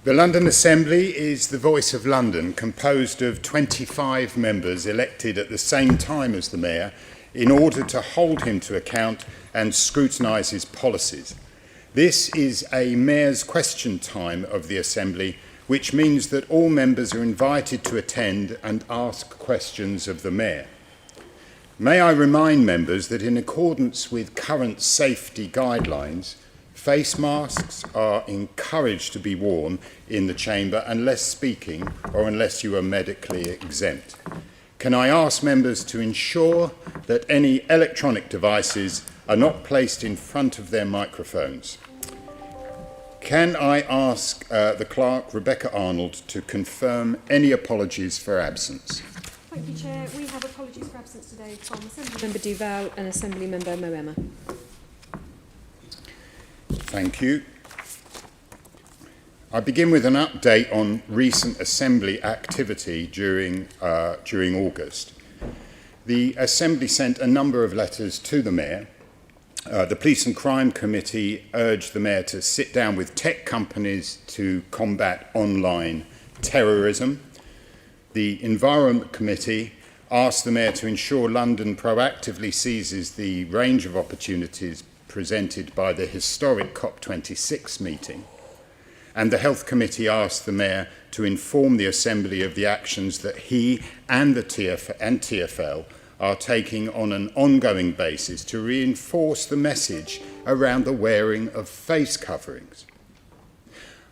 The London Assembly is the voice of London, composed of 25 members elected at the same time as the Mayor in order to hold him to account and scrutinise his policies. This is a Mayor's question time of the Assembly, which means that all members are invited to attend and ask questions of the Mayor. May I remind members that in accordance with current safety guidelines, face masks are encouraged to be worn in the chamber unless speaking or unless you are medically exempt. Can I ask members to ensure that any electronic devices are not placed in front of their microphones? Can I ask the Clerk, Rebecca Arnold, to confirm any apologies for absence? Thank you, Chair. We have apologies for absence today from Assembly Member Duval and Assembly Member Moema. Thank you. I begin with an update on recent Assembly activity during August. The Assembly sent a number of letters to the Mayor. The Police and Crime Committee urged the Mayor to sit down with tech companies to combat online terrorism. The Environment Committee asked the Mayor to ensure London proactively seizes the range of opportunities presented by the historic COP26 meeting. And the Health Committee asked the Mayor to inform the Assembly of the actions that he and the TfL are taking on an ongoing basis to reinforce the message around the wearing of face coverings.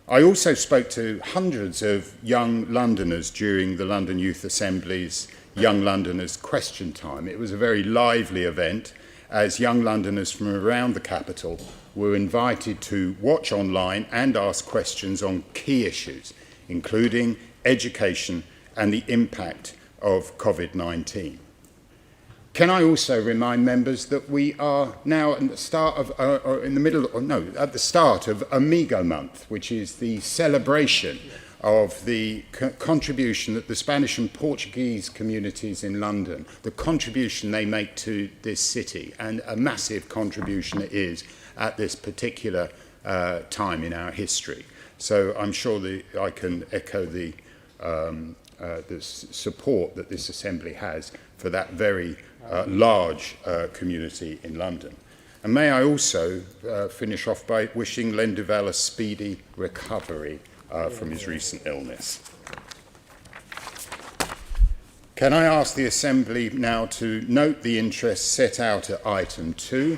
I also spoke to hundreds of young Londoners during the London Youth Assembly's Young Londoners Question Time. It was a very lively event as young Londoners from around the capital were invited to watch online and ask questions on key issues, including education and the impact of COVID-19. Can I also remind members that we are now at the start of, at the start of Amigo Month, which is the celebration of the contribution that the Spanish and Portuguese communities in London, the contribution they make to this city, and a massive contribution it is at this particular time in our history. So I'm sure I can echo the support that this Assembly has for that very large community in London. And may I also finish off by wishing Len Duval a speedy recovery from his recent illness. Can I ask the Assembly now to note the interest set out at item 2?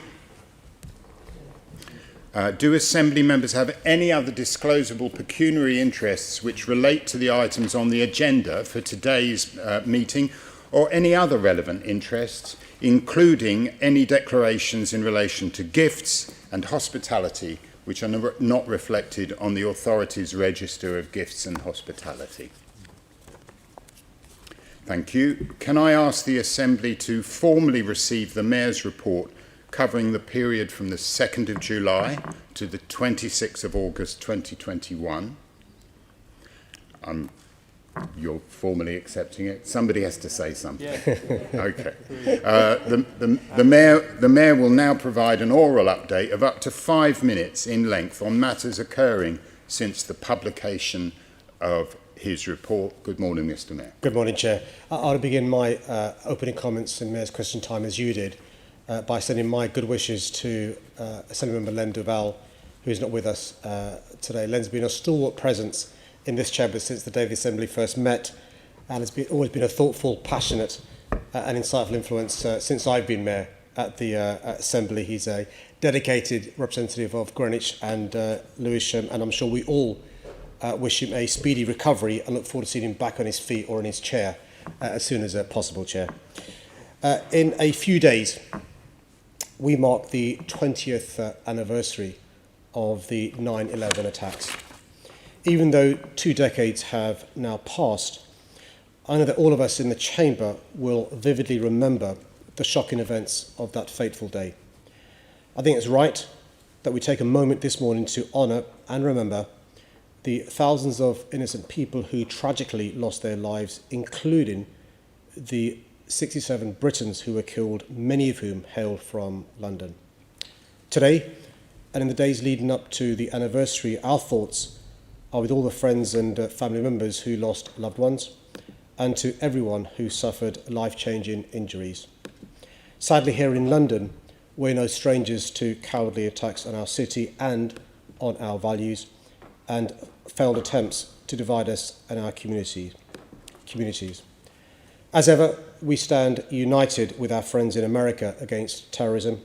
Do Assembly members have any other disclosable pecuniary interests which relate to the items on the agenda for today's meeting, or any other relevant interests, including any declarations in relation to gifts and hospitality which are not reflected on the authority's register of gifts and hospitality? Thank you. Can I ask the Assembly to formally receive the Mayor's report covering the period from the 2nd of July to the 26th of August 2021? You're formally accepting it. Somebody has to say something. Yeah. Okay. The Mayor will now provide an oral update of up to 5 minutes in length on matters occurring since the publication of his report. Good morning, Mr. Mayor. Good morning, Chair. I'll begin my opening comments in Mayor's question time as you did by sending my good wishes to Assemblymember Len Duval, who is not with us today. Len's been a stalwart presence in this chamber since the day the Assembly first met, and has always been a thoughtful, passionate and insightful influence since I've been Mayor at the Assembly. He's a dedicated representative of Greenwich and Lewisham, and I'm sure we all wish him a speedy recovery and look forward to seeing him back on his feet or in his chair as soon as possible, Chair. In a few days, we mark the 20th anniversary of the 9/11 attacks. Even though 2 decades have now passed, I know that all of us in the chamber will vividly remember the shocking events of that fateful day. I think it's right that we take a moment this morning to honour and remember the thousands of innocent people who tragically lost their lives, including the 67 Britons who were killed, many of whom hailed from London. Today, and in the days leading up to the anniversary, our thoughts are with all the friends and family members who lost loved ones, and to everyone who suffered life-changing injuries. Sadly, here in London, we're no strangers to cowardly attacks on our city and on our values, and failed attempts to divide us and our communities. As ever, we stand united with our friends in America against terrorism,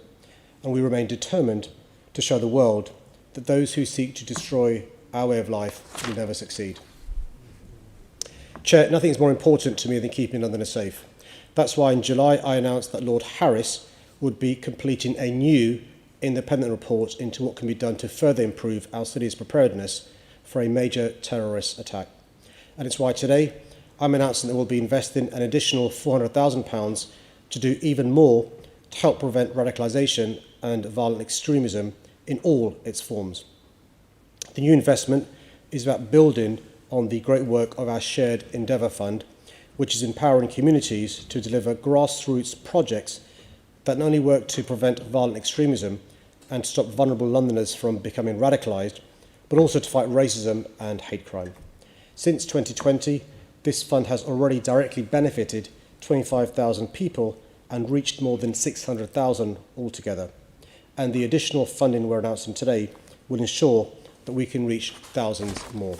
and we remain determined to show the world that those who seek to destroy our way of life will never succeed. Chair, nothing is more important to me than keeping Londoners safe. That's why in July I announced that Lord Harris would be completing a new independent report into what can be done to further improve our city's preparedness for a major terrorist attack. And it's why today I'm announcing that we'll be investing an additional £400,000 to do even more to help prevent radicalisation and violent extremism in all its forms. The new investment is about building on the great work of our Shared Endeavour Fund, which is empowering communities to deliver grassroots projects that not only work to prevent violent extremism and stop vulnerable Londoners from becoming radicalised, but also to fight racism and hate crime. Since 2020, this fund has already directly benefited 25,000 people and reached more than 600,000 altogether. And the additional funding we're announcing today will ensure that we can reach thousands more.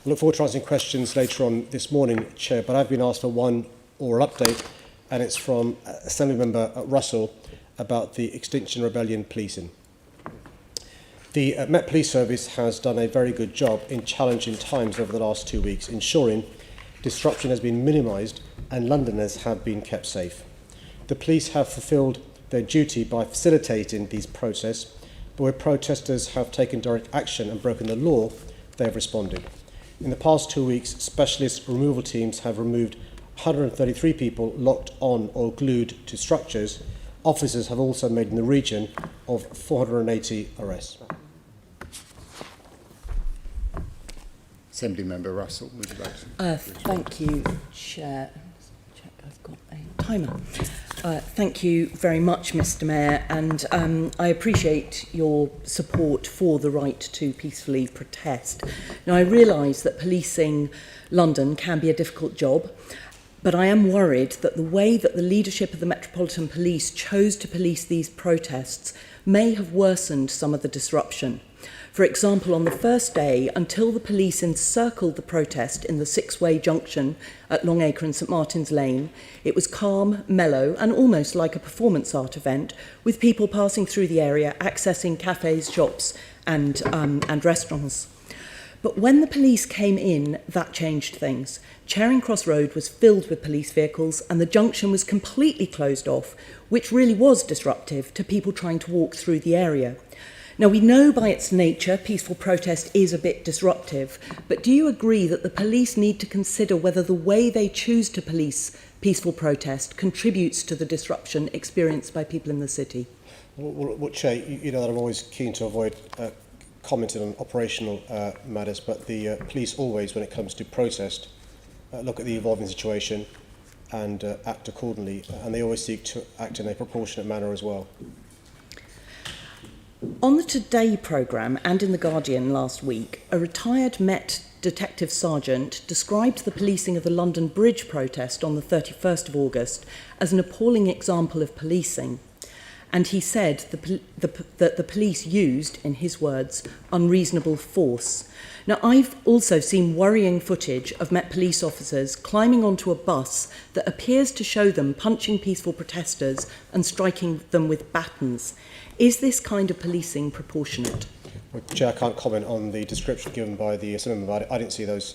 I look forward to answering questions later on this morning, Chair, but I've been asked for one oral update, and it's from Assemblymember Russell about the Extinction Rebellion policing. The Met Police Service has done a very good job in challenging times over the last 2 weeks, ensuring disruption has been minimised and Londoners have been kept safe. The police have fulfilled their duty by facilitating these protests, but where protesters have taken direct action and broken the law, they have responded. In the past 2 weeks, specialist removal teams have removed 133 people locked on or glued to structures. Officers have also made in the region of 480 arrests. Assembly Member Russell, would you like to? Thank you, Chair. Check I've got a timer. Thank you very much, Mr. Mayor, and I appreciate your support for the right to peacefully protest. Now, I realise that policing London can be a difficult job, but I am worried that the way that the leadership of the Metropolitan Police chose to police these protests may have worsened some of the disruption. For example, on the first day, until the police encircled the protest in the six-way junction at Longacre and St Martin's Lane, it was calm, mellow, and almost like a performance art event, with people passing through the area, accessing cafes, shops, and restaurants. But when the police came in, that changed things. Charing Cross Road was filled with police vehicles, and the junction was completely closed off, which really was disruptive to people trying to walk through the area. Now, we know by its nature peaceful protest is a bit disruptive, but do you agree that the police need to consider whether the way they choose to police peaceful protest contributes to the disruption experienced by people in the city? Well, Chair, you know that I'm always keen to avoid commenting on operational matters, but the police always, when it comes to protest, look at the evolving situation and act accordingly, and they always seek to act in a proportionate manner as well. On the Today programme and in The Guardian last week, a retired Met detective sergeant described the policing of the London Bridge protest on the 31st of August as an appalling example of policing. And he said that the police used, in his words, unreasonable force. Now, I've also seen worrying footage of Met police officers climbing onto a bus that appears to show them punching peaceful protesters and striking them with batons. Is this kind of policing proportionate? Well, Chair, I can't comment on the description given by the Assembly member. I didn't see those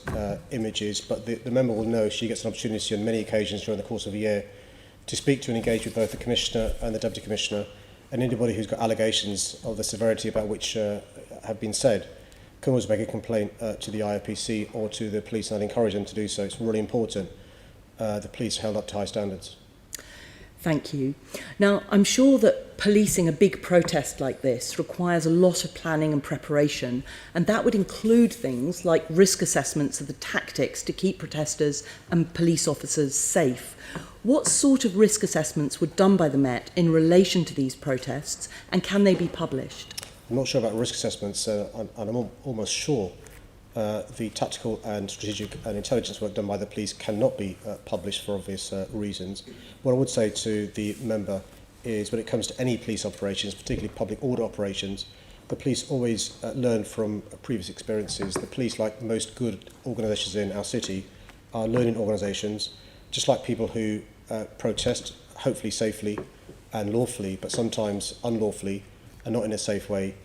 images, but the member will know she gets an opportunity on many occasions during the course of a year to speak to and engage with both the Commissioner and the Deputy Commissioner, and anybody who's got allegations of the severity about which have been said can always make a complaint to the IOPC or to the police, and I'd encourage them to do so. It's really important the police are held up to high standards. Thank you. Now, I'm sure that policing a big protest like this requires a lot of planning and preparation, and that would include things like risk assessments of the tactics to keep protesters and police officers safe. What sort of risk assessments were done by the Met in relation to these protests, and can they be published? I'm not sure about risk assessments, and I'm almost sure the tactical and strategic and intelligence work done by the police cannot be published for obvious reasons. What I would say to the member is when it comes to any police operations, particularly public order operations, the police always learn from previous experiences. The police, like most good organisations in our city, are learning organisations, just like people who protest, hopefully safely and lawfully, but sometimes unlawfully and not in a safe way,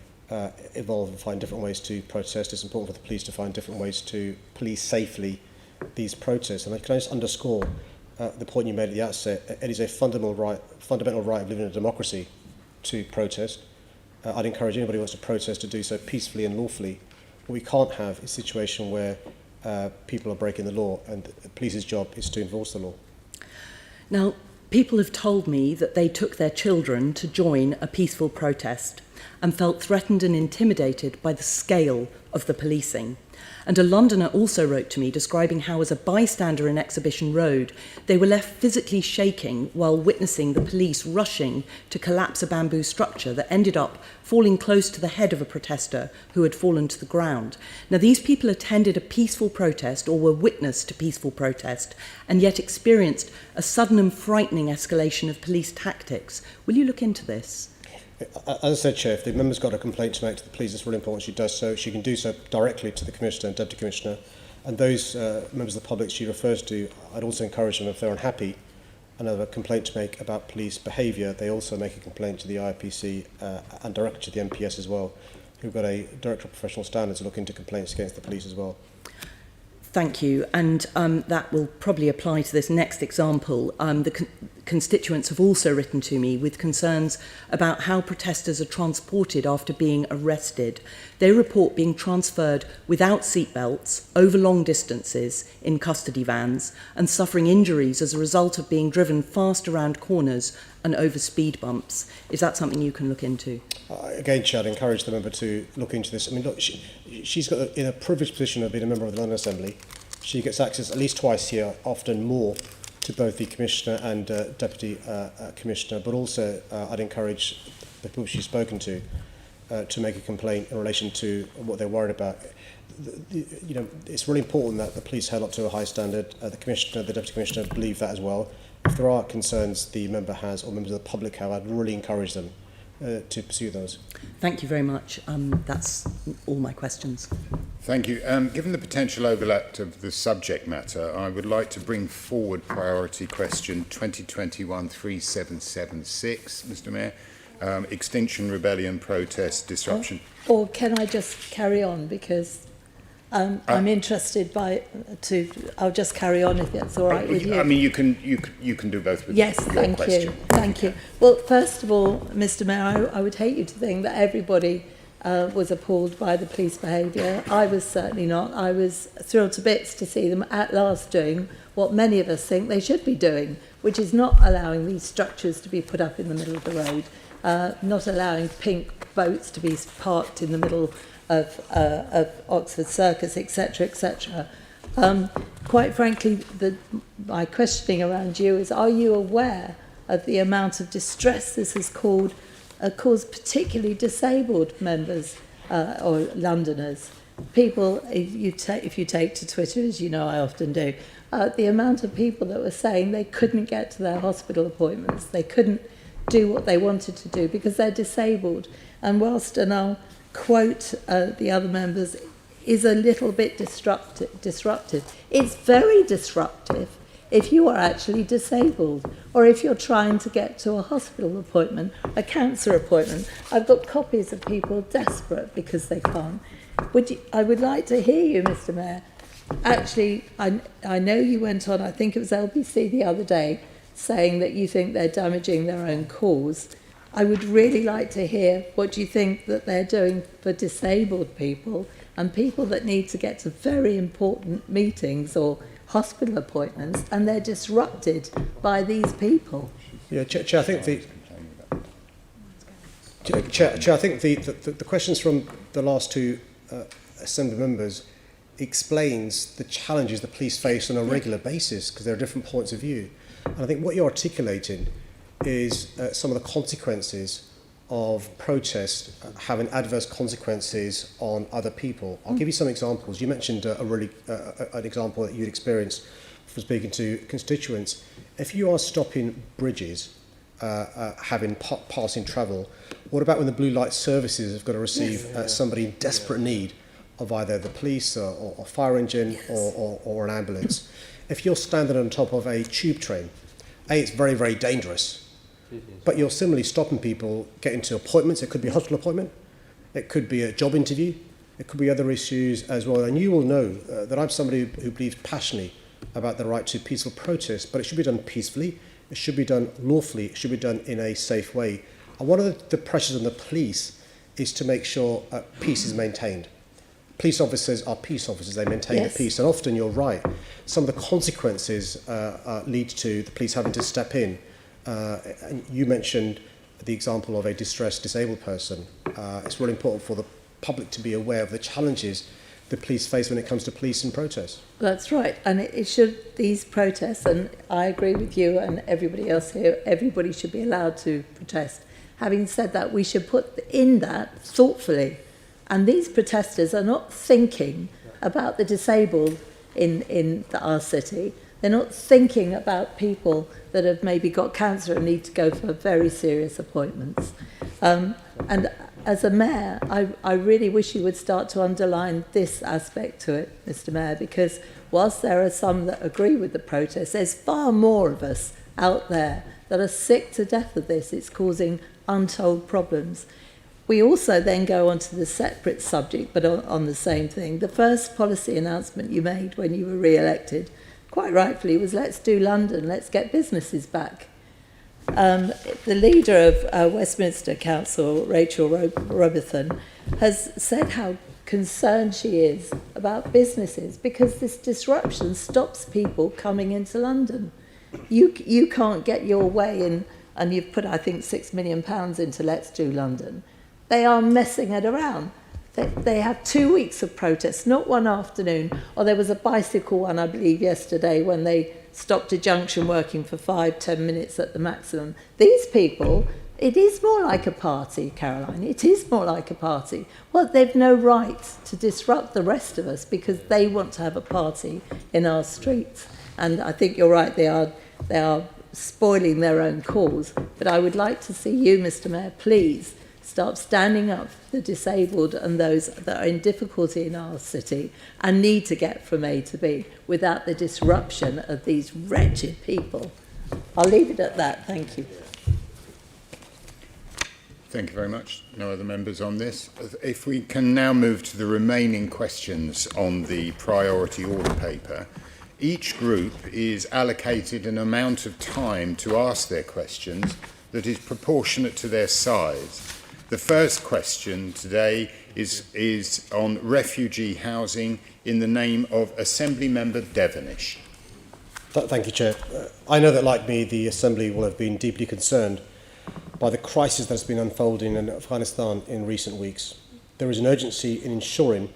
evolve and find different ways to protest. It's important for the police to find different ways to police safely these protests. And can I just underscore the point you made at the outset? It is a fundamental right of living in a democracy to protest. I'd encourage anybody who wants to protest to do so peacefully and lawfully. What we can't have is a situation where people are breaking the law, and the police's job is to enforce the law. Now, people have told me that they took their children to join a peaceful protest and felt threatened and intimidated by the scale of the policing. And a Londoner also wrote to me describing how, as a bystander in Exhibition Road, they were left physically shaking while witnessing the police rushing to collapse a bamboo structure that ended up falling close to the head of a protester who had fallen to the ground. Now, these people attended a peaceful protest or were witness to peaceful protest and yet experienced a sudden and frightening escalation of police tactics. Will you look into this? As I said, Chair, if the member's got a complaint to make to the police, it's really important she does so. She can do so directly to the Commissioner and Deputy Commissioner. And those members of the public she refers to, I'd also encourage them, if they're unhappy and have a complaint to make about police behaviour, they also make a complaint to the IPC and directly to the MPS as well, who've got a Director of Professional Standards to look into complaints against the police as well. Thank you. And that will probably apply to this next example. The constituents have also written to me with concerns about how protesters are transported after being arrested. They report being transferred without seatbelts over long distances in custody vans and suffering injuries as a result of being driven fast around corners and over speed bumps. Is that something you can look into? Again, Chair, I'd encourage the member to look into this. I mean, look, she's got in a privileged position of being a member of the London Assembly. She gets access at least twice a year, often more, to both the Commissioner and Deputy Commissioner, but also I'd encourage the people she's spoken to make a complaint in relation to what they're worried about. You know, it's really important that the police held up to a high standard. The Commissioner, the Deputy Commissioner believe that as well. If there are concerns the member has or members of the public have, I'd really encourage them to pursue those. Thank you very much. That's all my questions. Thank you. Given the potential overlap of the subject matter, I would like to bring forward priority question 2021-3776, Mr. Mayor. Extinction, rebellion, protest, disruption. Or can I just carry on, because I'm interested I'll just carry on if that's all right with you. I mean, you can do both with yes, your thank question. you. Thank you. Well, first of all, Mr. Mayor, I would hate you to think that everybody was appalled by the police behaviour. I was certainly not. I was thrilled to bits to see them at last doing what many of us think they should be doing, which is not allowing these structures to be put up in the middle of the road, not allowing pink boats to be parked in the middle of Oxford Circus, etc., etc. Quite frankly, my questioning around you is, are you aware of the amount of distress this has caused particularly disabled members or Londoners? People, if you take to Twitter, as you know I often do, the amount of people that were saying they couldn't get to their hospital appointments, they couldn't do what they wanted to do because they're disabled. And whilst, and I'll quote the other members, is a little bit disruptive. It's very disruptive if you are actually disabled, or if you're trying to get to a hospital appointment, a cancer appointment. I've got copies of people desperate because they can't. I would like to hear you, Mr. Mayor. Actually, I know you went on, I think it was LBC the other day, saying that you think they're damaging their own cause. I would really like to hear what you think that they're doing for disabled people and people that need to get to very important meetings or hospital appointments, and they're disrupted by these people. Yeah, Chair, I think the questions from the last two Assembly members explains the challenges the police face on a regular basis, because there are different points of view. And I think what you're articulating is some of the consequences of protest having adverse consequences on other people. I'll give you some examples. You mentioned an example that you'd experienced from speaking to constituents. If you are stopping bridges, having passing travel, what about when the blue light services have got to receive somebody in desperate need of either the police or fire engine or an ambulance? If you're standing on top of a tube train, it's very, very dangerous. But you're similarly stopping people getting to appointments. It could be a hospital appointment. It could be a job interview. It could be other issues as well. And you will know that I'm somebody who believes passionately about the right to peaceful protest, but it should be done peacefully. It should be done lawfully. It should be done in a safe way. And one of the pressures on the police is to make sure peace is maintained. Police officers are peace officers. They maintain the peace. And often, you're right, some of the consequences lead to the police having to step in. And you mentioned the example of a distressed disabled person. It's really important for the public to be aware of the challenges the police face when it comes to police and protests. That's right, and it should, these protests, and I agree with you and everybody else here, everybody should be allowed to protest. Having said that, we should put in that thoughtfully, and these protesters are not thinking about the disabled in our city. They're not thinking about people that have maybe got cancer and need to go for very serious appointments. And as a mayor, I really wish you would start to underline this aspect to it, Mr. Mayor, because whilst there are some that agree with the protest, there's far more of us out there that are sick to death of this. It's causing untold problems. We also then go on to the separate subject, but on the same thing. The first policy announcement you made when you were re-elected, quite rightfully, was let's do London, let's get businesses back. The leader of Westminster Council, Rachel Robertson, has said how concerned she is about businesses because this disruption stops people coming into London. You can't get your way in, and you've put, I think, £6 million into Let's Do London. They are messing it around. They have 2 weeks of protests, not one afternoon. Or there was a bicycle one, I believe, yesterday when they stopped a junction working for 5-10 minutes at the maximum. These people, it is more like a party, Caroline. It is more like a party. Well, they've no right to disrupt the rest of us because they want to have a party in our streets. And I think you're right, they are spoiling their own cause. But I would like to see you, Mr. Mayor, please start standing up for the disabled and those that are in difficulty in our city and need to get from A to B without the disruption of these wretched people. I'll leave it at that. Thank you. Thank you very much. No other members on this. If we can now move to the remaining questions on the priority order paper. Each group is allocated an amount of time to ask their questions that is proportionate to their size. The first question today is on refugee housing in the name of Assembly Member Devonish. Thank you, Chair. I know that, like me, the Assembly will have been deeply concerned by the crisis that has been unfolding in Afghanistan in recent weeks. There is an urgency in ensuring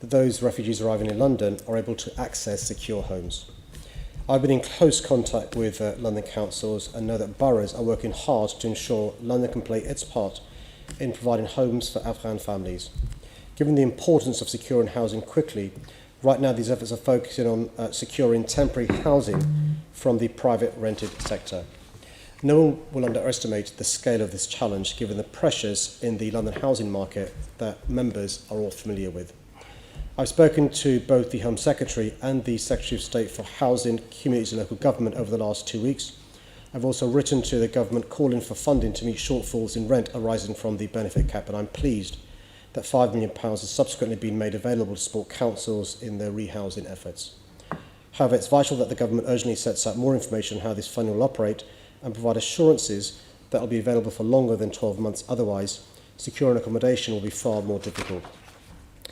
that those refugees arriving in London are able to access secure homes. I've been in close contact with London councils and know that boroughs are working hard to ensure London can play its part in providing homes for Afghan families. Given the importance of securing housing quickly, right now these efforts are focusing on securing temporary housing from the private rented sector. No one will underestimate the scale of this challenge given the pressures in the London housing market that members are all familiar with. I've spoken to both the Home Secretary and the Secretary of State for Housing, Communities and Local Government over the last 2 weeks. I've also written to the government calling for funding to meet shortfalls in rent arising from the benefit cap, and I'm pleased that £5 million has subsequently been made available to support councils in their rehousing efforts. However, it's vital that the government urgently sets out more information on how this funding will operate and provide assurances that it will be available for longer than 12 months. Otherwise, securing accommodation will be far more difficult.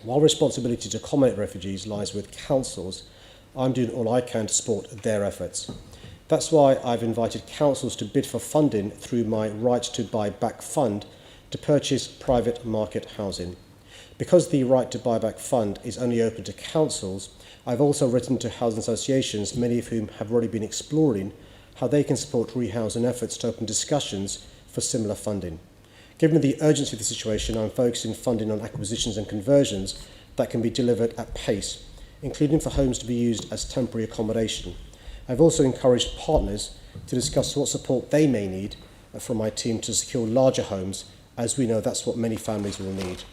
While responsibility to accommodate refugees lies with councils, I'm doing all I can to support their efforts. That's why I've invited councils to bid for funding through my Right to Buy Back fund to purchase private market housing. Because the Right to Buy Back fund is only open to councils, I've also written to housing associations, many of whom have already been exploring how they can support rehousing efforts to open discussions for similar funding. Given the urgency of the situation, I'm focusing funding on acquisitions and conversions that can be delivered at pace, including for homes to be used as temporary accommodation. I've also encouraged partners to discuss what support they may need from my team to secure larger homes, as we know that's what many families will need.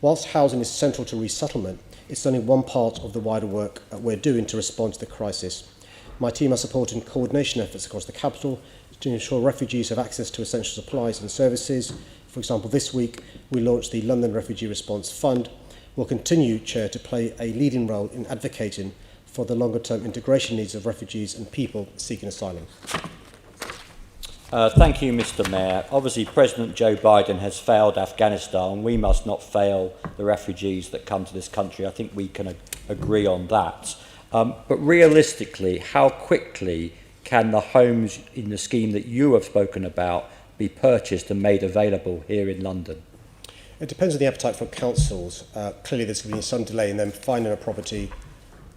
Whilst housing is central to resettlement, it's only one part of the wider work we're doing to respond to the crisis. My team are supporting coordination efforts across the capital to ensure refugees have access to essential supplies and services. For example, this week we launched the London Refugee Response Fund. We'll continue, Chair, to play a leading role in advocating for the longer-term integration needs of refugees and people seeking asylum. Thank you, Mr. Mayor. Obviously, President Joe Biden has failed Afghanistan. We must not fail the refugees that come to this country. I think we can agree on that. But realistically, how quickly can the homes in the scheme that you have spoken about be purchased and made available here in London? It depends on the appetite for councils. Clearly, there's going to be some delay in them finding a property,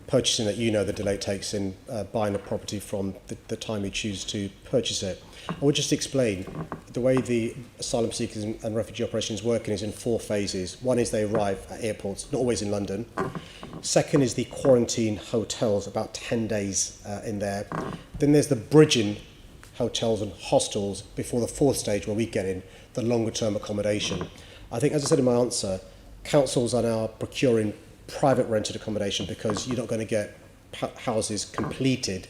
purchasing that, the delay it takes in buying a property from the time you choose to purchase it. I would just explain the way the asylum seekers and refugee operation is working is in 4 phases. One is they arrive at airports, not always in London. Second is the quarantine hotels, about 10 days in there. Then there's the bridging hotels and hostels before the 4th stage where we get in, the longer term accommodation. I think, as I said in my answer, councils are now procuring private rented accommodation because you're not going to get houses completed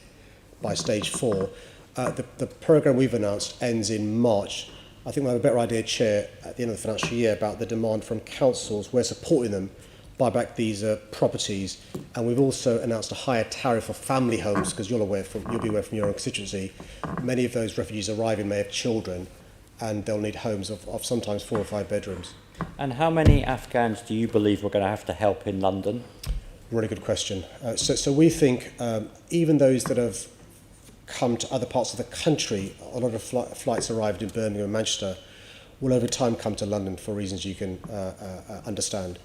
by stage 4. The programme we've announced ends in March. I think we'll have a better idea, Chair, at the end of the financial year about the demand from councils. We're supporting them buy back these properties, and we've also announced a higher tariff for family homes because you'll be aware from your own constituency, many of those refugees arriving may have children, and they'll need homes of sometimes 4 or 5 bedrooms. And how many Afghans do you believe we're going to help in London? Really good question. So we think even those that have come to other parts of the country, a lot of flights arrived in Birmingham and Manchester, will over time come to London for reasons you can understand.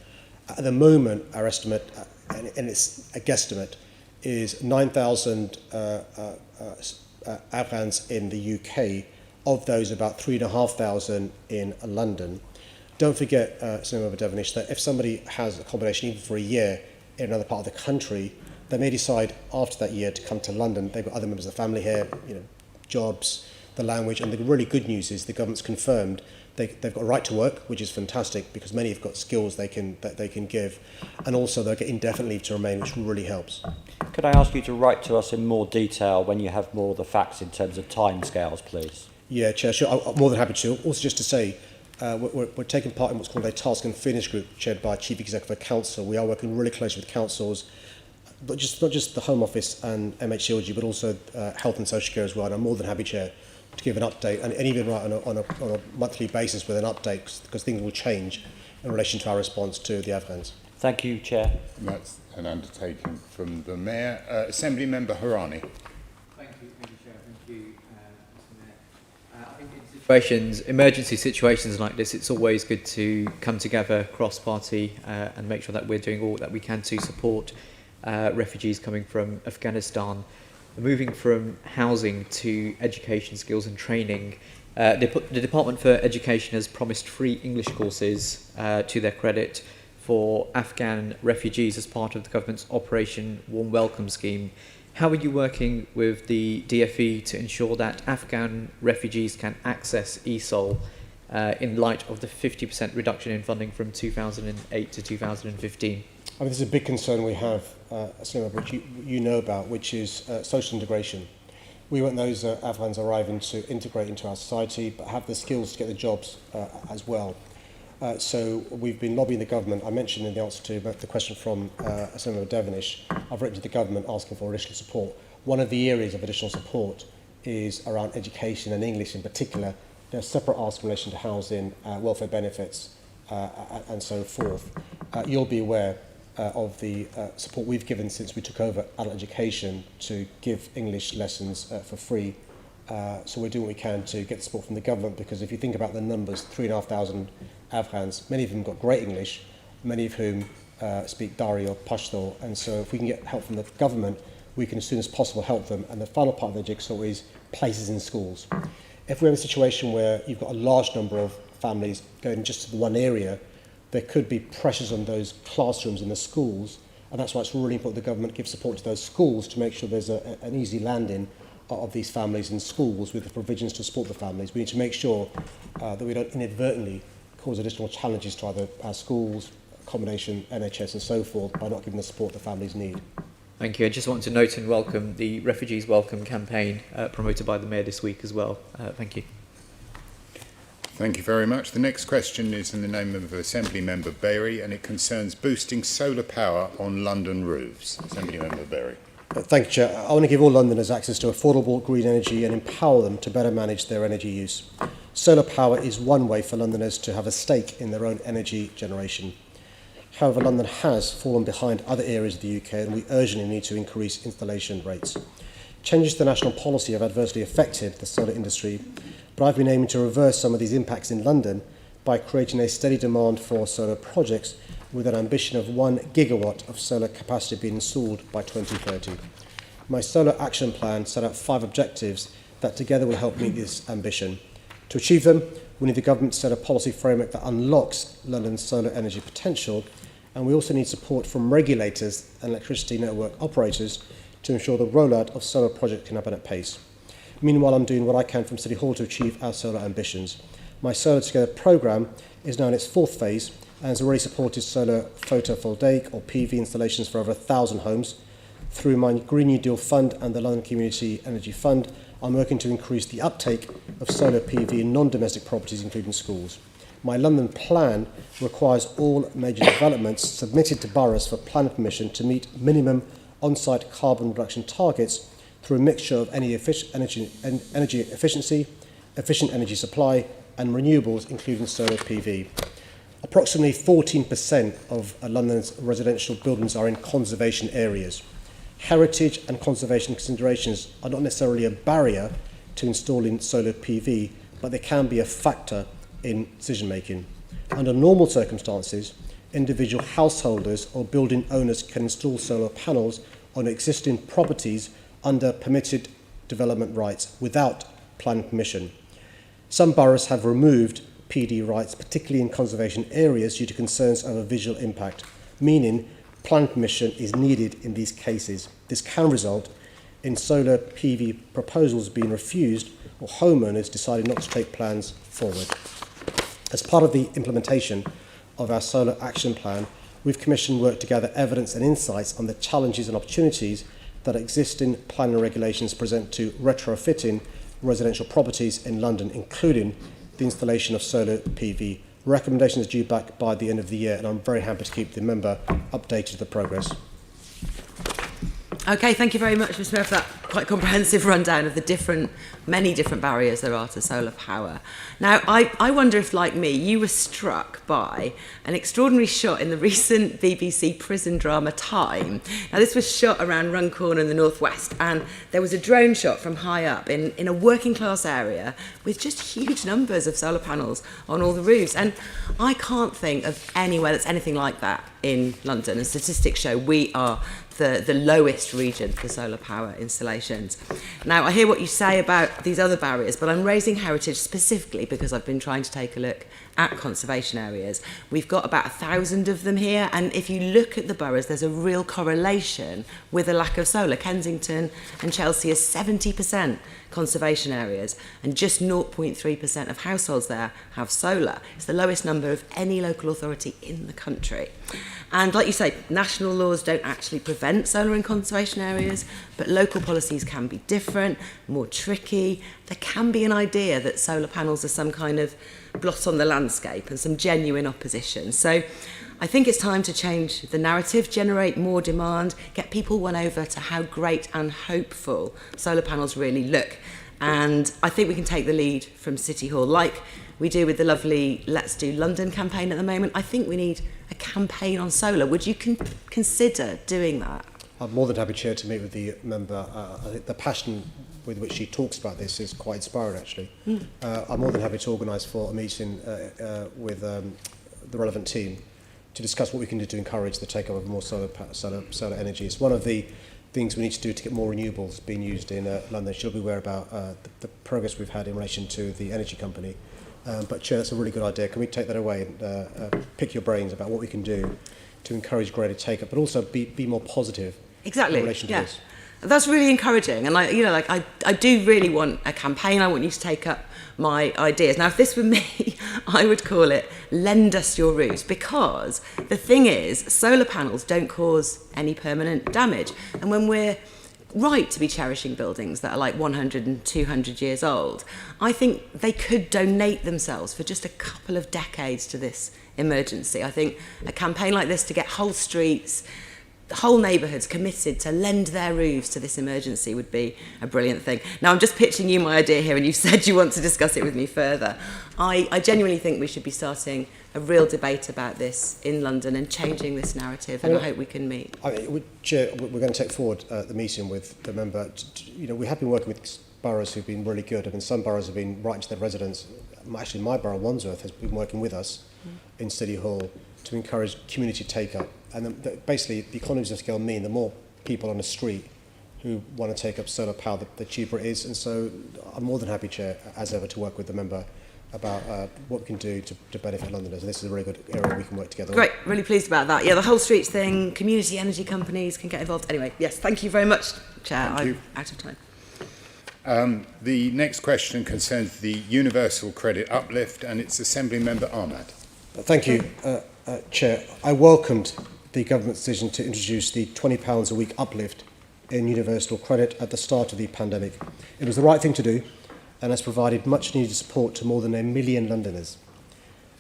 At the moment, our estimate, and it's a guesstimate, is 9,000 Afghans in the UK. Of those, about 3,500 in London. Don't forget, Senator Devonish, that if somebody has accommodation even for a year in another part of the country, they may decide after that year to come to London. They've got other members of the family here, jobs, the language, and the really good news is the government's confirmed they've got a right to work, which is fantastic because many have got skills that they can give, and also they'll get indefinite leave to remain, which really helps. Could I ask you to write to us in more detail when you have more of the facts in terms of timescales, please? Yeah, Chair, sure. I'm more than happy to. Also, just to say, we're taking part in what's called a task and finish group chaired by Chief Executive Council. We are working really closely with councils, not just the Home Office and MHLG, but also Health and Social Care as well. And I'm more than happy, Chair, to give an update and even write on a monthly basis with an update because things will change in relation to our response to the Afghans. Thank you, Chair. That's an undertaking from the Mayor. Assembly Member Harani. Thank you, Chair. Thank you, Mr. Mayor. I think in emergency situations like this, it's always good to come together cross-party and make sure that we're doing all that we can to support refugees coming from Afghanistan. Moving from housing to education, skills and training, the Department for Education has promised free English courses to their credit for Afghan refugees as part of the government's Operation Warm Welcome scheme. How are you working with the DFE to ensure that Afghan refugees can access ESOL in light of the 50% reduction in funding from 2008 to 2015? I mean, this is a big concern we have, which you know about, which is social integration. We want those Afghans arriving to integrate into our society, but have the skills to get the jobs as well. So we've been lobbying the government. I mentioned in the answer to the question from Senator Devonish, I've written to the government asking for additional support. One of the areas of additional support is around education and English in particular. There are separate asks in relation to housing, welfare benefits, and so forth. You'll be aware of the support we've given since we took over adult education to give English lessons for free. So we're doing what we can to get support from the government because if you think about the numbers, 3,500 Afghans, many of them got great English, many of whom speak Dari or Pashto, and so if we can get help from the government, we can as soon as possible help them. And the final part of the jigsaw is places in schools. If we have a situation where you've got a large number of families going just to the one area, there could be pressures on those classrooms in the schools, and that's why it's really important the government gives support to those schools to make sure there's an easy landing of these families in schools with the provisions to support the families. We need to make sure that we don't inadvertently cause additional challenges to either our schools, accommodation, NHS and so forth by not giving the support the families need. Thank you. I just want to note and welcome the Refugees Welcome campaign promoted by the Mayor this week as well. Thank you. Thank you very much. The next question is in the name of Assembly Member Berry, and it concerns boosting solar power on London roofs. Assembly Member Berry. Thank you, Chair. I want to give all Londoners access to affordable green energy and empower them to better manage their energy use. Solar power is one way for Londoners to have a stake in their own energy generation. However, London has fallen behind other areas of the UK, and we urgently need to increase installation rates. Changes to the national policy have adversely affected the solar industry, but I've been aiming to reverse some of these impacts in London by creating a steady demand for solar projects with an ambition of 1 gigawatt of solar capacity being installed by 2030. My solar action plan set out 5 objectives that together will help meet this ambition. To achieve them, we need the government to set a policy framework that unlocks London's solar energy potential, and we also need support from regulators and electricity network operators to ensure the rollout of solar projects can happen at pace. Meanwhile, I'm doing what I can from City Hall to achieve our solar ambitions. My Solar Together programme is now in its 4th phase and has already supported solar photovoltaic or PV installations for over 1,000 homes. Through my Green New Deal Fund and the London Community Energy Fund, I'm working to increase the uptake of solar PV in non-domestic properties, including schools. My London plan requires all major developments submitted to boroughs for planning permission to meet minimum on-site carbon reduction targets through a mixture of energy efficiency, efficient energy supply and renewables, including solar PV. Approximately 14% of London's residential buildings are in conservation areas. Heritage and conservation considerations are not necessarily a barrier to installing solar PV, but they can be a factor in decision making. Under normal circumstances, individual householders or building owners can install solar panels on existing properties under permitted development rights without planning permission. Some boroughs have removed PD rights, particularly in conservation areas, due to concerns over visual impact, meaning planning permission is needed in these cases. This can result in solar PV proposals being refused or homeowners deciding not to take plans forward. As part of the implementation of our solar action plan, we've commissioned work to gather evidence and insights on the challenges and opportunities that existing planning regulations present to retrofitting residential properties in London, including the installation of solar PV. Recommendations are due back by the end of the year, and I'm very happy to keep the member updated with the progress. Okay, thank you very much, Mr. Mayor, for that quite comprehensive rundown of the many different barriers there are to solar power. Now, I wonder if, like me, you were struck by an extraordinary shot in the recent BBC prison drama Time. Now, this was shot around Runcorn in the northwest, and there was a drone shot from high up in a working class area with just huge numbers of solar panels on all the roofs. And I can't think of anywhere that's anything like that in London. And statistics show we are the lowest region for solar power installations. Now, I hear what you say about these other barriers, but I'm raising heritage specifically because I've been trying to take a look at conservation areas. We've got about 1,000 of them here, and if you look at the boroughs, there's a real correlation with a lack of solar. Kensington and Chelsea are 70% conservation areas, and just 0.3% of households there have solar. It's the lowest number of any local authority in the country. And like you say, national laws don't actually prevent solar in conservation areas, but local policies can be different, more tricky. There can be an idea that solar panels are some kind of blot on the landscape and some genuine opposition. So I think it's time to change the narrative, generate more demand, get people won over to how great and hopeful solar panels really look. And I think we can take the lead from City Hall, like we do with the lovely Let's Do London campaign at the moment. I think we need a campaign on solar. Would you consider doing that? I'm more than happy, Chair, to meet with the member. I think the passion with which she talks about this is quite inspiring, actually. I'm more than happy to organise for a meeting with the relevant team to discuss what we can do to encourage the take-up of more solar energy. It's one of the things we need to do to get more renewables being used in London. She'll be aware about the progress we've had in relation to the energy company. But Chair, that's a really good idea. Can we take that away and pick your brains about what we can do to encourage greater take-up, but also be more positive Exactly. in relation to Yeah. this? That's really encouraging, and I do really want a campaign. I want you to take up my ideas. Now, if this were me, I would call it "Lend Us Your Roofs," because the thing is, solar panels don't cause any permanent damage, and when we're right to be cherishing buildings that are like 100 and 200 years old, I think they could donate themselves for just a couple of decades to this emergency. I think a campaign like this to get whole streets, whole neighbourhoods committed to lend their roofs to this emergency would be a brilliant thing. Now, I'm just pitching you my idea here, and you said you want to discuss it with me further. I genuinely think we should be starting a real debate about this in London and changing this narrative, and I hope we can meet. Chair, we're going to take forward the meeting with the member. We have been working with boroughs who've been really good. I mean, some boroughs have been right into their residents. Actually, my borough, Wandsworth, has been working with us in City Hall to encourage community take-up. And basically, the economies of scale mean the more people on the street who want to take up solar power, the cheaper it is. And so I'm more than happy, Chair, as ever, to work with the member about what we can do to benefit Londoners. And this is a really good area we can work together. Great, really pleased about that. Yeah, the whole streets thing, community energy companies can get involved. Anyway, yes, thank you very much, Chair. I'm out of time. The next question concerns the universal credit uplift, and it's Assembly Member Ahmad. Thank you, Chair. I welcomed the government's decision to introduce the £20 a week uplift in universal credit at the start of the pandemic. It was the right thing to do and has provided much needed support to more than 1 million Londoners.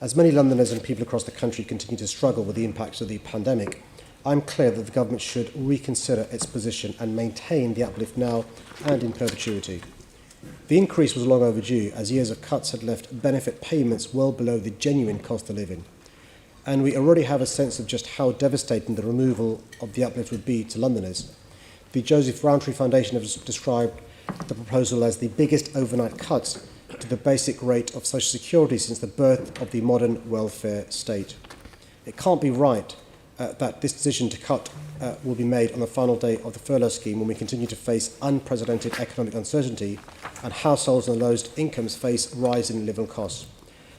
As many Londoners and people across the country continue to struggle with the impacts of the pandemic, I'm clear that the government should reconsider its position and maintain the uplift now and in perpetuity. The increase was long overdue, as years of cuts had left benefit payments well below the genuine cost of living. And we already have a sense of just how devastating the removal of the uplift would be to Londoners. The Joseph Rowntree Foundation has described the proposal as the biggest overnight cuts to the basic rate of social security since the birth of the modern welfare state. It can't be right that this decision to cut will be made on the final day of the furlough scheme when we continue to face unprecedented economic uncertainty and households on the lowest incomes face rising living costs.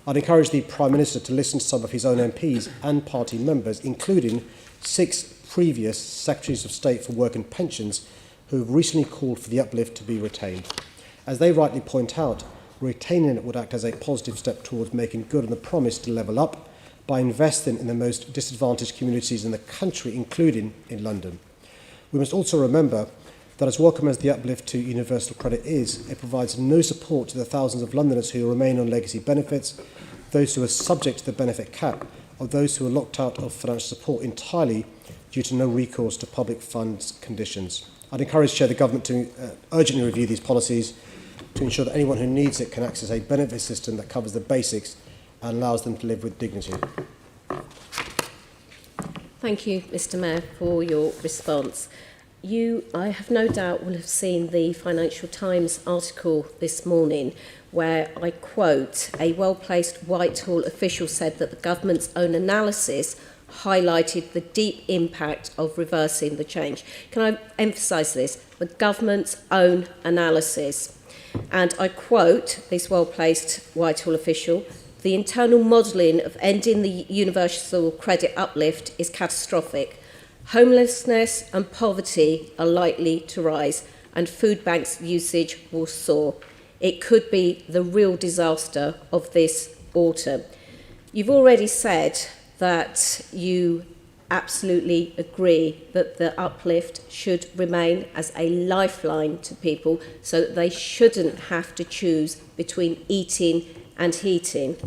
I'd encourage the Prime Minister to listen to some of his own MPs and party members, including 6 previous Secretaries of State for Work and Pensions who have recently called for the uplift to be retained. As they rightly point out, retaining it would act as a positive step towards making good on the promise to level up by investing in the most disadvantaged communities in the country, including in London. We must also remember that as welcome as the uplift to universal credit is, it provides no support to the thousands of Londoners who remain on legacy benefits, those who are subject to the benefit cap, or those who are locked out of financial support entirely due to no recourse to public funds conditions. I'd encourage, Chair, the Government to urgently review these policies to ensure that anyone who needs it can access a benefit system that covers the basics and allows them to live with dignity. Thank you, Mr Mayor, for your response. You, I have no doubt, will have seen the Financial Times article this morning where, I quote, a well-placed Whitehall official said that the government's own analysis highlighted the deep impact of reversing the change. Can I emphasise this? The government's own analysis. And I quote this well-placed Whitehall official, the internal modelling of ending the universal credit uplift is catastrophic. Homelessness and poverty are likely to rise and food banks usage will soar. It could be the real disaster of this autumn. You've already said that you absolutely agree that the uplift should remain as a lifeline to people so that they shouldn't have to choose between eating and heating.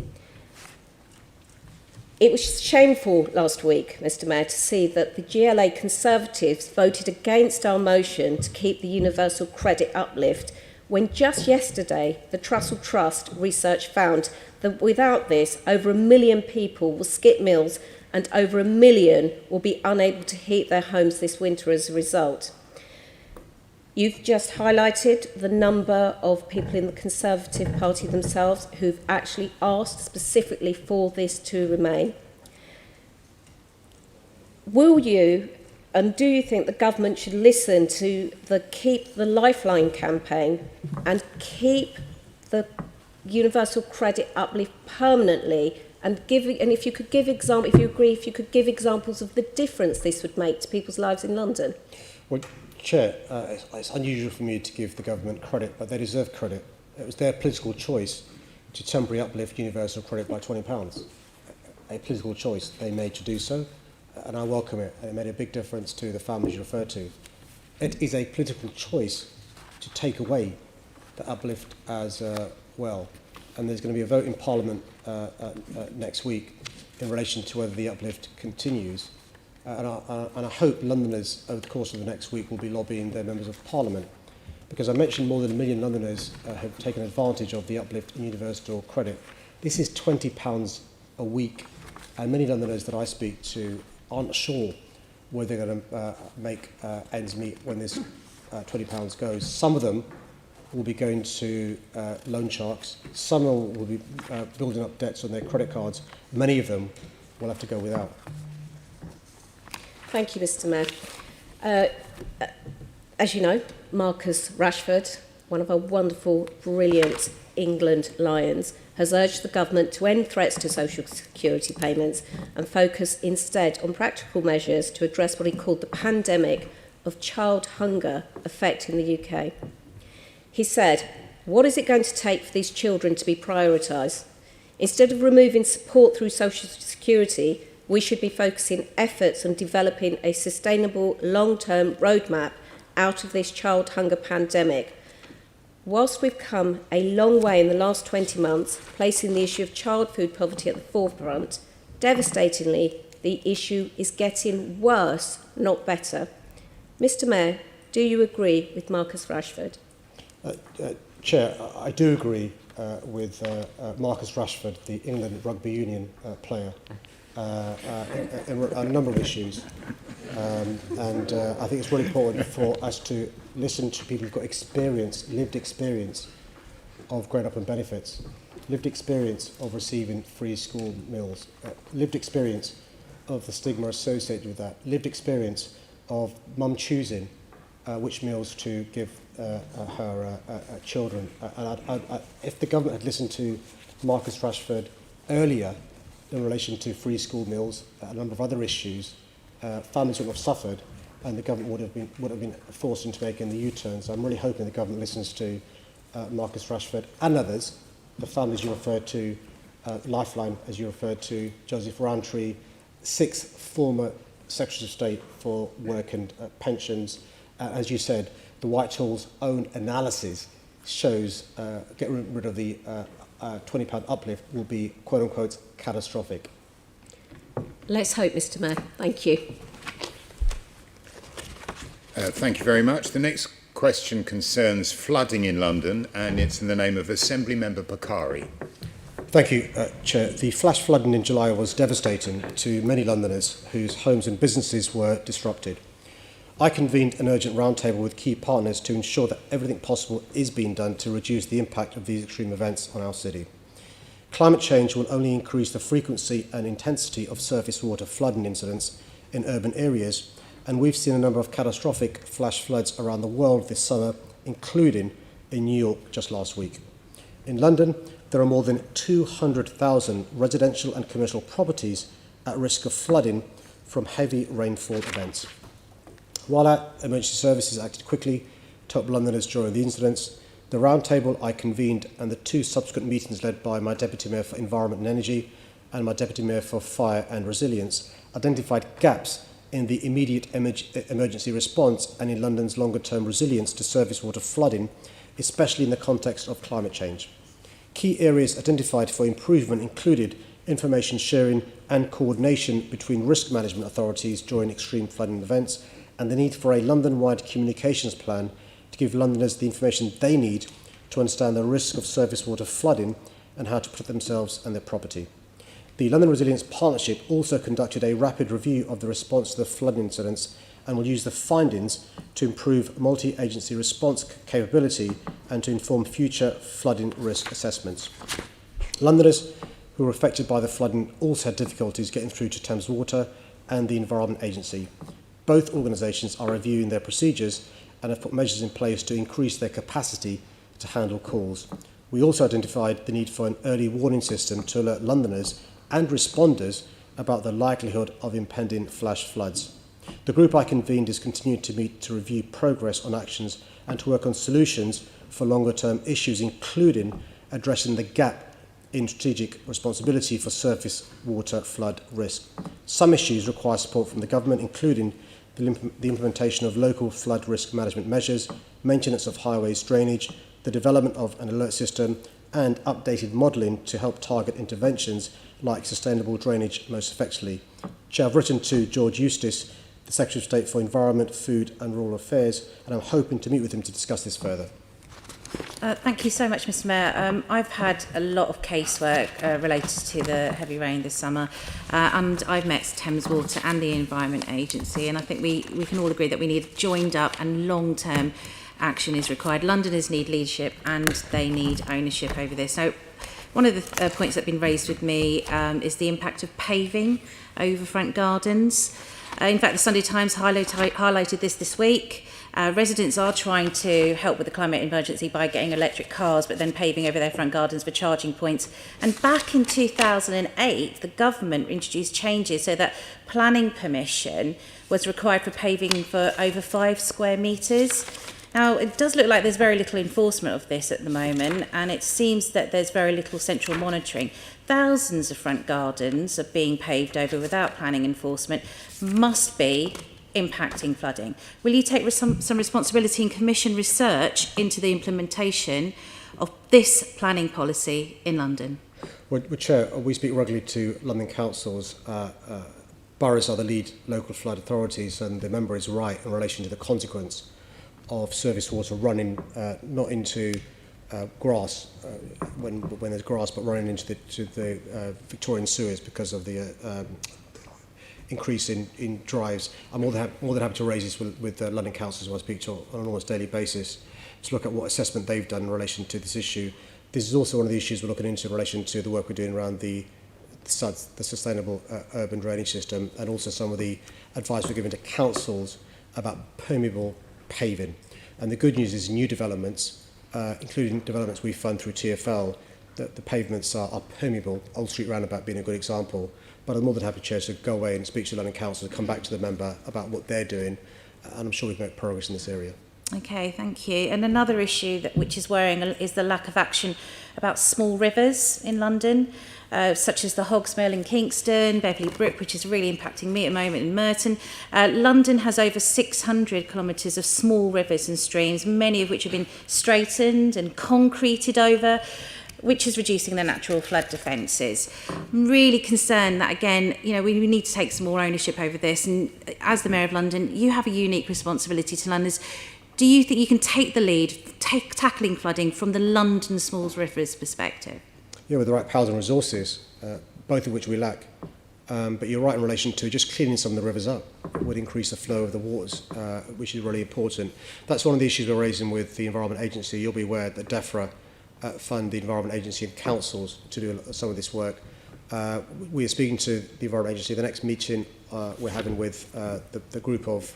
It was shameful last week, Mr Mayor, to see that the GLA Conservatives voted against our motion to keep the universal credit uplift when just yesterday the Trussell Trust research found that without this, over 1 million people will skip meals and over 1 million will be unable to heat their homes this winter as a result. You've just highlighted the number of people in the Conservative Party themselves who've actually asked specifically for this to remain. Will you, and do you think the government should listen to the Keep the Lifeline campaign and keep the universal credit uplift permanently? And if you could give if you agree, if you could give examples of the difference this would make to people's lives in London. Well, Chair, it's unusual for me to give the government credit, but they deserve credit. It was their political choice to temporarily uplift universal credit by £20. A political choice they made to do so, and I welcome it, and it made a big difference to the families you referred to. It is a political choice to take away the uplift as well, and there's going to be a vote in Parliament next week in relation to whether the uplift continues. And I hope Londoners over the course of the next week will be lobbying their members of Parliament, because I mentioned more than 1 million Londoners have taken advantage of the uplift in universal credit. This is £20 a week, and many Londoners that I speak to aren't sure whether they're going to make ends meet when this £20 goes. Some of them will be going to loan sharks, some will be building up debts on their credit cards, many of them will have to go without. Thank you, Mr Mayor. As you know, Marcus Rashford, one of our wonderful, brilliant England Lions, has urged the government to end threats to social security payments and focus instead on practical measures to address what he called the pandemic of child hunger affecting the UK. He said, "What is it going to take for these children to be prioritised? Instead of removing support through social security, we should be focusing efforts on developing a sustainable long-term roadmap out of this child hunger pandemic. Whilst we've come a long way in the last 20 months, placing the issue of child food poverty at the forefront, devastatingly, the issue is getting worse, not better." Mr Mayor, do you agree with Marcus Rashford? Chair, I do agree with Marcus Rashford, the England Rugby Union player, in a number of issues. And I think it's really important for us to listen to people who've got experience, lived experience of growing up on benefits, lived experience of receiving free school meals, lived experience of the stigma associated with that, lived experience of mum choosing which meals to give her children. And if the government had listened to Marcus Rashford earlier in relation to free school meals, a number of other issues, families would have suffered, and the government would have been forced into making the U-turns. I'm really hoping the government listens to Marcus Rashford and others, the families you referred to, Lifeline, as you referred to, Joseph Rowntree, 6 former Secretaries of State for Work and Pensions. As you said, the Whitehall's own analysis shows getting rid of the £20 uplift will be, quote-unquote, catastrophic. Let's hope, Mr Mayor. Thank you. Thank you very much. The next question concerns flooding in London, and it's in the name of Assembly Member Bakari. Thank you, Chair. The flash flooding in July was devastating to many Londoners whose homes and businesses were disrupted. I convened an urgent roundtable with key partners to ensure that everything possible is being done to reduce the impact of these extreme events on our city. Climate change will only increase the frequency and intensity of surface water flooding incidents in urban areas, and we've seen a number of catastrophic flash floods around the world this summer, including in New York just last week. In London, there are more than 200,000 residential and commercial properties at risk of flooding from heavy rainfall events. While our emergency services acted quickly to help Londoners during the incidents, the roundtable I convened and the 2 subsequent meetings led by my Deputy Mayor for Environment and Energy and my Deputy Mayor for Fire and Resilience identified gaps in the immediate emergency response and in London's longer-term resilience to surface water flooding, especially in the context of climate change. Key areas identified for improvement included information sharing and coordination between risk management authorities during extreme flooding events, and the need for a London-wide communications plan to give Londoners the information they need to understand the risk of surface water flooding and how to protect themselves and their property. The London Resilience Partnership also conducted a rapid review of the response to the flooding incidents and will use the findings to improve multi-agency response capability and to inform future flooding risk assessments. Londoners who were affected by the flooding also had difficulties getting through to Thames Water and the Environment Agency. Both organisations are reviewing their procedures and have put measures in place to increase their capacity to handle calls. We also identified the need for an early warning system to alert Londoners and responders about the likelihood of impending flash floods. The group I convened has continued to meet to review progress on actions and to work on solutions for longer-term issues, including addressing the gap in strategic responsibility for surface water flood risk. Some issues require support from the government, including the implementation of local flood risk management measures, maintenance of highways drainage, the development of an alert system, and updated modelling to help target interventions like sustainable drainage most effectively. I've written to George Eustace, the Secretary of State for Environment, Food and Rural Affairs, and I'm hoping to meet with him to discuss this further. Thank you so much, Mr Mayor. I've had a lot of casework related to the heavy rain this summer, and I've met Thames Water and the Environment Agency, and I think we can all agree that we need joined up and long-term action is required. Londoners need leadership and they need ownership over this. So one of the points that have been raised with me is the impact of paving over front gardens. In fact, the Sunday Times highlighted this week. Residents are trying to help with the climate emergency by getting electric cars, but then paving over their front gardens for charging points. And back in 2008, the government introduced changes so that planning permission was required for paving for over 5 square metres. Now, it does look like there's very little enforcement of this at the moment, and it seems that there's very little central monitoring. Thousands of front gardens are being paved over without planning enforcement, must be impacting flooding. Will you take some responsibility and commission research into the implementation of this planning policy in London? Well, Chair, we speak regularly to London councils. Boroughs are the lead local flood authorities, and the member is right in relation to the consequence of surface water running not into grass when there's grass, but running into the Victorian sewers because of the increase in drives. I'm more than happy to raise this with London councils who I speak to on an almost daily basis to look at what assessment they've done in relation to this issue. This is also one of the issues we're looking into in relation to the work we're doing around the sustainable urban drainage system, and also some of the advice we're giving to councils about permeable paving. And the good news is new developments, including developments we fund through TfL, that the pavements are permeable, Old Street Roundabout being a good example. But I'm more than happy, Chair, to go away and speak to London Council and come back to the member about what they're doing, and I'm sure we've made progress in this area. Okay, thank you. And another issue which is worrying is the lack of action about small rivers in London, such as the Hogs Mill in Kingston, Beverley Brook, which is really impacting me at the moment in Merton. London has over 600 kilometres of small rivers and streams, many of which have been straightened and concreted over, which is reducing their natural flood defences. I'm really concerned that, again, we need to take some more ownership over this. And as the Mayor of London, you have a unique responsibility to Londoners. Do you think you can take the lead, tackling flooding from the London small rivers perspective? Yeah, with the right powers and resources, both of which we lack. But you're right in relation to just cleaning some of the rivers up would increase the flow of the waters, which is really important. That's one of the issues we're raising with the Environment Agency. You'll be aware that DEFRA fund the Environment Agency and councils to do some of this work. We are speaking to the Environment Agency. The next meeting we're having with the group of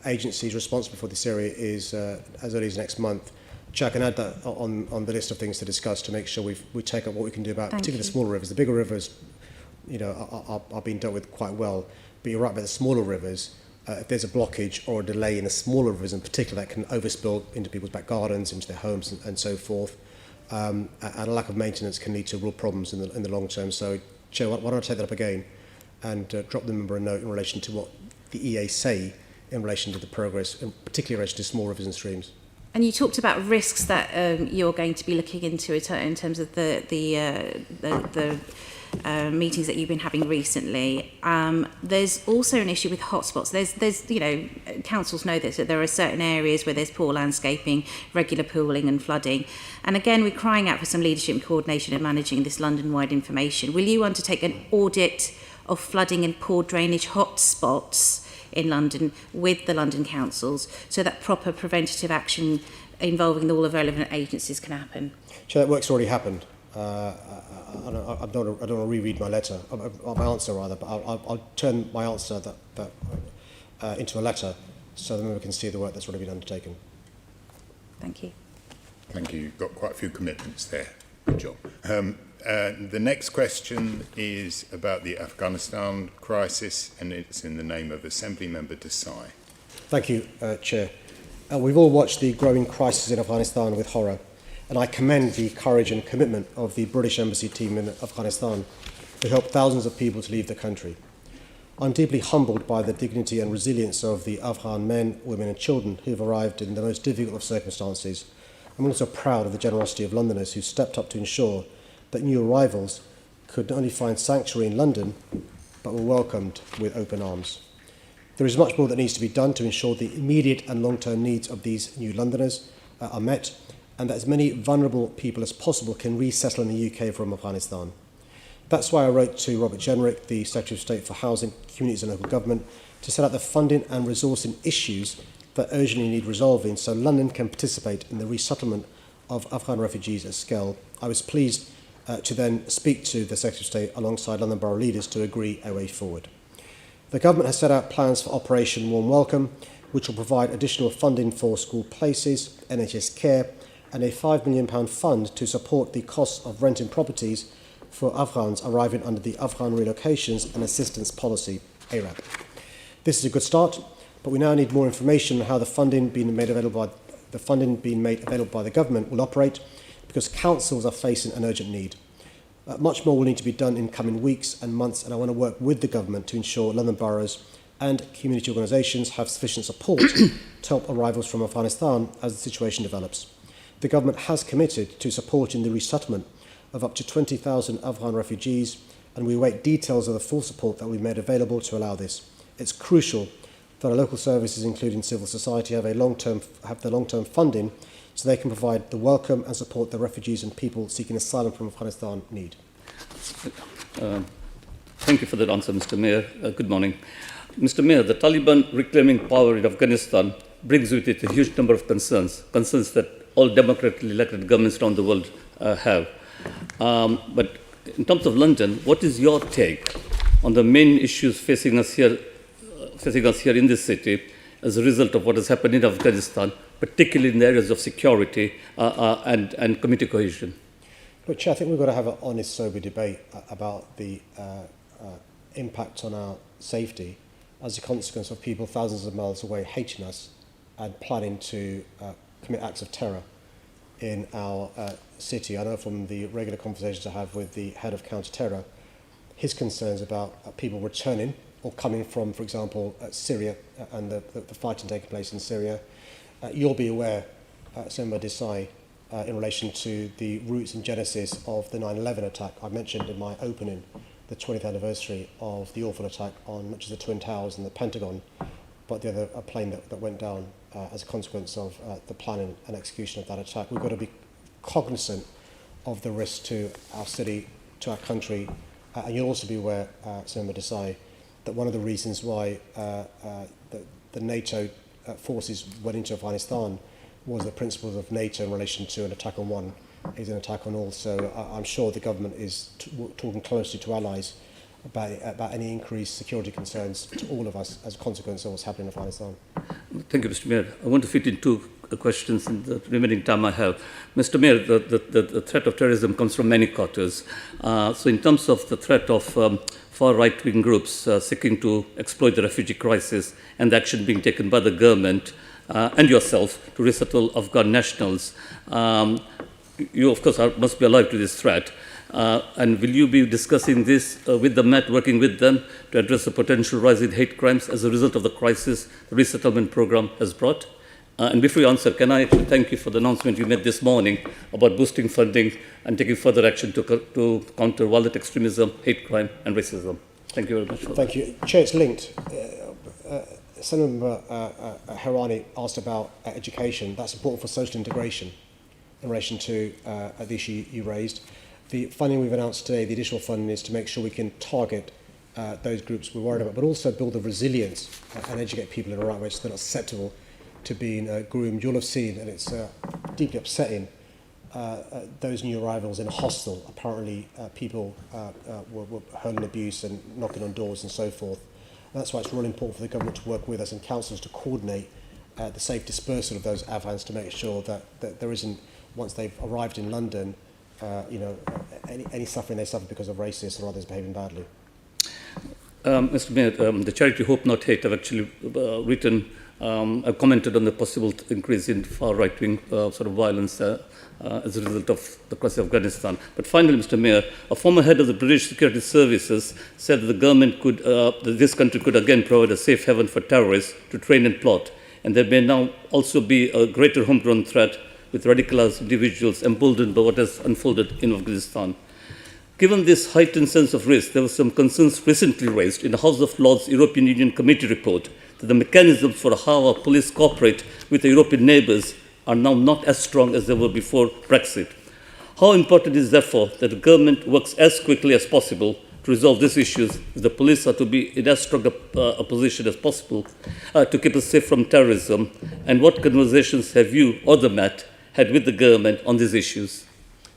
agencies responsible for this area is as early as next month. Chair, I can add that on the list of things to discuss to make sure we take up what we can do about particularly the smaller rivers. The bigger rivers, are being dealt with quite well. But you're right about the smaller rivers. If there's a blockage or a delay in the smaller rivers in particular, that can overspill into people's back gardens, into their homes and so forth. And a lack of maintenance can lead to real problems in the long term. So, Chair, why don't I take that up again and drop the member a note in relation to what the EA say in relation to the progress, and particularly in relation to small rivers and streams. And you talked about risks that you're going to be looking into it in terms of the meetings that you've been having recently. There's also an issue with hotspots. There's councils know this, that there are certain areas where there's poor landscaping, regular pooling and flooding. And again, we're crying out for some leadership and coordination in managing this London-wide information. Will you undertake an audit of flooding and poor drainage hotspots in London with the London councils so that proper preventative action involving all the relevant agencies can happen? Chair, that work's already happened. I don't want to reread my letter, my answer rather, but I'll turn my answer into a letter so the member can see the work that's already been undertaken. Thank you. Thank you. You've got quite a few commitments there. Good job. The next question is about the Afghanistan crisis, and it's in the name of Assembly Member Desai. Thank you, Chair. We've all watched the growing crisis in Afghanistan with horror, and I commend the courage and commitment of the British Embassy team in Afghanistan, who helped thousands of people to leave the country. I'm deeply humbled by the dignity and resilience of the Afghan men, women and children who have arrived in the most difficult of circumstances. I'm also proud of the generosity of Londoners who stepped up to ensure that new arrivals could not only find sanctuary in London, but were welcomed with open arms. There is much more that needs to be done to ensure the immediate and long-term needs of these new Londoners are met, and that as many vulnerable people as possible can resettle in the UK from Afghanistan. That's why I wrote to Robert Jenrick, the Secretary of State for Housing, Communities and Local Government, to set out the funding and resourcing issues that urgently need resolving so London can participate in the resettlement of Afghan refugees at scale. I was pleased to then speak to the Secretary of State alongside London Borough leaders to agree a way forward. The government has set out plans for Operation Warm Welcome, which will provide additional funding for school places, NHS care, and a £5 million fund to support the costs of renting properties for Afghans arriving under the Afghan Relocations and Assistance Policy, ARAP. This is a good start, but we now need more information on how the funding being made available by the government will operate, because councils are facing an urgent need. Much more will need to be done in coming weeks and months, and I want to work with the government to ensure London boroughs and community organisations have sufficient support to help arrivals from Afghanistan as the situation develops. The government has committed to supporting the resettlement of up to 20,000 Afghan refugees, and we await details of the full support that will be made available to allow this. It's crucial that our local services, including civil society, have the long-term funding so they can provide the welcome and support that refugees and people seeking asylum from Afghanistan need. Thank you for that answer, Mr. Mayor. Good morning. Mr. Mayor, the Taliban reclaiming power in Afghanistan brings with it a huge number of concerns that all democratically elected governments around the world have. But in terms of London, what is your take on the main issues facing us here in this city as a result of what has happened in Afghanistan, particularly in the areas of security and community cohesion? But Chair, I think we've got to have an honest, sober debate about the impact on our safety as a consequence of people thousands of miles away hating us and planning to commit acts of terror in our city. I know from the regular conversations I have with the head of counter-terror, his concerns about people returning or coming from, for example, Syria and the fighting taking place in Syria. You'll be aware, Senator Desai, in relation to the roots and genesis of the 9/11 attack. I mentioned in my opening the 20th anniversary of the awful attack on not just the Twin Towers and the Pentagon, but the other plane that went down as a consequence of the planning and execution of that attack. We've got to be cognizant of the risk to our city, to our country, and you'll also be aware, Senator Desai, that one of the reasons why the NATO forces went into Afghanistan was the principles of NATO in relation to an attack on one is an attack on all. So I'm sure the government is talking closely to allies about any increased security concerns to all of us as a consequence of what's happening in Afghanistan. Thank you, Mr. Mayor. I want to fit in two questions in the remaining time I have. Mr. Mayor, the threat of terrorism comes from many quarters. So in terms of the threat of far right-wing groups seeking to exploit the refugee crisis and the action being taken by the government and yourself to resettle Afghan nationals, you, of course, must be alive to this threat. And will you be discussing this with the Met, working with them to address the potential rise in hate crimes as a result of the crisis the resettlement program has brought? And before you answer, can I actually thank you for the announcement you made this morning about boosting funding and taking further action to counter violent extremism, hate crime and racism? Thank you very much for that. Thank you. Chair, it's linked. Senator Harani asked about education. That's important for social integration in relation to the issue you raised. The funding we've announced today, the additional funding, is to make sure we can target those groups we're worried about, but also build the resilience and educate people in the right way so they're not susceptible to being groomed. You'll have seen, and it's deeply upsetting, those new arrivals in a hostel. Apparently people were hurling abuse and knocking on doors and so forth. And that's why it's really important for the government to work with us and councils to coordinate the safe dispersal of those Afghans to make sure that there isn't once they've arrived in London, any suffering they suffer because of racists or others behaving badly. Mr. Mayor, the charity Hope Not Hate have actually I've commented on the possible increase in far right-wing sort of violence as a result of the crisis of Afghanistan. But finally, Mr. Mayor, a former head of the British Security Services said that the government could, that this country could again provide a safe haven for terrorists to train and plot, and there may now also be a greater homegrown threat with radicalized individuals emboldened by what has unfolded in Afghanistan. Given this heightened sense of risk, there were some concerns recently raised in the House of Lords European Union Committee report that the mechanisms for how our police cooperate with their European neighbours are now not as strong as they were before Brexit. How important is therefore that the government works as quickly as possible to resolve these issues if the police are to be in as strong a position as possible to keep us safe from terrorism? And what conversations have you or the Met had with the government on these issues?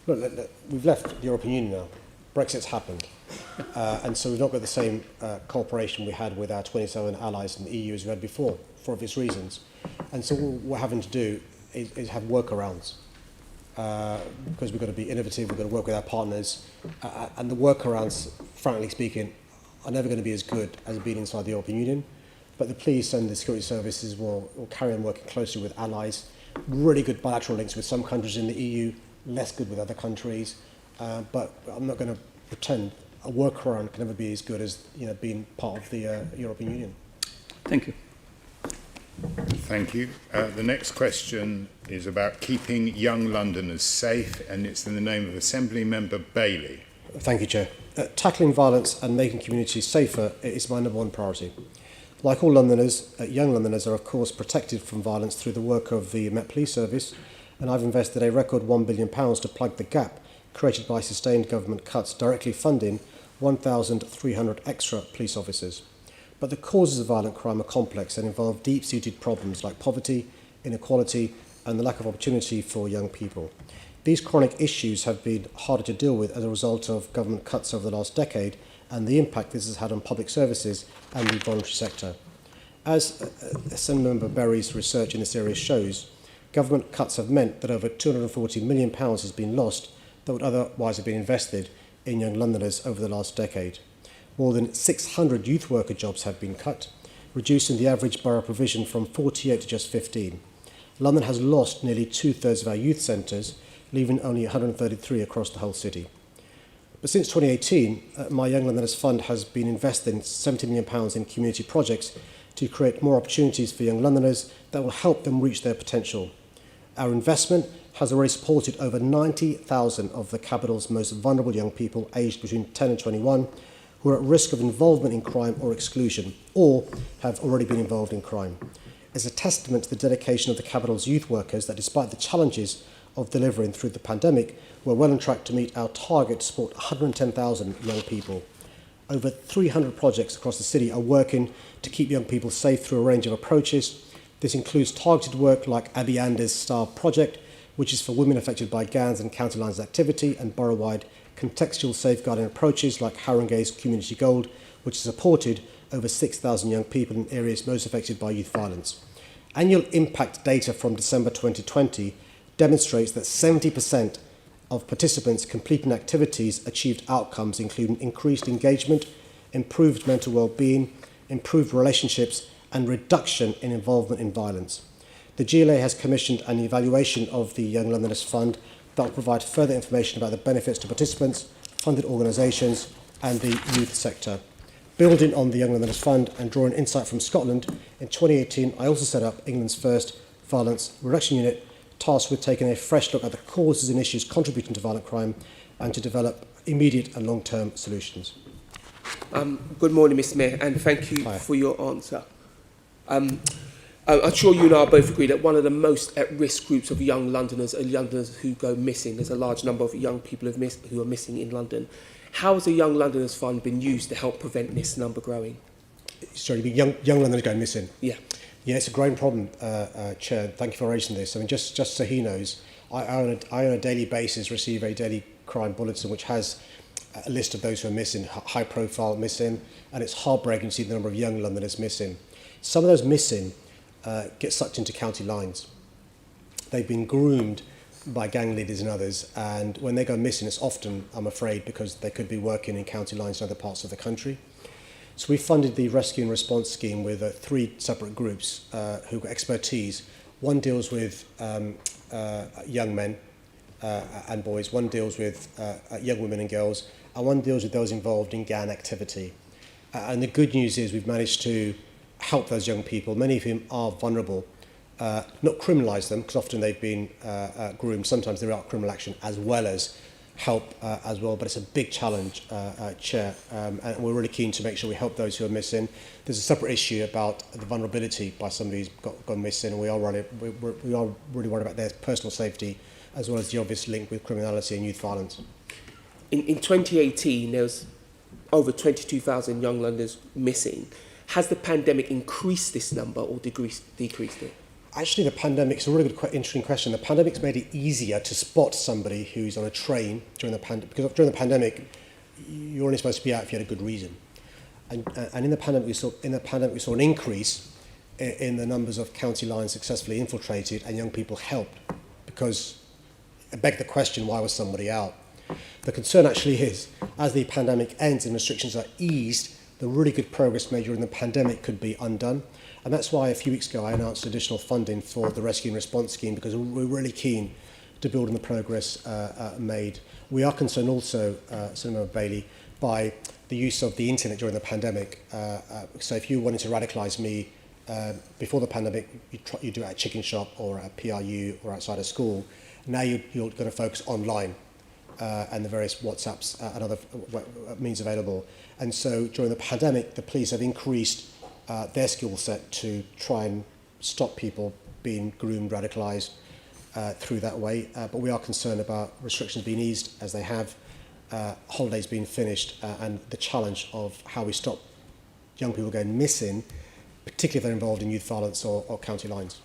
Look, we've left the European Union now. Brexit's happened. And so we've not got the same cooperation we had with our 27 allies in the EU as we had before, for obvious reasons. And so what we're having to do is have workarounds. Because we've got to be innovative, we've got to work with our partners. And the workarounds, frankly speaking, are never going to be as good as being inside the European Union. But the police and the security services will carry on working closely with allies. Really good bilateral links with some countries in the EU, less good with other countries. But I'm not going to pretend a workaround can never be as good as being part of the European Union. Thank you. Thank you. The next question is about keeping young Londoners safe, and it's in the name of Assembly Member Bailey. Thank you, Chair. Tackling violence and making communities safer is my number one priority. Like all Londoners, young Londoners are of course protected from violence through the work of the Met Police Service, and I've invested a record £1 billion to plug the gap created by sustained government cuts directly funding 1,300 extra police officers. But the causes of violent crime are complex and involve deep-seated problems like poverty, inequality and the lack of opportunity for young people. These chronic issues have been harder to deal with as a result of government cuts over the last decade and the impact this has had on public services and the voluntary sector. As Assemblymember Berry's research in this area shows, government cuts have meant that over £240 million has been lost that would otherwise have been invested in young Londoners over the last decade. More than 600 youth worker jobs have been cut, reducing the average borough provision from 48 to just 15. London has lost nearly two-thirds of our youth centres, leaving only 133 across the whole city. But since 2018, my Young Londoners Fund has been investing £70 million in community projects to create more opportunities for young Londoners that will help them reach their potential. Our investment has already supported over 90,000 of the capital's most vulnerable young people aged between 10 and 21 who are at risk of involvement in crime or exclusion, or have already been involved in crime. It's a testament to the dedication of the capital's youth workers that despite the challenges of delivering through the pandemic, we're well on track to meet our target to support 110,000 young people. Over 300 projects across the city are working to keep young people safe through a range of approaches. This includes targeted work like Abby Anders' STAR project, which is for women affected by gangs and county lines activity, and borough-wide contextual safeguarding approaches like Haringey's Community Gold, which has supported over 6,000 young people in areas most affected by youth violence. Annual impact data from December 2020 demonstrates that 70% of participants completing activities achieved outcomes including increased engagement, improved mental well-being, improved relationships, and reduction in involvement in violence. The GLA has commissioned an evaluation of the Young Londoners Fund that will provide further information about the benefits to participants, funded organisations and the youth sector. Building on the Young Londoners Fund and drawing insight from Scotland, in 2018 I also set up England's first violence reduction unit, tasked with taking a fresh look at the causes and issues contributing to violent crime and to develop immediate and long-term solutions. Good morning, Mr. Mayor, and thank you for your answer. I'm sure you and I both agree that one of the most at-risk groups of young Londoners are Londoners who go missing. There's a large number of young people who are missing in London. How has the Young Londoners Fund been used to help prevent this number growing? Sorry, young Londoners going missing? Yeah. Yeah, it's a growing problem, Chair. Thank you for raising this. I mean, just so he knows, I on a daily basis receive a daily crime bulletin which has a list of those who are missing, high-profile missing, and it's heartbreaking to see the number of young Londoners missing. Some of those missing get sucked into county lines. They've been groomed by gang leaders and others. And when they go missing, it's often, I'm afraid, because they could be working in county lines in other parts of the country. So we funded the rescue and response scheme with 3 separate groups who've got expertise. One deals with young men and boys, one deals with young women and girls, and one deals with those involved in gang activity. And the good news is we've managed to help those young people, many of whom are vulnerable, not criminalise them, because often they've been groomed. Sometimes there are criminal action as well as help as well, but it's a big challenge, Chair, and we're really keen to make sure we help those who are missing. There's a separate issue about the vulnerability by somebody who's gone missing, and we are really worried about their personal safety, as well as the obvious link with criminality and youth violence. In 2018, there was over 22,000 young Londoners missing. Has the pandemic increased this number or decreased it? Actually, the pandemic's a really good, interesting question. The pandemic's made it easier to spot somebody who's on a train during the pandemic, because during the pandemic, you're only supposed to be out if you had a good reason. And in the pandemic, we saw an increase in the numbers of county lines successfully infiltrated and young people helped, because it begged the question, why was somebody out? The concern actually is, as the pandemic ends and restrictions are eased, the really good progress made during the pandemic could be undone. And that's why a few weeks ago I announced additional funding for the rescue and response scheme, because we're really keen to build on the progress made. We are concerned also, Senator Bailey, by the use of the internet during the pandemic. So if you wanted to radicalise me before the pandemic, you do it at a chicken shop or at a PRU or outside of school. Now you're going to focus online and the various WhatsApps and other means available. And so during the pandemic, the police have increased their skill set to try and stop people being groomed, radicalised through that way. But we are concerned about restrictions being eased as they have, holidays being finished, and the challenge of how we stop young people going missing, particularly if they're involved in youth violence or county lines.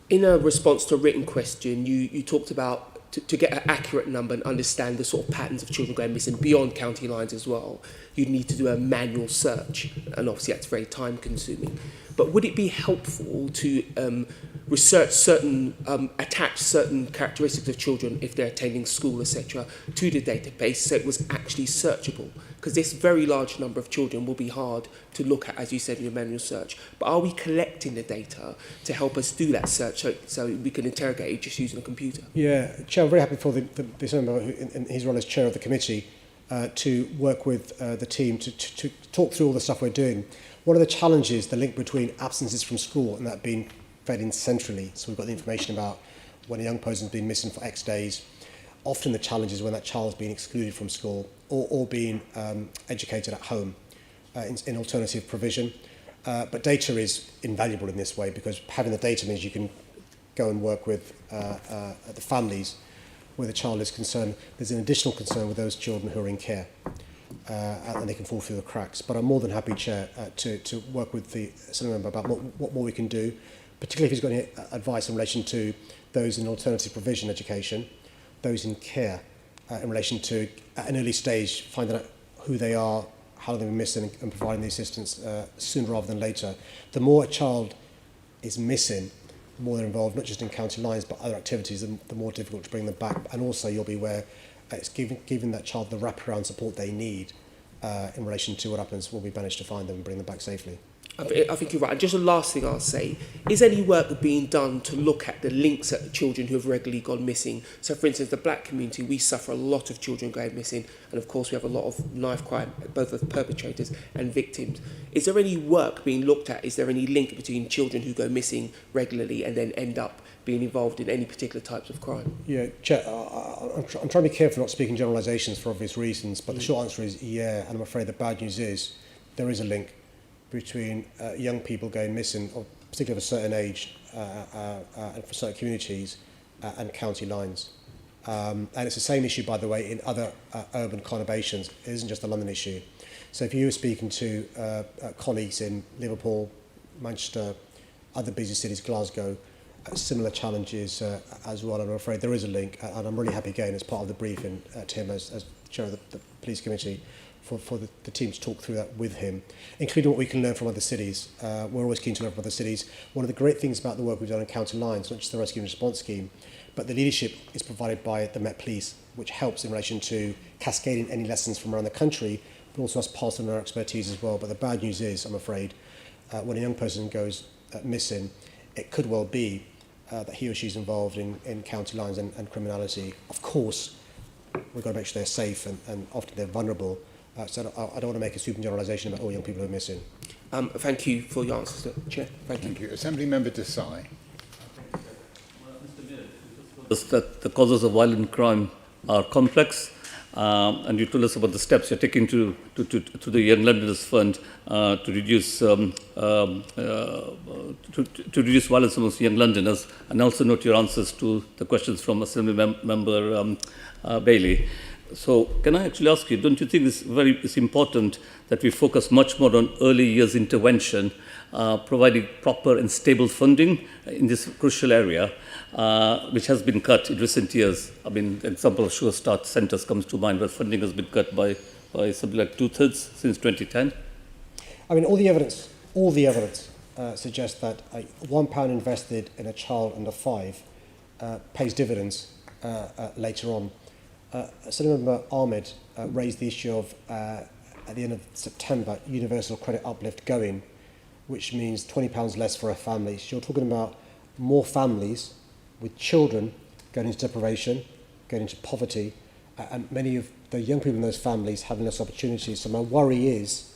In a response to a written question, you talked about to get an accurate number and understand the sort of patterns of children going missing beyond county lines as well, you'd need to do a manual search, and obviously that's very time consuming. But would it be helpful to research attach certain characteristics of children if they're attending school, etc., to the database so it was actually searchable? Because this very large number of children will be hard to look at, as you said, in your manual search. But are we collecting the data to help us do that search so we can interrogate it just using a computer? Yeah, Chair, I'm very happy for the member in his role as chair of the committee to work with the team to talk through all the stuff we're doing. One of the challenges, the link between absences from school and that being fed in centrally. So we've got the information about when a young person's been missing for X days. Often the challenge is when that child's been excluded from school or being educated at home in alternative provision. But data is invaluable in this way, because having the data means you can go and work with the families where the child is concerned. There's an additional concern with those children who are in care, and they can fall through the cracks. But I'm more than happy, Chair, to work with the Senate member about what more we can do, particularly if he's got any advice in relation to those in alternative provision education, those in care, in relation to, at an early stage, finding out who they are, how they've been missing, and providing the assistance sooner rather than later. The more a child is missing, the more they're involved, not just in county lines, but other activities, the more difficult to bring them back. And also you'll be aware it's giving that child the wraparound support they need in relation to what happens when we manage to find them and bring them back safely. I think you're right. And just the last thing I'll say, is any work being done to look at the links at the children who have regularly gone missing? So, for instance, the black community, we suffer a lot of children going missing, and of course we have a lot of knife crime, both of perpetrators and victims. Is there any work being looked at? Is there any link between children who go missing regularly and then end up being involved in any particular types of crime? Yeah, Chair, I'm trying to be careful not speaking generalisations for obvious reasons, but the short answer is yeah, and I'm afraid the bad news is there is a link between young people going missing, or particularly of a certain age, and for certain communities, and county lines. And it's the same issue, by the way, in other urban conurbations. It isn't just a London issue. So if you were speaking to colleagues in Liverpool, Manchester, other busy cities, Glasgow, similar challenges as well, and I'm afraid there is a link, and I'm really happy again as part of the briefing to him as chair of the police committee for the team to talk through that with him, including what we can learn from other cities. We're always keen to learn from other cities. One of the great things about the work we've done in county lines, not just the rescue and response scheme, but the leadership is provided by the Met Police, which helps in relation to cascading any lessons from around the country, but also has passed on our expertise as well. But the bad news is, I'm afraid, when a young person goes missing, it could well be that he or she is involved in county lines and criminality. Of course, we've got to make sure they're safe, and often they're vulnerable. So I don't want to make a sweeping generalisation about all young people who are missing. Thank you for your answers, Chair. Thank you. Assembly Member Desai. That the causes of violent crime are complex, and you told us about the steps you're taking to the Young Londoners Fund to reduce violence amongst young Londoners, and also note your answers to the questions from Assembly Member Bailey. So, can I actually ask you, don't you think it's important that we focus much more on early years intervention, providing proper and stable funding in this crucial area, which has been cut in recent years? I mean, the example of Sure Start centres comes to mind, where funding has been cut by something like 2/3 since 2010. I mean, all the evidence suggests that £1 invested in a child under 5 pays dividends later on. Senator Member Ahmed raised the issue of, at the end of September, universal credit uplift going, which means £20 less for a family. So you're talking about more families with children going into deprivation, going into poverty, and many of the young people in those families having less opportunities. So my worry is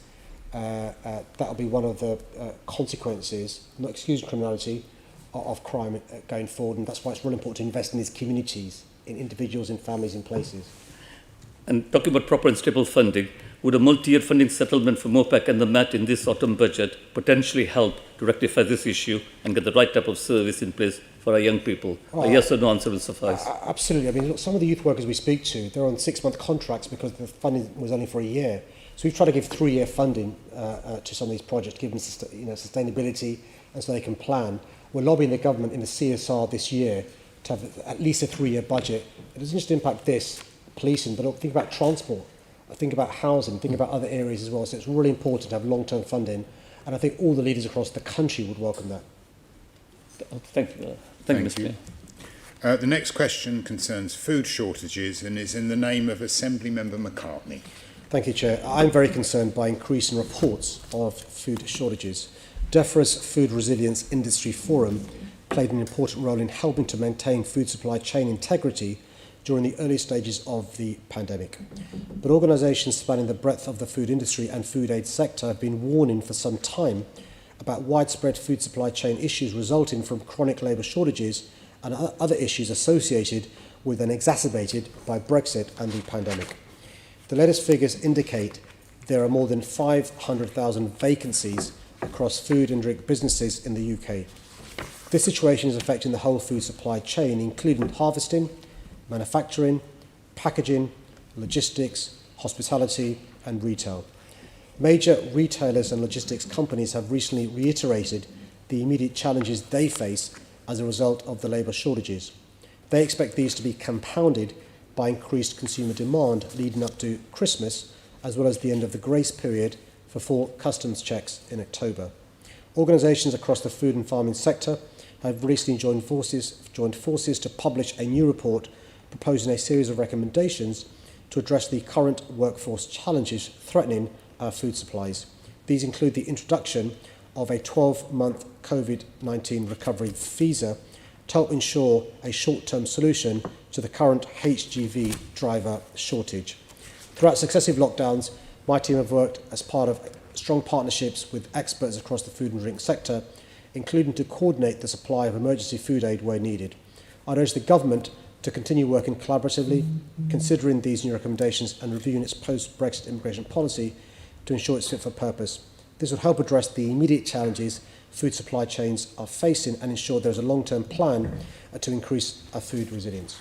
that'll be one of the consequences, not excusing criminality, of crime going forward. And that's why it's really important to invest in these communities, in individuals, in families, in places. And talking about proper and stable funding, would a multi-year funding settlement for MOPAC and the MAT in this autumn budget potentially help to rectify this issue and get the right type of service in place for our young people? A yes or no answer will suffice. Absolutely. I mean, look, some of the youth workers we speak to, they're on 6-month contracts because the funding was only for a year. So we've tried to give 3-year funding to some of these projects, to give them sustainability, and so they can plan. We're lobbying the government in the CSR this year to have at least a 3-year budget. It doesn't just impact this, policing, but think about transport, think about housing, think about other areas as well. So it's really important to have long-term funding, and I think all the leaders across the country would welcome that. Thank you. Thank you, Mr. Chair. The next question concerns food shortages and is in the name of Assembly Member McCartney. Thank you, Chair. I'm very concerned by increasing reports of food shortages. DEFRA's Food Resilience Industry Forum played an important role in helping to maintain food supply chain integrity during the early stages of the pandemic. But organisations spanning the breadth of the food industry and food aid sector have been warning for some time about widespread food supply chain issues resulting from chronic labour shortages and other issues associated with and exacerbated by Brexit and the pandemic. The latest figures indicate there are more than 500,000 vacancies across food and drink businesses in the UK. This situation is affecting the whole food supply chain, including harvesting, manufacturing, packaging, logistics, hospitality and retail. Major retailers and logistics companies have recently reiterated the immediate challenges they face as a result of the labour shortages. They expect these to be compounded by increased consumer demand leading up to Christmas, as well as the end of the grace period for full customs checks in October. Organisations across the food and farming sector have recently joined forces to publish a new report proposing a series of recommendations to address the current workforce challenges threatening our food supplies. These include the introduction of a 12-month COVID-19 recovery visa to help ensure a short-term solution to the current HGV driver shortage. Throughout successive lockdowns, my team have worked as part of strong partnerships with experts across the food and drink sector, including to coordinate the supply of emergency food aid where needed. I'd urge the government to continue working collaboratively, considering these new recommendations and reviewing its post-Brexit immigration policy to ensure it's fit for purpose. This will help address the immediate challenges food supply chains are facing and ensure there is a long-term plan to increase our food resilience.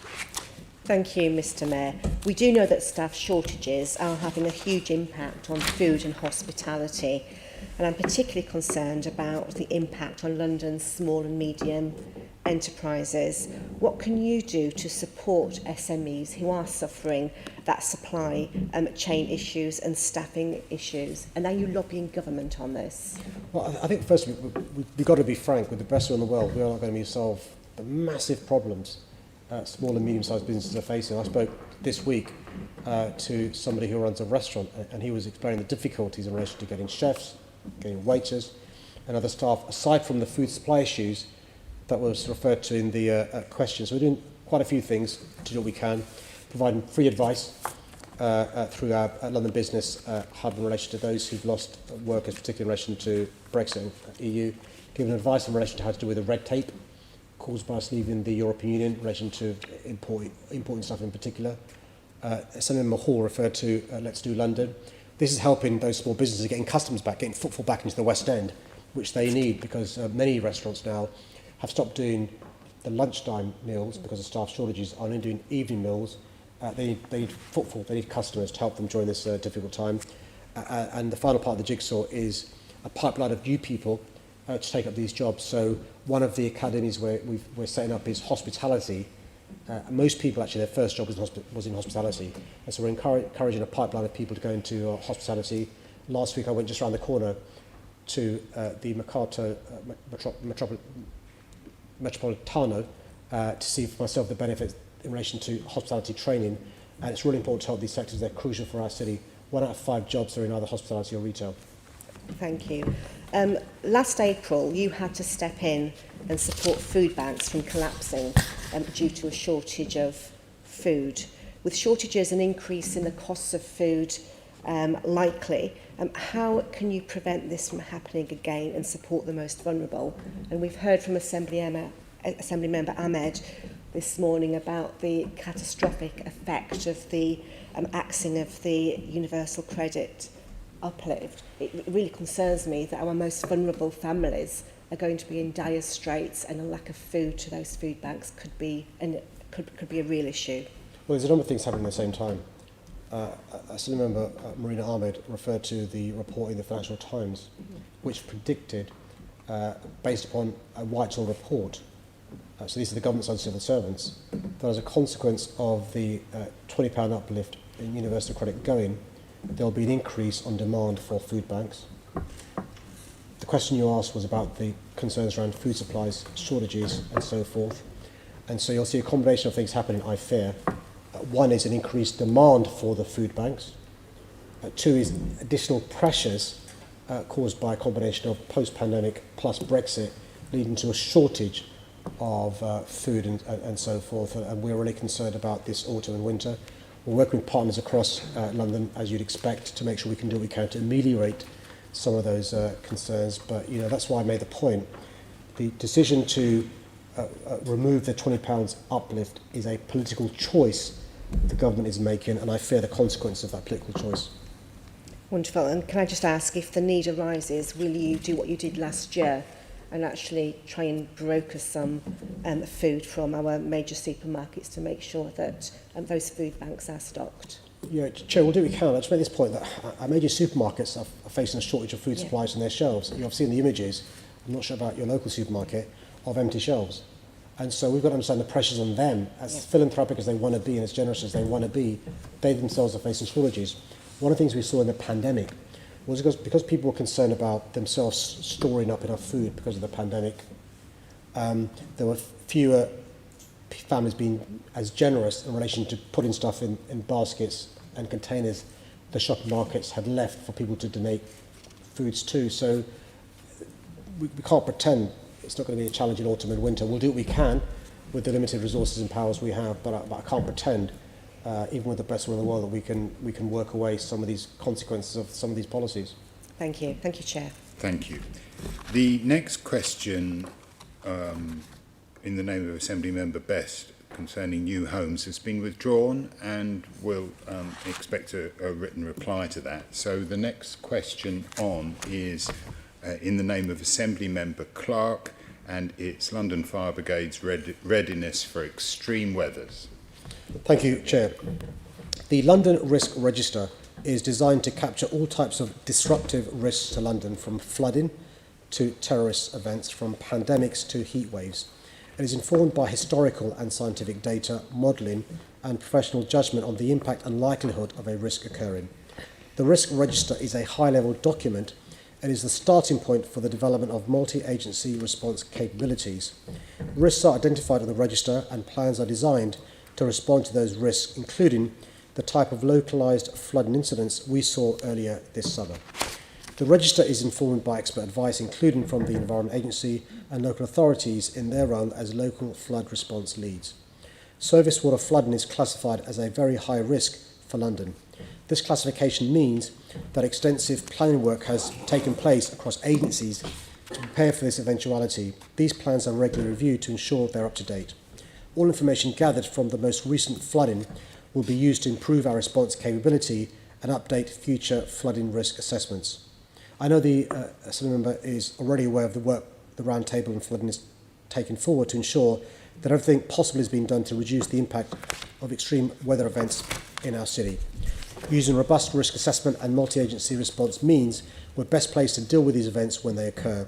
Thank you, Mr. Mayor. We do know that staff shortages are having a huge impact on food and hospitality, and I'm particularly concerned about the impact on London's small and medium enterprises. What can you do to support SMEs who are suffering that supply chain issues and staffing issues? And are you lobbying government on this? Well, I think firstly, we've got to be frank, with the best will in the world, we are not going to solve the massive problems small and medium-sized businesses are facing. I spoke this week to somebody who runs a restaurant, and he was explaining the difficulties in relation to getting chefs, getting waiters, and other staff, aside from the food supply issues that was referred to in the question. So we're doing quite a few things to do what we can, providing free advice through our London Business Hub in relation to those who've lost workers, particularly in relation to Brexit and EU, giving advice in relation to how to deal with the red tape caused by us leaving the European Union in relation to importing stuff in particular. Senator Mahal referred to Let's Do London. This is helping those small businesses getting customers back, getting footfall back into the West End, which they need because many restaurants now have stopped doing the lunchtime meals because of staff shortages, are only doing evening meals. They need footfall, they need customers to help them during this difficult time. And the final part of the jigsaw is a pipeline of new people to take up these jobs. So one of the academies we're setting up is hospitality. Most people, actually, their first job was in hospitality. And so we're encouraging a pipeline of people to go into hospitality. Last week I went just around the corner to the Mercato Metropolitano to see for myself the benefits in relation to hospitality training. And it's really important to help these sectors. They're crucial for our city. 1 out of 5 jobs are in either hospitality or retail. Thank you. Last April, you had to step in and support food banks from collapsing due to a shortage of food. With shortages and increase in the costs of food likely, how can you prevent this from happening again and support the most vulnerable? And we've heard from Assembly Member Ahmed this morning about the catastrophic effect of the axing of the universal credit uplift. It really concerns me that our most vulnerable families are going to be in dire straits, and a lack of food to those food banks could be a real issue. Well, there's a number of things happening at the same time. I still remember Marina Ahmed referred to the report in the Financial Times, which predicted, based upon a Whitehall report, so these are the government's own civil servants, that as a consequence of the £20 uplift in universal credit going, there'll be an increase on demand for food banks. The question you asked was about the concerns around food supplies, shortages and so forth. And so you'll see a combination of things happening, I fear. One is an increased demand for the food banks. 2 is additional pressures caused by a combination of post-pandemic plus Brexit leading to a shortage of food and so forth. And we're really concerned about this autumn and winter. We're working with partners across London, as you'd expect, to make sure we can do what we can to ameliorate some of those concerns. But that's why I made the point. The decision to remove the £20 uplift is a political choice the government is making, and I fear the consequence of that political choice. Wonderful. And can I just ask, if the need arises, will you do what you did last year and actually try and broker some food from our major supermarkets to make sure that those food banks are stocked? Yeah, Chair, we'll do what we can. I'll just make this point that our major supermarkets are facing a shortage of food supplies on their shelves. I've seen the images, I'm not sure about your local supermarket, of empty shelves. And so we've got to understand the pressures on them. As philanthropic as they want to be and as generous as they want to be, they themselves are facing shortages. One of the things we saw in the pandemic was because people were concerned about themselves storing up enough food because of the pandemic, there were fewer families being as generous in relation to putting stuff in baskets and containers the shopping markets had left for people to donate foods to. So we can't pretend it's not going to be a challenge in autumn and winter. We'll do what we can with the limited resources and powers we have, but I can't pretend, even with the best will in the world, that we can work away some of these consequences of some of these policies. Thank you. Thank you, Chair. Thank you. The next question, in the name of Assembly Member Best, concerning new homes has been withdrawn, and we'll expect a written reply to that. So the next question on is in the name of Assembly Member Clark, and it's London Fire Brigade's readiness for extreme weathers. Thank you, Chair. The London Risk Register is designed to capture all types of disruptive risks to London, from flooding to terrorist events, from pandemics to heat waves. It is informed by historical and scientific data, modelling and professional judgment on the impact and likelihood of a risk occurring. The Risk Register is a high-level document and is the starting point for the development of multi-agency response capabilities. Risks are identified on the register and plans are designed to respond to those risks, including the type of localised flooding incidents we saw earlier this summer. The register is informed by expert advice, including from the Environment Agency and local authorities in their role as local flood response leads. Surface water flooding is classified as a very high risk for London. This classification means that extensive planning work has taken place across agencies to prepare for this eventuality. These plans are regularly reviewed to ensure they're up to date. All information gathered from the most recent flooding will be used to improve our response capability and update future flooding risk assessments. I know the Assembly member is already aware of the work the Roundtable on Flooding is taking forward to ensure that everything possible is being done to reduce the impact of extreme weather events in our city. Using robust risk assessment and multi-agency response means we're best placed to deal with these events when they occur.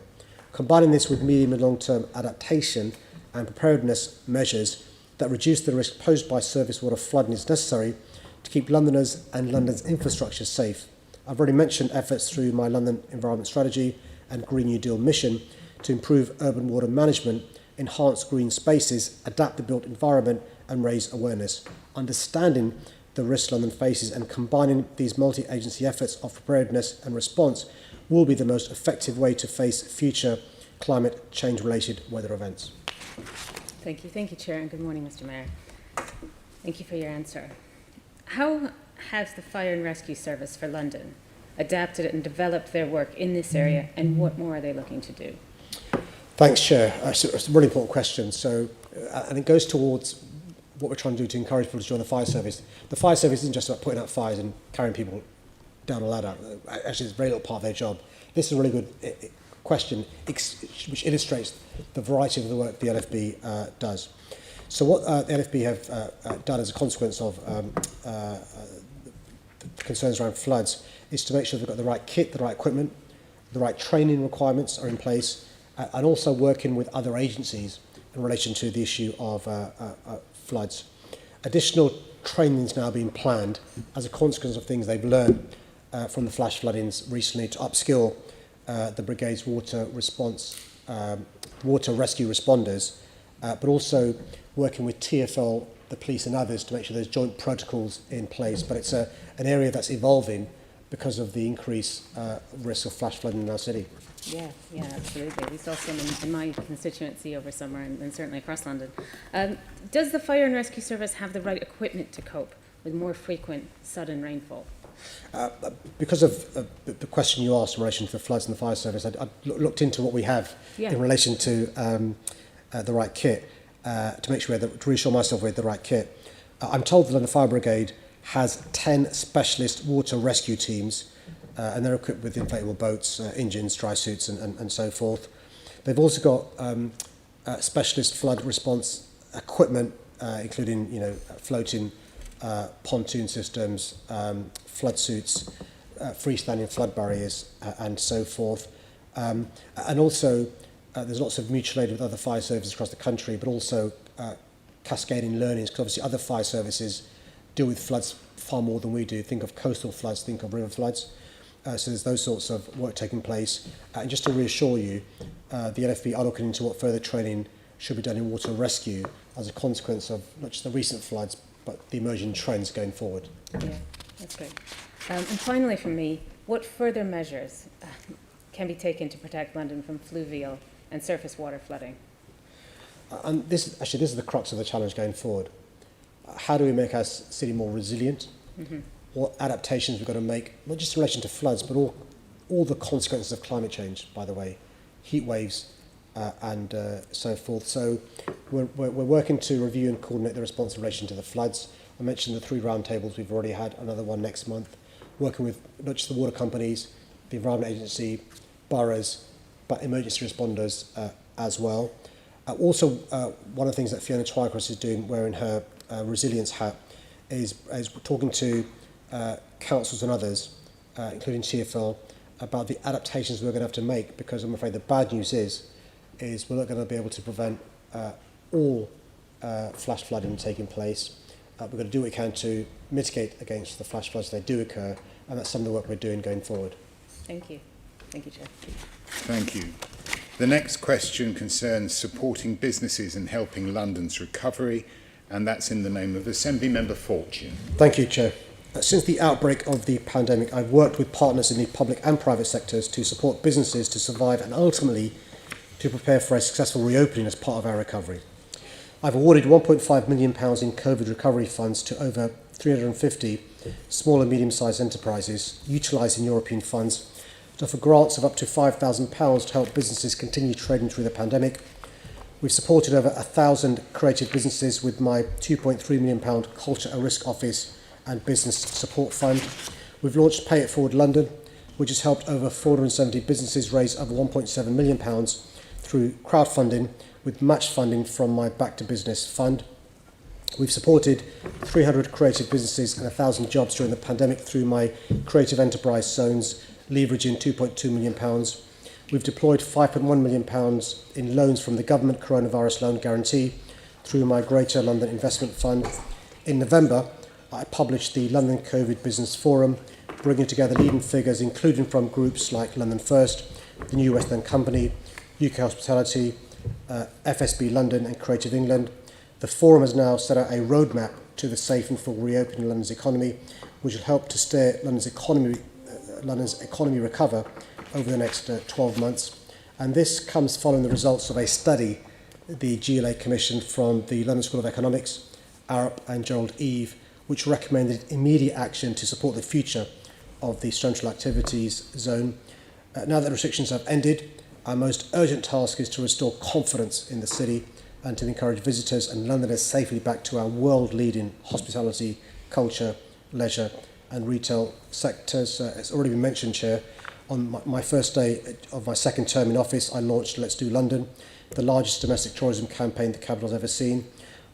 Combining this with medium and long-term adaptation and preparedness measures that reduce the risk posed by surface water flooding is necessary to keep Londoners and London's infrastructure safe. I've already mentioned efforts through my London Environment Strategy and Green New Deal mission to improve urban water management, enhance green spaces, adapt the built environment and raise awareness. Understanding the risks London faces and combining these multi-agency efforts of preparedness and response will be the most effective way to face future climate change-related weather events. Thank you, Chair, and good morning, Mr. Mayor. Thank you for your answer. How has the Fire and Rescue Service for London adapted and developed their work in this area, and what more are they looking to do? Thanks, Chair. It's a really important question. So, and it goes towards what we're trying to do to encourage people to join the fire service. The fire service isn't just about putting out fires and carrying people down a ladder. Actually, it's a very little part of their job. This is a really good question which illustrates the variety of the work the LFB does. So what the LFB have done as a consequence of the concerns around floods is to make sure they've got the right kit, the right equipment, the right training requirements are in place, and also working with other agencies in relation to the issue of floods. Additional training is now being planned as a consequence of things they've learned from the flash floodings recently to upskill the Brigades water response, water rescue responders, but also working with TfL, the police and others to make sure there's joint protocols in place. But it's an area that's evolving because of the increased risk of flash flooding in our city. Yeah, absolutely. We saw some in my constituency over summer and certainly across London. Does the Fire and Rescue Service have the right equipment to cope with more frequent sudden rainfall? Because of the question you asked in relation to the floods and the fire service, I looked into what we have in relation to the right kit to make sure to reassure myself we had the right kit. I'm told the London Fire Brigade has 10 specialist water rescue teams, and they're equipped with inflatable boats, engines, dry suits, and so forth. They've also got specialist flood response equipment, including floating pontoon systems, flood suits, freestanding flood barriers, and so forth. And also, there's lots of mutual aid with other fire services across the country, but also cascading learnings, because obviously other fire services deal with floods far more than we do. Think of coastal floods, think of river floods. So there's those sorts of work taking place. And just to reassure you, the LFB are looking into what further training should be done in water rescue as a consequence of not just the recent floods, but the emerging trends going forward. Yeah, that's great. And finally from me, what further measures can be taken to protect London from fluvial and surface water flooding? And this is the crux of the challenge going forward. How do we make our city more resilient? Mm-hmm. What adaptations we've got to make, not just in relation to floods, but all the consequences of climate change, by the way, heat waves and so forth. So we're working to review and coordinate the response in relation to the floods. I mentioned the 3 roundtables we've already had, another one next month, working with not just the water companies, the Environment Agency, boroughs, but emergency responders as well. Also, one of the things that Fiona Twycross is doing, wearing her resilience hat, is talking to councils and others, including TfL, about the adaptations we're going to have to make, because I'm afraid the bad news is we're not going to be able to prevent all flash flooding taking place. We're going to do what we can to mitigate against the flash floods if they do occur, and that's some of the work we're doing going forward. Thank you. Thank you, Chair. Thank you. The next question concerns supporting businesses and helping London's recovery, and that's in the name of Assembly Member Fortune. Thank you, Chair. Since the outbreak of the pandemic, I've worked with partners in the public and private sectors to support businesses to survive and ultimately to prepare for a successful reopening as part of our recovery. I've awarded £1.5 million in COVID recovery funds to over 350 small and medium-sized enterprises utilising European funds to offer grants of up to £5,000 to help businesses continue trading through the pandemic. We've supported over 1,000 creative businesses with my £2.3 million Culture at Risk Office and Business Support Fund. We've launched Pay It Forward London, which has helped over 470 businesses raise over £1.7 million through crowdfunding with match funding from my Back to Business fund. We've supported 300 creative businesses and 1,000 jobs during the pandemic through my Creative Enterprise Zones, leveraging £2.2 million. We've deployed £5.1 million in loans from the government coronavirus loan guarantee through my Greater London Investment Fund. In November, I published the London COVID Business Forum, bringing together leading figures including from groups like London First, the New West End Company, UK Hospitality, FSB London and Creative England. The forum has now set out a roadmap to the safe and full reopening of London's economy, which will help to steer London's economy recover over the next 12 months. And this comes following the results of a study the GLA commissioned from the London School of Economics, Arup and Gerald Eve, which recommended immediate action to support the future of the central activities zone. Now that restrictions have ended, our most urgent task is to restore confidence in the city and to encourage visitors and Londoners safely back to our world-leading hospitality, culture, leisure and retail sectors. It's already been mentioned, Chair. On my first day of my second term in office, I launched Let's Do London, the largest domestic tourism campaign the capital has ever seen,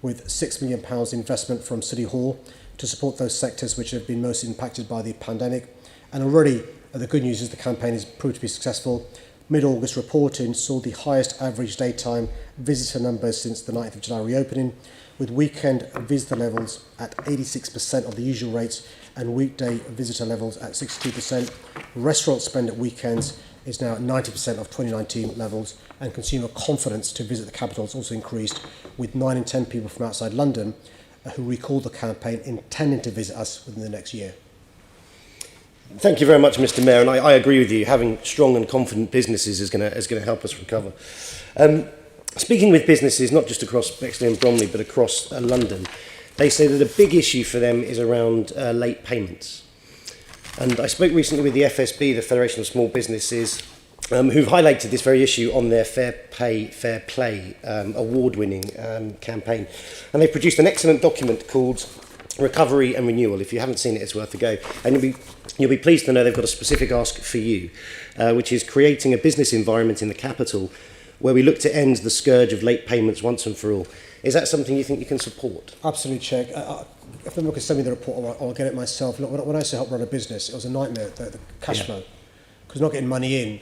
with £6 million investment from City Hall to support those sectors which have been most impacted by the pandemic. And already, the good news is the campaign has proved to be successful. Mid-August reporting saw the highest average daytime visitor numbers since the 9th of July reopening, with weekend visitor levels at 86% of the usual rates and weekday visitor levels at 62%. Restaurant spend at weekends is now at 90% of 2019 levels, and consumer confidence to visit the capital has also increased, with 9 in 10 people from outside London who recalled the campaign intending to visit us within the next year. Thank you very much, Mr. Mayor, and I agree with you. Having strong and confident businesses is going to help us recover. Speaking with businesses, not just across Bexley and Bromley, but across London, they say that a big issue for them is around late payments. And I spoke recently with the FSB, the Federation of Small Businesses, who've highlighted this very issue on their Fair Pay, Fair Play award-winning campaign. And they've produced an excellent document called Recovery and Renewal. If you haven't seen it, it's worth a go. And you'll be pleased to know they've got a specific ask for you, which is creating a business environment in the capital where we look to end the scourge of late payments once and for all. Is that something you think you can support? Absolutely, Chair. If anyone can send me the report, I'll get it myself. Look, when I used to help run a business, it was a nightmare, the cash flow. Because not getting money in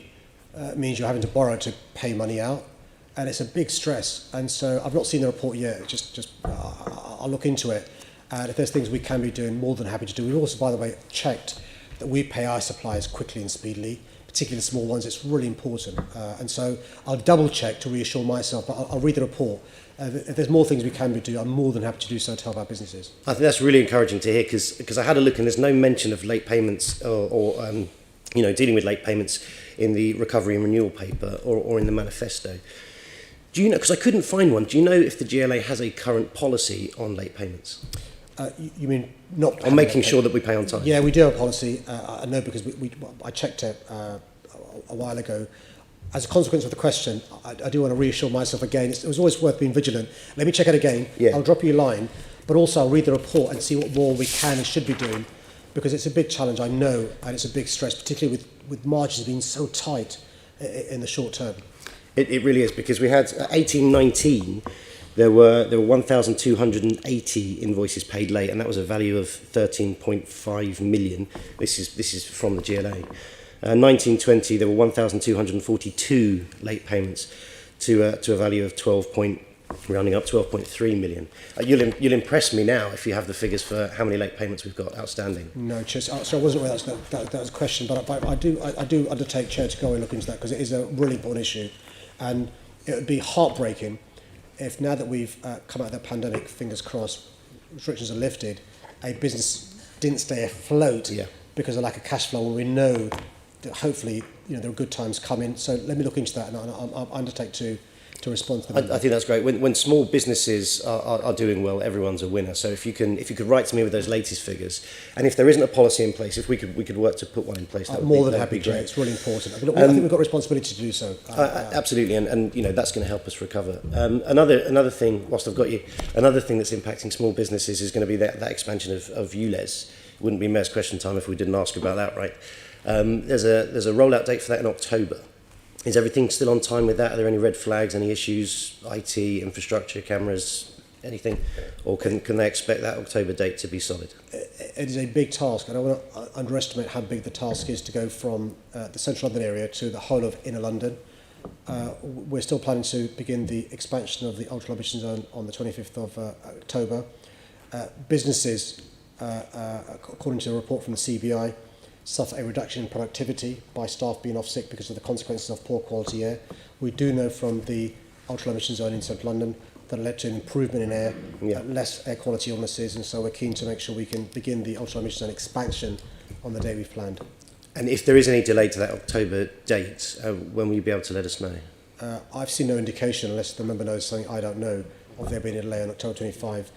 means you're having to borrow to pay money out, and it's a big stress. And so I've not seen the report yet. I'll look into it. And if there's things we can be doing, more than happy to do. We've also, by the way, checked that we pay our suppliers quickly and speedily, particularly the small ones. It's really important. And so I'll double check to reassure myself, but I'll read the report. If there's more things we can do, I'm more than happy to do so to help our businesses. I think that's really encouraging to hear, because I had a look and there's no mention of late payments or dealing with late payments in the Recovery and Renewal paper or in the manifesto. Do you know, because I couldn't find one, do you know if the GLA has a current policy on late payments? You mean not on making sure that we pay on time? Yeah, we do have a policy. I know because I checked it a while ago. As a consequence of the question, I do want to reassure myself again. It was always worth being vigilant. Let me check it again. Yeah. I'll drop you a line, but also I'll read the report and see what more we can and should be doing, because it's a big challenge, I know, and it's a big stress, particularly with margins being so tight in the short term. It really is, because we had 1819. There were 1,280 invoices paid late, and that was a value of 13.5 million. This is from the GLA. 1920, there were 1,242 late payments to a value of 12.8 rounding up 12.3 million. You'll impress me now if you have the figures for how many late payments we've got outstanding. No, Chair. So I wasn't aware that was a question, but I do undertake, Chair, to go and look into that because it is a really important issue, and it would be heartbreaking if now that we've come out of the pandemic, fingers crossed, restrictions are lifted, a business didn't stay afloat because of lack of cash flow, when we know that hopefully there are good times coming. So let me look into that, and I'll undertake to respond to them. I think that's great. When small businesses are doing well, everyone's a winner. So if you could write to me with those latest figures, and if there isn't a policy in place, if we could work to put one in place, I'm more than happy, Jay. It's really important. I think we've got a responsibility to do so. Absolutely, and that's going to help us recover. Another thing, whilst I've got you, another thing that's impacting small businesses is going to be that expansion of ULEZ. It wouldn't be Mayor's question time if we didn't ask about that, right? There's a rollout date for that in October. Is everything still on time with that? Are there any red flags, any issues, IT, infrastructure, cameras, anything? Or can they expect that October date to be solid? It is a big task. I don't want to underestimate how big the task is to go from the central London area to the whole of inner London. We're still planning to begin the expansion of the ultra-low emission zone on the 25th of October. Businesses, according to a report from the CBI, suffer a reduction in productivity by staff being off sick because of the consequences of poor quality air. We do know from the ultra-low emission zone in central London that it led to an improvement in air, less air quality illnesses, and so we're keen to make sure we can begin the ultra-low emission zone expansion on the day we've planned. And if there is any delay to that October date, when will you be able to let us know? I've seen no indication, unless the member knows something I don't know, of there being a delay on October 25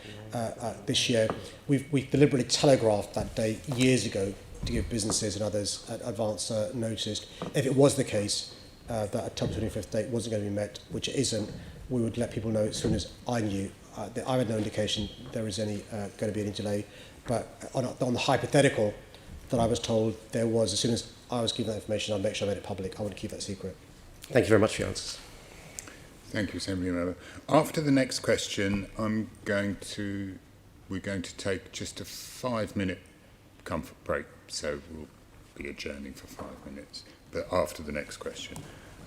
this year. We've deliberately telegraphed that date years ago to give businesses and others advance notice. If it was the case that October 25th date wasn't going to be met, which it isn't, we would let people know as soon as I knew. I had no indication there is any going to be any delay, but on the hypothetical that I was told there was, as soon as I was given that information, I'd make sure I made it public. I would keep that secret. Thank you very much for your answers. Thank you, Assembly Member. After the next question, we're going to take just a 5-minute comfort break. So we'll be adjourning for 5 minutes, but after the next question.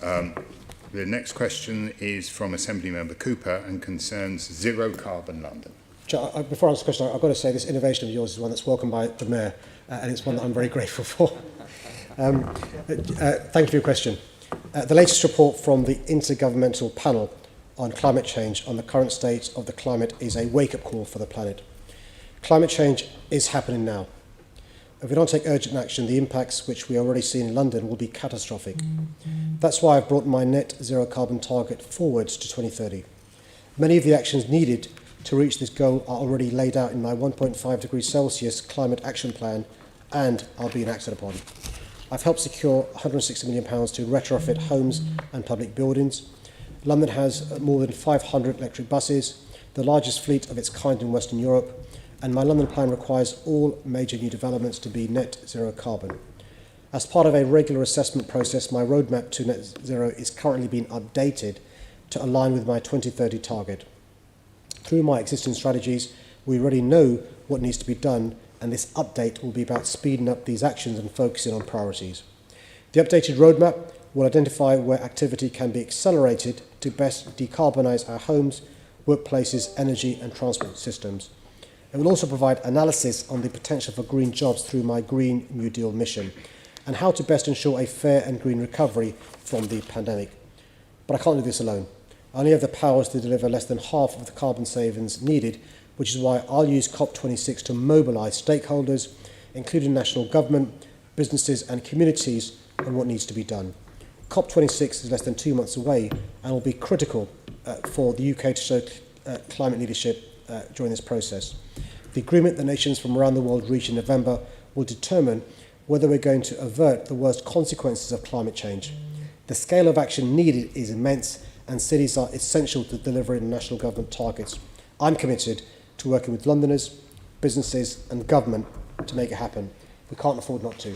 The next question is from Assembly Member Cooper and concerns zero carbon London. Before I answer the question, I've got to say this innovation of yours is one that's welcomed by the Mayor, and it's one that I'm very grateful for. Thank you for your question. The latest report from the Intergovernmental Panel on Climate Change on the current state of the climate is a wake-up call for the planet. Climate change is happening now. If we don't take urgent action, the impacts which we are already seeing in London will be catastrophic. That's why I've brought my net zero carbon target forwards to 2030. Many of the actions needed to reach this goal are already laid out in my 1.5 degrees Celsius climate action plan and are being acted upon. I've helped secure £160 million to retrofit homes and public buildings. London has more than 500 electric buses, the largest fleet of its kind in Western Europe, and my London plan requires all major new developments to be net zero carbon. As part of a regular assessment process, my roadmap to net zero is currently being updated to align with my 2030 target. Through my existing strategies, we already know what needs to be done, and this update will be about speeding up these actions and focusing on priorities. The updated roadmap will identify where activity can be accelerated to best decarbonise our homes, workplaces, energy and transport systems. It will also provide analysis on the potential for green jobs through my Green New Deal mission and how to best ensure a fair and green recovery from the pandemic. But I can't do this alone. I only have the powers to deliver less than half of the carbon savings needed, which is why I'll use COP26 to mobilise stakeholders, including national government, businesses and communities, on what needs to be done. COP26 is less than 2 months away and will be critical for the UK to show climate leadership during this process. The agreement the nations from around the world reach in November will determine whether we're going to avert the worst consequences of climate change. The scale of action needed is immense, and cities are essential to delivering national government targets. I'm committed to working with Londoners, businesses and government to make it happen. We can't afford not to.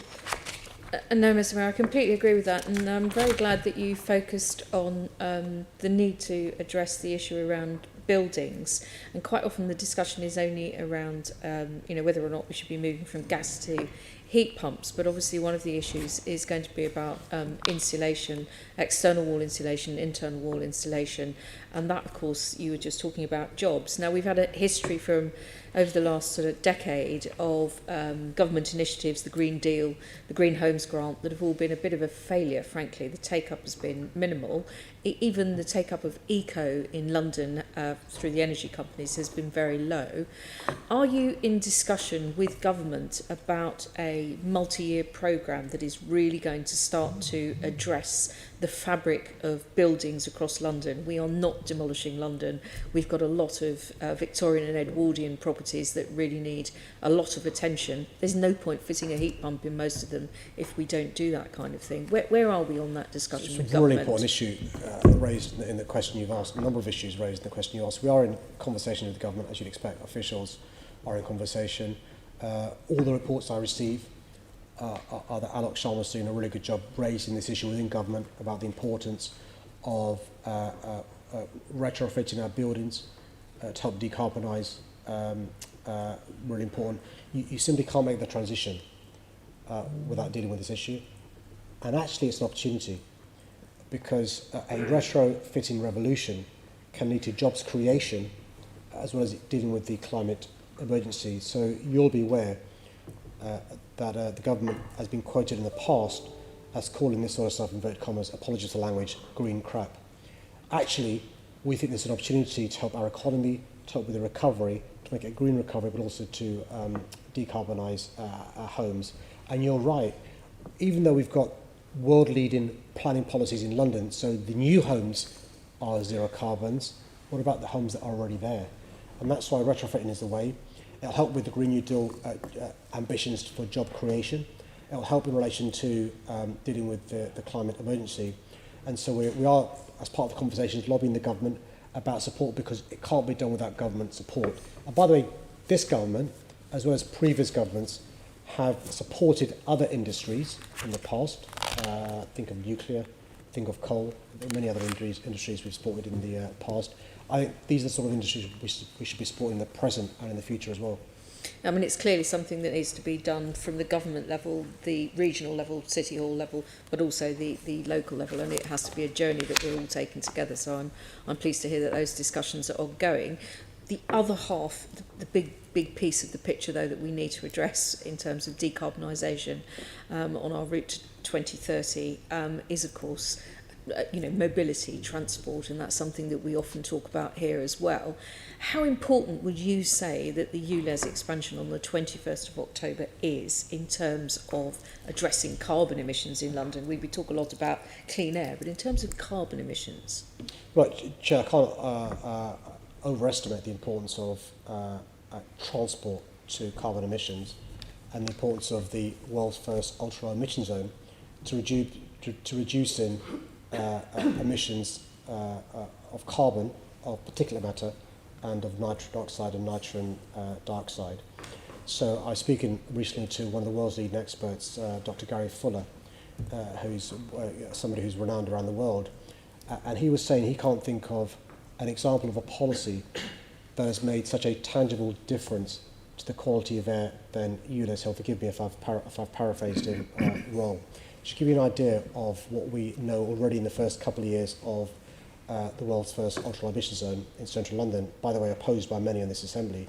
No, Mr. Mayor, I completely agree with that, and I'm very glad that you focused on the need to address the issue around buildings, and quite often the discussion is only around whether or not we should be moving from gas to heat pumps, but obviously one of the issues is going to be about insulation, external wall insulation, internal wall insulation, and that, of course, you were just talking about jobs. Now, we've had a history from over the last sort of decade of government initiatives, the Green Deal, the Green Homes Grant, that have all been a bit of a failure, frankly. The take-up has been minimal. Even the take-up of eco in London through the energy companies has been very low. Are you in discussion with government about a multi-year programme that is really going to start to address the fabric of buildings across London? We are not demolishing London. We've got a lot of Victorian and Edwardian properties that really need a lot of attention. There's no point fitting a heat pump in most of them if we don't do that kind of thing. Where are we on that discussion with government? It's a really important issue raised in the question you've asked, a number of issues raised in the question you asked. We are in conversation with the government, as you'd expect. Officials are in conversation. All the reports I receive are that Alok Sharma's doing a really good job raising this issue within government about the importance of retrofitting our buildings to help decarbonise. Really important. You simply can't make the transition without dealing with this issue. And actually it's an opportunity, because a retrofitting revolution can lead to jobs creation as well as dealing with the climate emergency. So you'll be aware that the government has been quoted in the past as calling this sort of stuff, inverted commas, apologies for language, green crap. Actually, we think there's an opportunity to help our economy, to help with the recovery, to make it a green recovery, but also to decarbonise our homes. And you're right, even though we've got world-leading planning policies in London, so the new homes are zero carbons, what about the homes that are already there? And that's why retrofitting is the way. It'll help with the Green New Deal ambitions for job creation. It'll help in relation to dealing with the climate emergency. And so we are, as part of the conversations, lobbying the government about support, because it can't be done without government support. And by the way, this government, as well as previous governments, have supported other industries in the past. Think of nuclear, think of coal, many other industries we've supported in the past. I think these are the sort of industries we should be supporting in the present and in the future as well. I mean, it's clearly something that needs to be done from the government level, the regional level, City Hall level, but also the local level, and it has to be a journey that we're all taking together. So I'm pleased to hear that those discussions are ongoing. The other half, the big piece of the picture, though, that we need to address in terms of decarbonisation on our route to 2030 is, of course, mobility, transport, and that's something that we often talk about here as well. How important would you say that the ULEZ expansion on the 21st of October is in terms of addressing carbon emissions in London? We talk a lot about clean air, but in terms of carbon emissions? Right, Chair, I can't overestimate the importance of transport to carbon emissions and the importance of the world's first ultra-low emission zone to reducing emissions of carbon, of particulate matter, and of nitrogen oxide and nitrogen dioxide. So I was speaking recently to one of the world's leading experts, Dr. Gary Fuller, who's somebody who's renowned around the world, and he was saying he can't think of an example of a policy that has made such a tangible difference to the quality of air than ULEZ. He'll forgive me if I've paraphrased him wrong. To give you an idea of what we know already in the first couple of years of the world's first ultra-low emission zone in central London, by the way opposed by many in this assembly,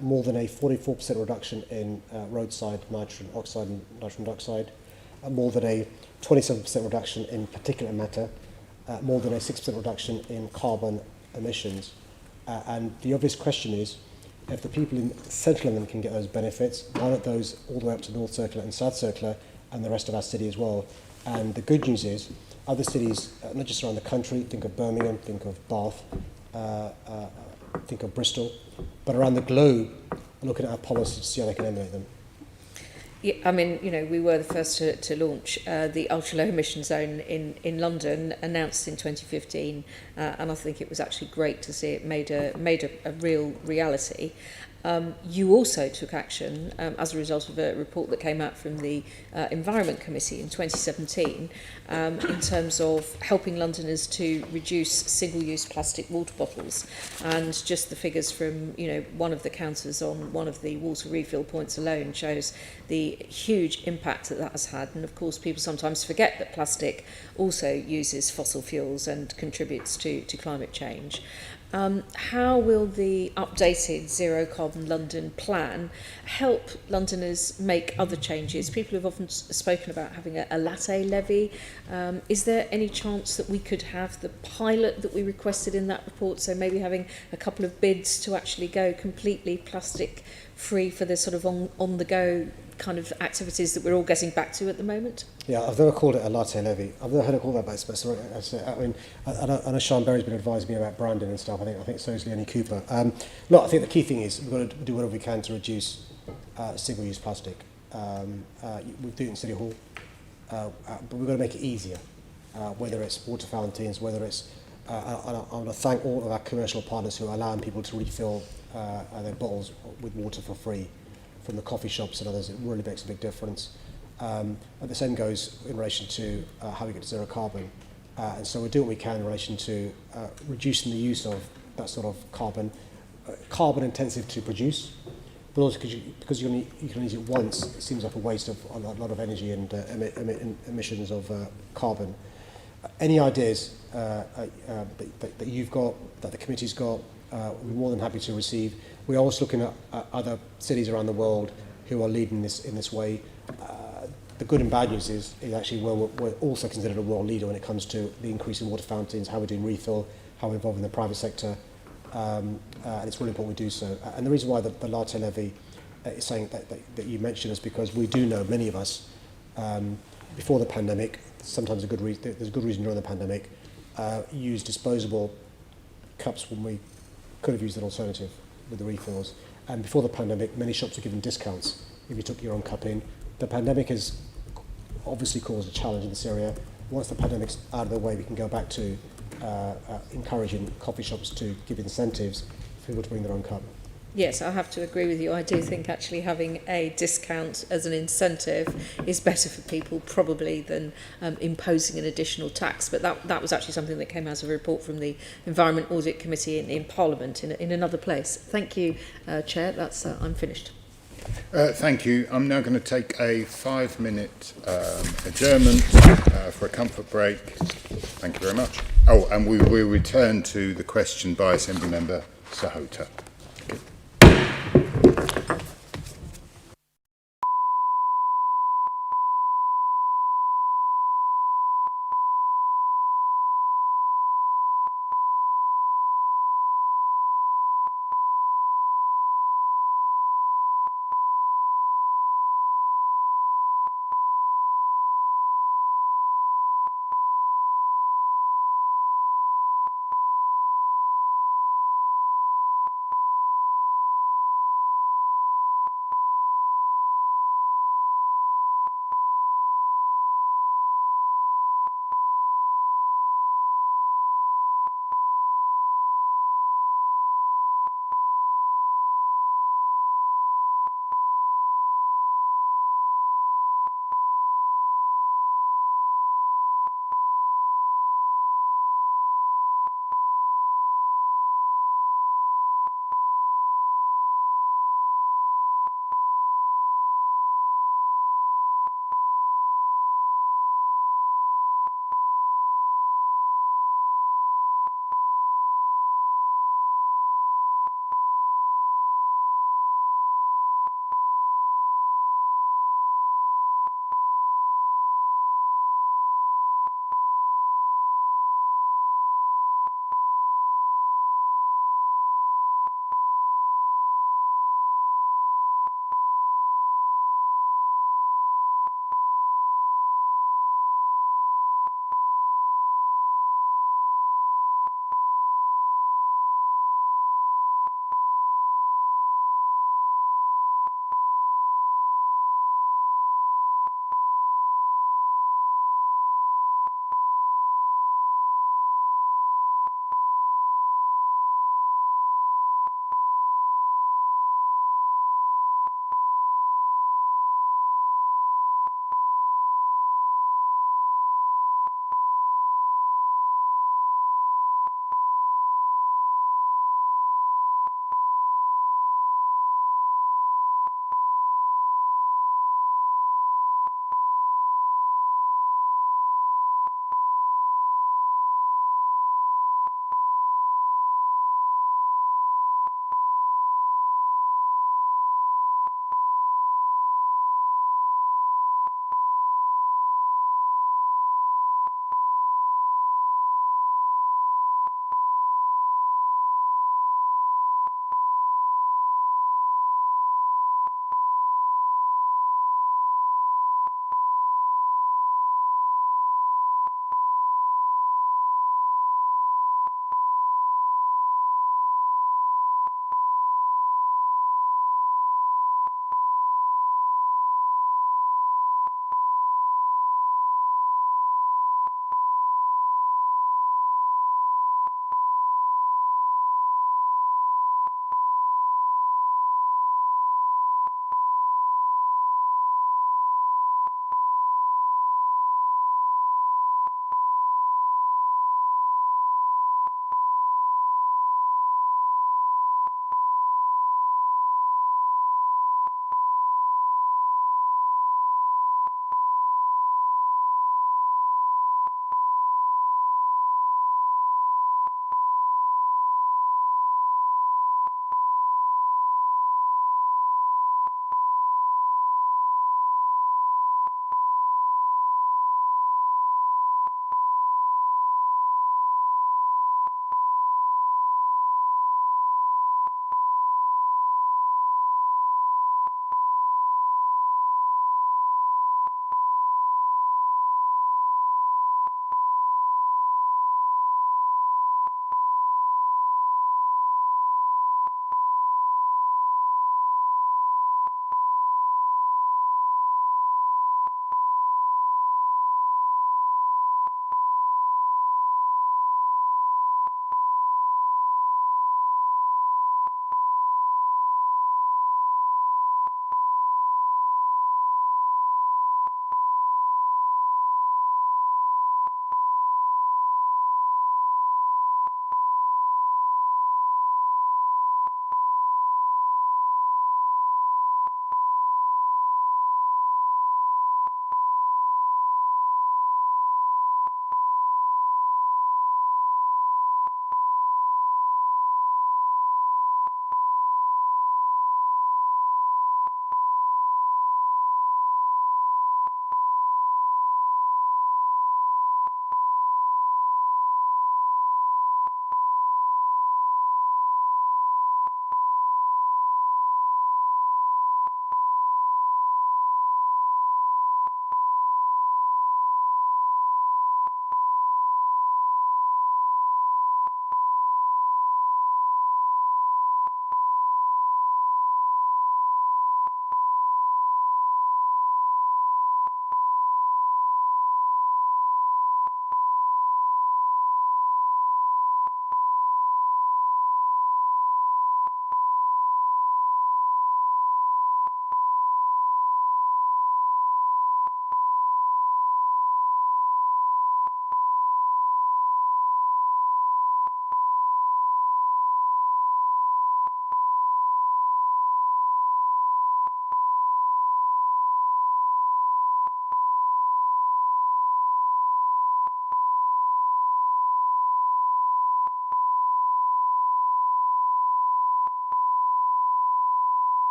more than a 44% reduction in roadside nitrogen oxide and nitrogen dioxide, more than a 27% reduction in particulate matter, more than a 6% reduction in carbon emissions. And the obvious question is, if the people in central London can get those benefits, why not those all the way up to North Circular and South Circular and the rest of our city as well? And the good news is, other cities, not just around the country, think of Birmingham, think of Bath, think of Bristol, but around the globe, are looking at our policies to see how they can emulate them. Yeah, I mean, we were the first to launch the ultra-low emission zone in London, announced in 2015, and I think it was actually great to see it made a real reality. You also took action as a result of a report that came out from the Environment Committee in 2017 in terms of helping Londoners to reduce single-use plastic water bottles. And just the figures from one of the counters on one of the water refill points alone shows the huge impact that has had. And of course, people sometimes forget that plastic also uses fossil fuels and contributes to climate change. How will the updated Zero Carbon London plan help Londoners make other changes? People have often spoken about having a latte levy. Is there any chance that we could have the pilot that we requested in that report, so maybe having a couple of bids to actually go completely plastic free for the sort of on the go kind of activities that we're all getting back to at the moment? Yeah, I've never called it a latte levy. I've never heard it called that, but I mean, I know Sean Berry's been advising me about branding and stuff. I think so is Leonie Cooper. Look, I think the key thing is we've got to do whatever we can to reduce single-use plastic. We do it in City Hall, but we've got to make it easier, whether it's water fountains, whether it's... I want to thank all of our commercial partners who are allowing people to refill their bottles with water for free from the coffee shops and others. It really makes a big difference. And the same goes in relation to how we get to zero carbon. And so we're doing what we can in relation to reducing the use of that sort of carbon intensive to produce, but also because you can only use it once, it seems like a waste of a lot of energy and emissions of carbon. Any ideas that you've got, that the committee's got, we're more than happy to receive. We're also looking at other cities around the world who are leading this in this way. The good and bad news is actually we're also considered a world leader when it comes to the increase in water fountains, how we're doing refill, how we're involved in the private sector, and it's really important we do so. And the reason why the latte levy is saying that you mentioned is because we do know, many of us, before the pandemic, sometimes there's a good reason during the pandemic, used disposable cups when we could have used an alternative with the refills. And before the pandemic, many shops were given discounts if you took your own cup in. The pandemic has obviously caused a challenge in this area. Once the pandemic's out of the way, we can go back to encouraging coffee shops to give incentives for people to bring their own cup. Yes, I have to agree with you. I do think actually having a discount as an incentive is better for people probably than imposing an additional tax. But that was actually something that came out of a report from the Environment Audit Committee in Parliament in another place. Thank you, Chair. I'm finished. Thank you. I'm now going to take a 5-minute adjournment for a comfort break. Thank you very much. Oh, and we will return to the question by Assembly Member Sahota.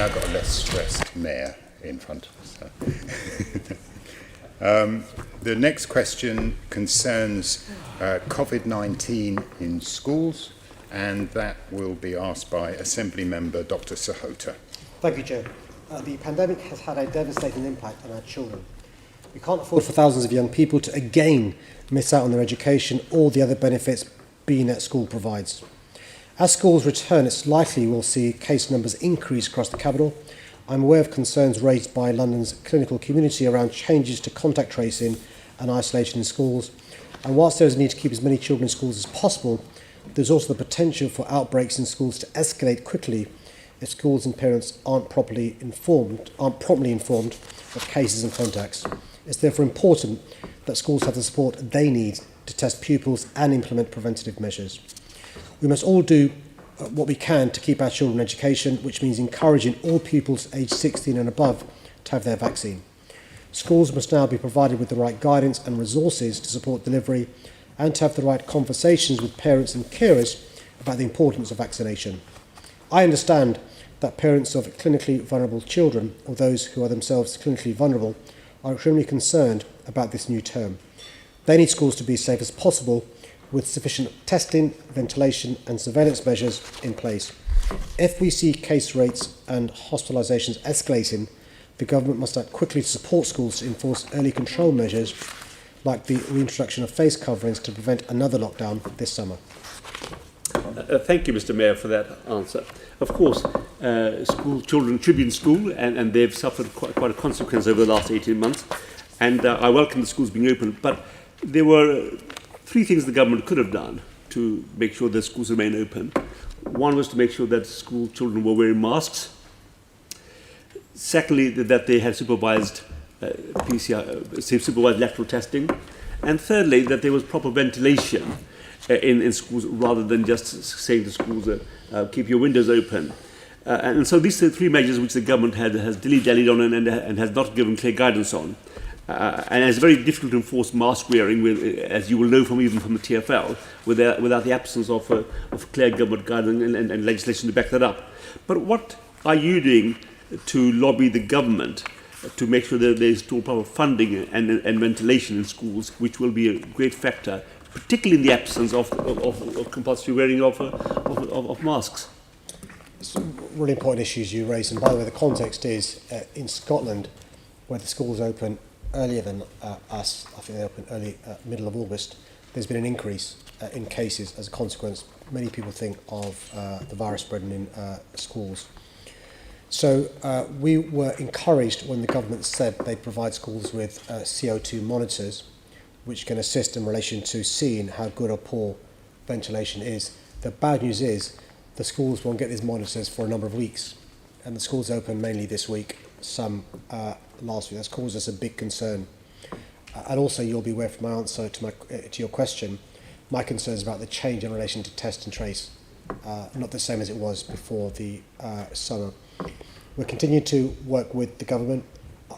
now got a less stressed mayor in front of us. The next question concerns COVID-19 in schools, and that will be asked by Assembly Member Dr. Sahota. Thank you, Chair. The pandemic has had a devastating impact on our children. We can't afford for thousands of young people to again miss out on their education or the other benefits being at school provides. As schools return, it's likely we'll see case numbers increase across the capital. I'm aware of concerns raised by London's clinical community around changes to contact tracing and isolation in schools. And whilst there is a need to keep as many children in schools as possible, there's also the potential for outbreaks in schools to escalate quickly if schools and parents aren't promptly informed of cases and contacts. It's therefore important that schools have the support they need to test pupils and implement preventative measures. We must all do what we can to keep our children in education, which means encouraging all pupils aged 16 and above to have their vaccine. Schools must now be provided with the right guidance and resources to support delivery and to have the right conversations with parents and carers about the importance of vaccination. I understand that parents of clinically vulnerable children, or those who are themselves clinically vulnerable, are extremely concerned about this new term. They need schools to be as safe as possible, with sufficient testing, ventilation and surveillance measures in place. If we see case rates and hospitalisations escalating, the government must act quickly to support schools to enforce early control measures like the reintroduction of face coverings to prevent another lockdown this summer. Thank you, Mr. Mayor, for that answer. Of course, school children should be in school, and they've suffered quite a consequence over the last 18 months. And I welcome the schools being open, but there were three things the government could have done to make sure that schools remain open. One was to make sure that school children were wearing masks. Secondly, that they had supervised supervised lateral testing. And thirdly, that there was proper ventilation in schools, rather than just saying to schools, keep your windows open. And so these are the three measures which the government has dilly-dallied on and has not given clear guidance on. And it's very difficult to enforce mask wearing, as you will know even from the TfL, without the absence of clear government guidance and legislation to back that up. But what are you doing to lobby the government to make sure that there is still proper funding and ventilation in schools, which will be a great factor, particularly in the absence of compulsory wearing of masks? Some really important issues you raised, and by the way, the context is in Scotland, where the schools open earlier than us. I think they opened middle of August. There's been an increase in cases as a consequence. Many people think of the virus spreading in schools. So we were encouraged when the government said they'd provide schools with CO2 monitors, which can assist in relation to seeing how good or poor ventilation is. The bad news is the schools won't get these monitors for a number of weeks, and the schools open mainly this week, some last week. That's caused us a big concern. And also, you'll be aware from my answer to your question, my concerns about the change in relation to test and trace, not the same as it was before the summer. We're continuing to work with the government.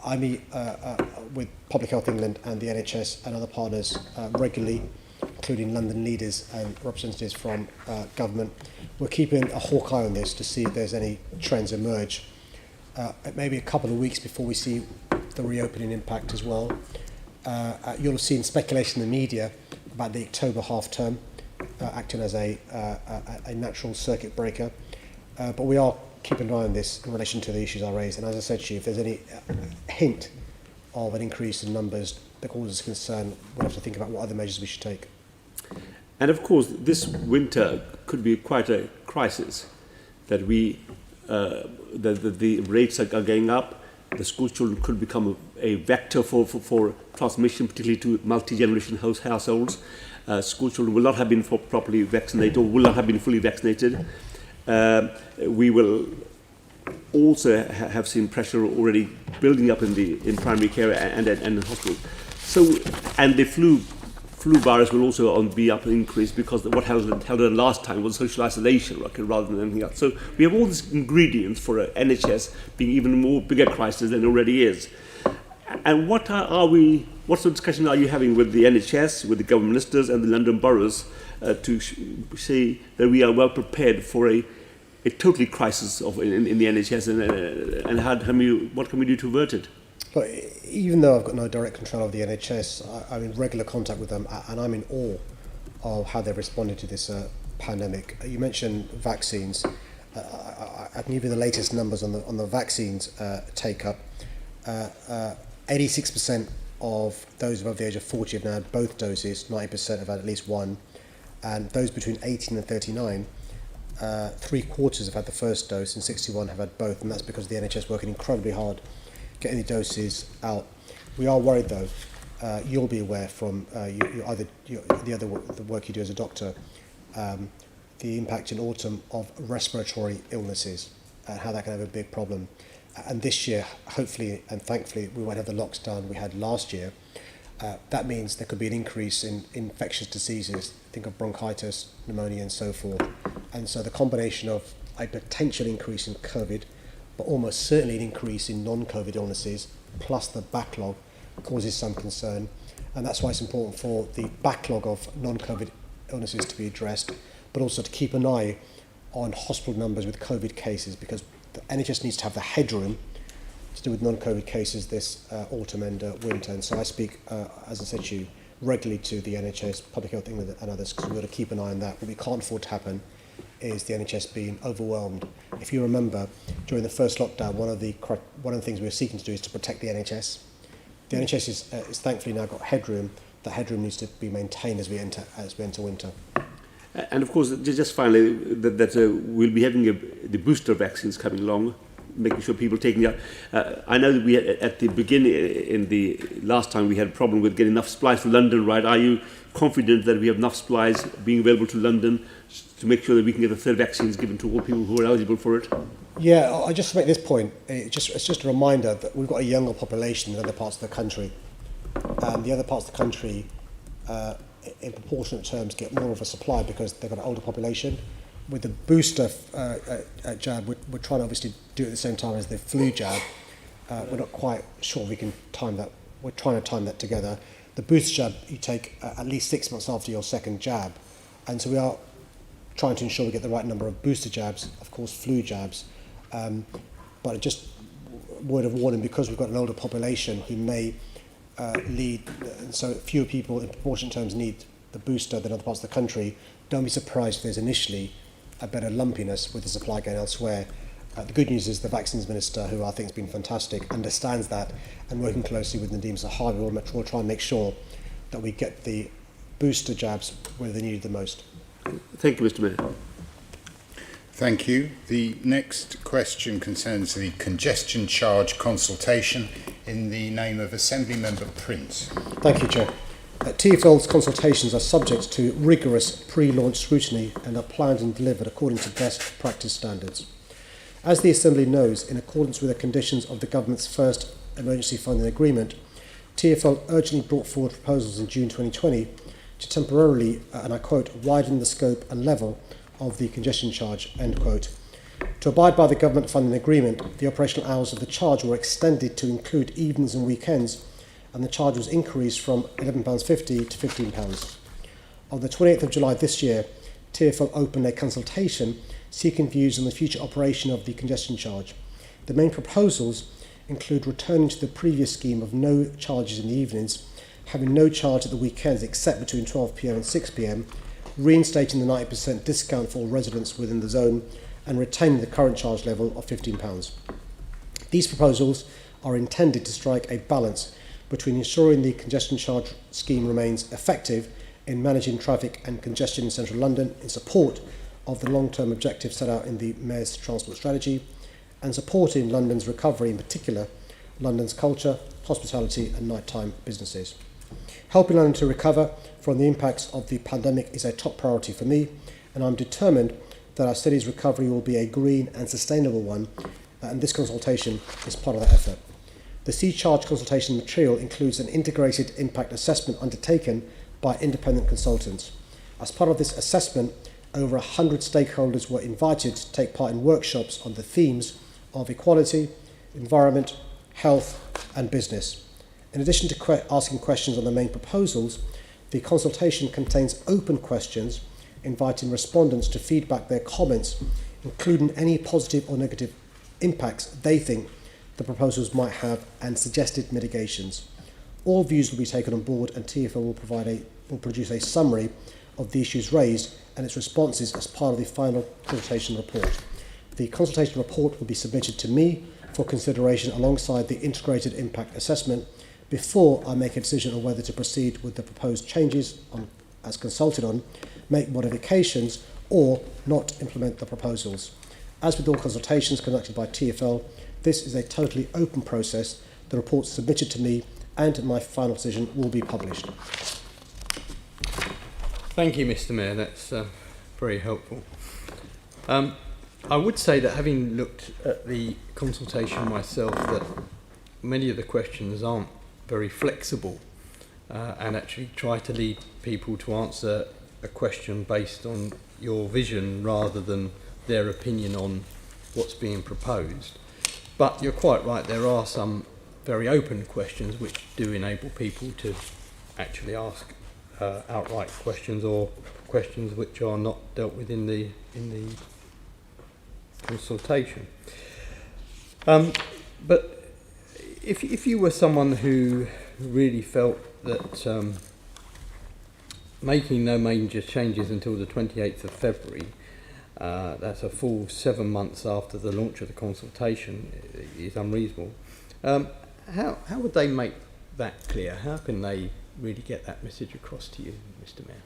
I meet with Public Health England and the NHS and other partners regularly, including London leaders and representatives from government. We're keeping a hawk eye on this to see if there's any trends emerge. It may be a couple of weeks before we see the reopening impact as well. You'll have seen speculation in the media about the October half term acting as a natural circuit breaker. But we are keeping an eye on this in relation to the issues I raised. And as I said to you, if there's any hint of an increase in numbers that causes concern, we'll have to think about what other measures we should take. And of course, this winter could be quite a crisis, that the rates are going up. The school children could become a vector for transmission, particularly to multi-generation households. School children will not have been properly vaccinated or will not have been fully vaccinated. We will also have seen pressure already building up in primary care and in hospitals. So, and the flu virus will also be up and increase, because what held on last time was social isolation, rather than anything else. So we have all these ingredients for a NHS being even more bigger crisis than it already is. And what sort of discussion are you having with the NHS, with the government ministers and the London boroughs to say that we are well prepared for a a total crisis in the NHS, and what can we do to avert it? But even though I've got no direct control of the NHS, I'm in regular contact with them, and I'm in awe of how they've responded to this pandemic. You mentioned vaccines. I can give you the latest numbers on the vaccines take up. 86% of those above the age of 40 have now had both doses, 90% have had at least one, and those between 18 and 39, 3/4 have had the first dose and 61 have had both, and that's because the NHS working incredibly hard getting the doses out. We are worried though, you'll be aware from the work you do as a doctor, the impact in autumn of respiratory illnesses and how that can have a big problem. And this year, hopefully and thankfully, we won't have the lockdown we had last year. That means there could be an increase in infectious diseases. Think of bronchitis, pneumonia and so forth. And so the combination of a potential increase in COVID, but almost certainly an increase in non-COVID illnesses, plus the backlog, causes some concern. And that's why it's important for the backlog of non-COVID illnesses to be addressed, but also to keep an eye on hospital numbers with COVID cases, because the NHS needs to have the headroom to do with non-COVID cases this autumn and winter. And so I speak, as I said to you, regularly to the NHS, Public Health England and others, because we've got to keep an eye on that. What we can't afford to happen is the NHS being overwhelmed. If you remember, during the first lockdown, one of the things we were seeking to do is to protect the NHS. The NHS is thankfully now got headroom. That headroom needs to be maintained as we enter winter. And of course, just finally, that we'll be having the booster vaccines coming along, making sure people taking it. I know that we at the beginning, in the last time, we had a problem with getting enough supplies for London, right? Are you confident that we have enough supplies being available to London to make sure that we can get the third vaccines given to all people who are eligible for it? Yeah, I just make this point. It's just a reminder that we've got a younger population than other parts of the country. And the other parts of the country, in proportionate terms, get more of a supply because they've got an older population. With the booster jab, we're trying to obviously do it at the same time as the flu jab. We're not quite sure we can time that. We're trying to time that together. The booster jab you take at least 6 months after your second jab. And so we are trying to ensure we get the right number of booster jabs, of course flu jabs. But just word of warning, because we've got an older population who may lead, and so fewer people in proportionate terms need the booster than other parts of the country. Don't be surprised if there's initially a better lumpiness with the supply going elsewhere. The good news is the Vaccines Minister, who I think has been fantastic, understands that, and working closely with Nadeem Zahawi, we'll try and make sure that we get the booster jabs where they're needed the most. Thank you, Mr. Mayor. Thank you. The next question concerns the congestion charge consultation in the name of Assembly Member Prince. Thank you, Chair. TfL's consultations are subject to rigorous pre-launch scrutiny and are planned and delivered according to best practice standards. As the Assembly knows, in accordance with the conditions of the Government's first emergency funding agreement, TfL urgently brought forward proposals in June 2020 to temporarily, and I quote, widen the scope and level of the congestion charge, end quote. To abide by the Government funding agreement, the operational hours of the charge were extended to include evenings and weekends, and the charge was increased from £11.50 to £15. On the 28th of July this year, TfL opened a consultation seeking views on the future operation of the congestion charge. The main proposals include returning to the previous scheme of no charges in the evenings, having no charge at the weekends except between 12 p.m. and 6 p.m, reinstating the 90% discount for all residents within the zone, and retaining the current charge level of £15. These proposals are intended to strike a balance between ensuring the congestion charge scheme remains effective in managing traffic and congestion in central London in support of the long-term objectives set out in the Mayor's Transport Strategy, and supporting London's recovery, in particular London's culture, hospitality and nighttime businesses. Helping London to recover from the impacts of the pandemic is a top priority for me, and I'm determined that our city's recovery will be a green and sustainable one, and this consultation is part of that effort. The C-Charge consultation material includes an integrated impact assessment undertaken by independent consultants. As part of this assessment, over 100 stakeholders were invited to take part in workshops on the themes of equality, environment, health and business. In addition to asking questions on the main proposals, the consultation contains open questions inviting respondents to feedback their comments including any positive or negative impacts they think the proposals might have and suggested mitigations. All views will be taken on board, and TfL will produce a summary of the issues raised and its responses as part of the final consultation report. The consultation report will be submitted to me for consideration alongside the integrated impact assessment before I make a decision on whether to proceed with the proposed changes as consulted on, make modifications, or not implement the proposals. As with all consultations conducted by TfL, this is a totally open process. The report submitted to me and my final decision will be published. Thank you, Mr. Mayor. That's very helpful. I would say that having looked at the consultation myself, that many of the questions aren't very flexible and actually try to lead people to answer a question based on your vision rather than their opinion on what's being proposed. But you're quite right, there are some very open questions which do enable people to actually ask outright questions or questions which are not dealt with in the consultation. But if you were someone who really felt that making no major changes until the 28th of February, that's a full 7 months after the launch of the consultation, is unreasonable. How would they make that clear? How can they really get that message across to you, Mr. Mayor?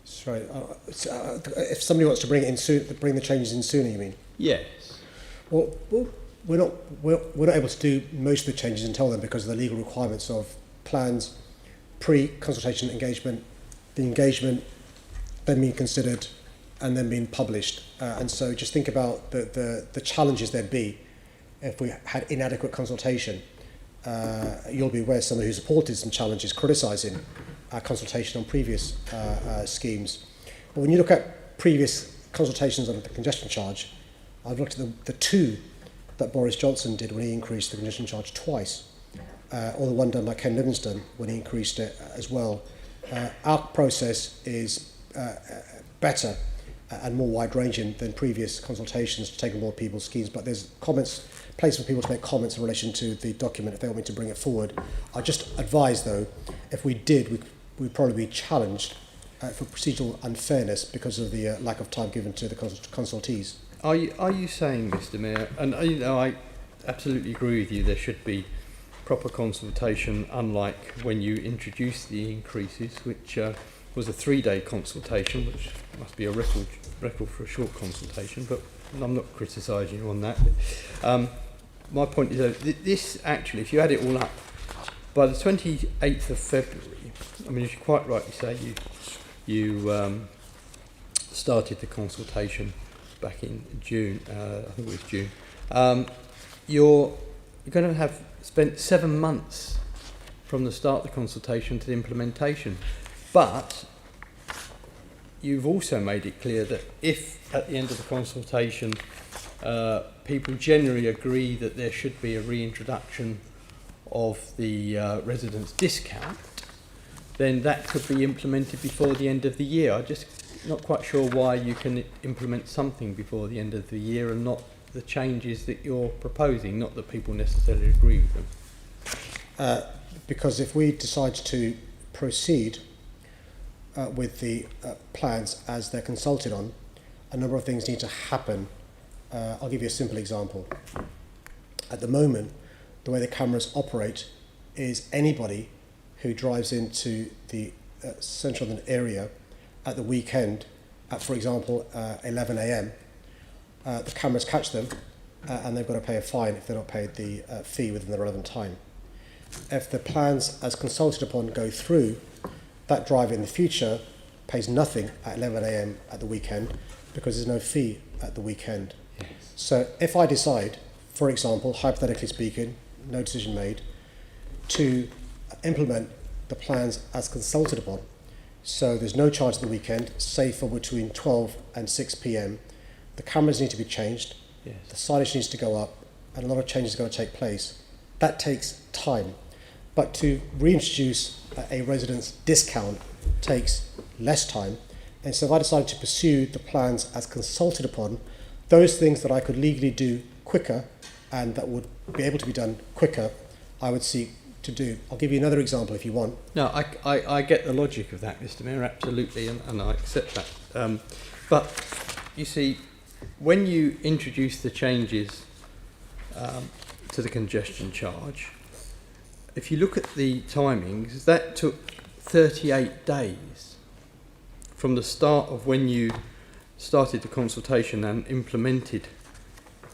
Sorry, if somebody wants to bring it in soon, bring the changes in sooner, you mean? Yes. Well, we're not able to do most of the changes until then because of the legal requirements of plans, pre-consultation engagement, the engagement, then being considered, and then being published. And so just think about the challenges there'd be if we had inadequate consultation. You'll be aware someone who supported some challenges criticising our consultation on previous schemes. But when you look at previous consultations on the congestion charge, I've looked at the two that Boris Johnson did when he increased the congestion charge twice, or the one done by Ken Livingstone when he increased it as well. Our process is better and more wide-ranging than previous consultations to take on board people's schemes, but there's place for people to make comments in relation to the document if they want me to bring it forward. I just advise, though, if we did, we'd probably be challenged for procedural unfairness because of the lack of time given to the consultees. Are you saying, Mr. Mayor, and I absolutely agree with you, there should be proper consultation, unlike when you introduced the increases, which was a 3-day consultation, which must be a record for a short consultation, but I'm not criticising you on that. My point is that this actually, if you add it all up, by the 28th of February, I mean, as you quite rightly say, you started the consultation back in June, I think it was June. You're going to have spent 7 months from the start of the consultation to the implementation. But you've also made it clear that if at the end of the consultation people generally agree that there should be a reintroduction of the residence discount, then that could be implemented before the end of the year. I'm just not quite sure why you can implement something before the end of the year and not the changes that you're proposing, not that people necessarily agree with them. Because if we decide to proceed with the plans as they're consulted on, a number of things need to happen. I'll give you a simple example. At the moment, the way the cameras operate is anybody who drives into the central London area at the weekend at, for example, 11 a.m, the cameras catch them and they've got to pay a fine if they're not paid the fee within the relevant time. If the plans as consulted upon go through, that driver in the future pays nothing at 11 a.m. at the weekend because there's no fee at the weekend. Yes. So if I decide, for example, hypothetically speaking, no decision made, to implement the plans as consulted upon, so there's no charge at the weekend, say for between 12 and 6 p.m, the cameras need to be changed, yes, the signage needs to go up, and a lot of changes are going to take place. That takes time. But to reintroduce a residence discount takes less time. And so if I decide to pursue the plans as consulted upon, Those things that I could legally do quicker and that would be able to be done quicker, I would seek to do. I'll give you another example if you want. No, I get the logic of that, Mr. Mayor, absolutely, and I accept that. But you see, when you introduce the changes to the congestion charge, if you look at the timings, that took 38 days from the start of when you started the consultation and implemented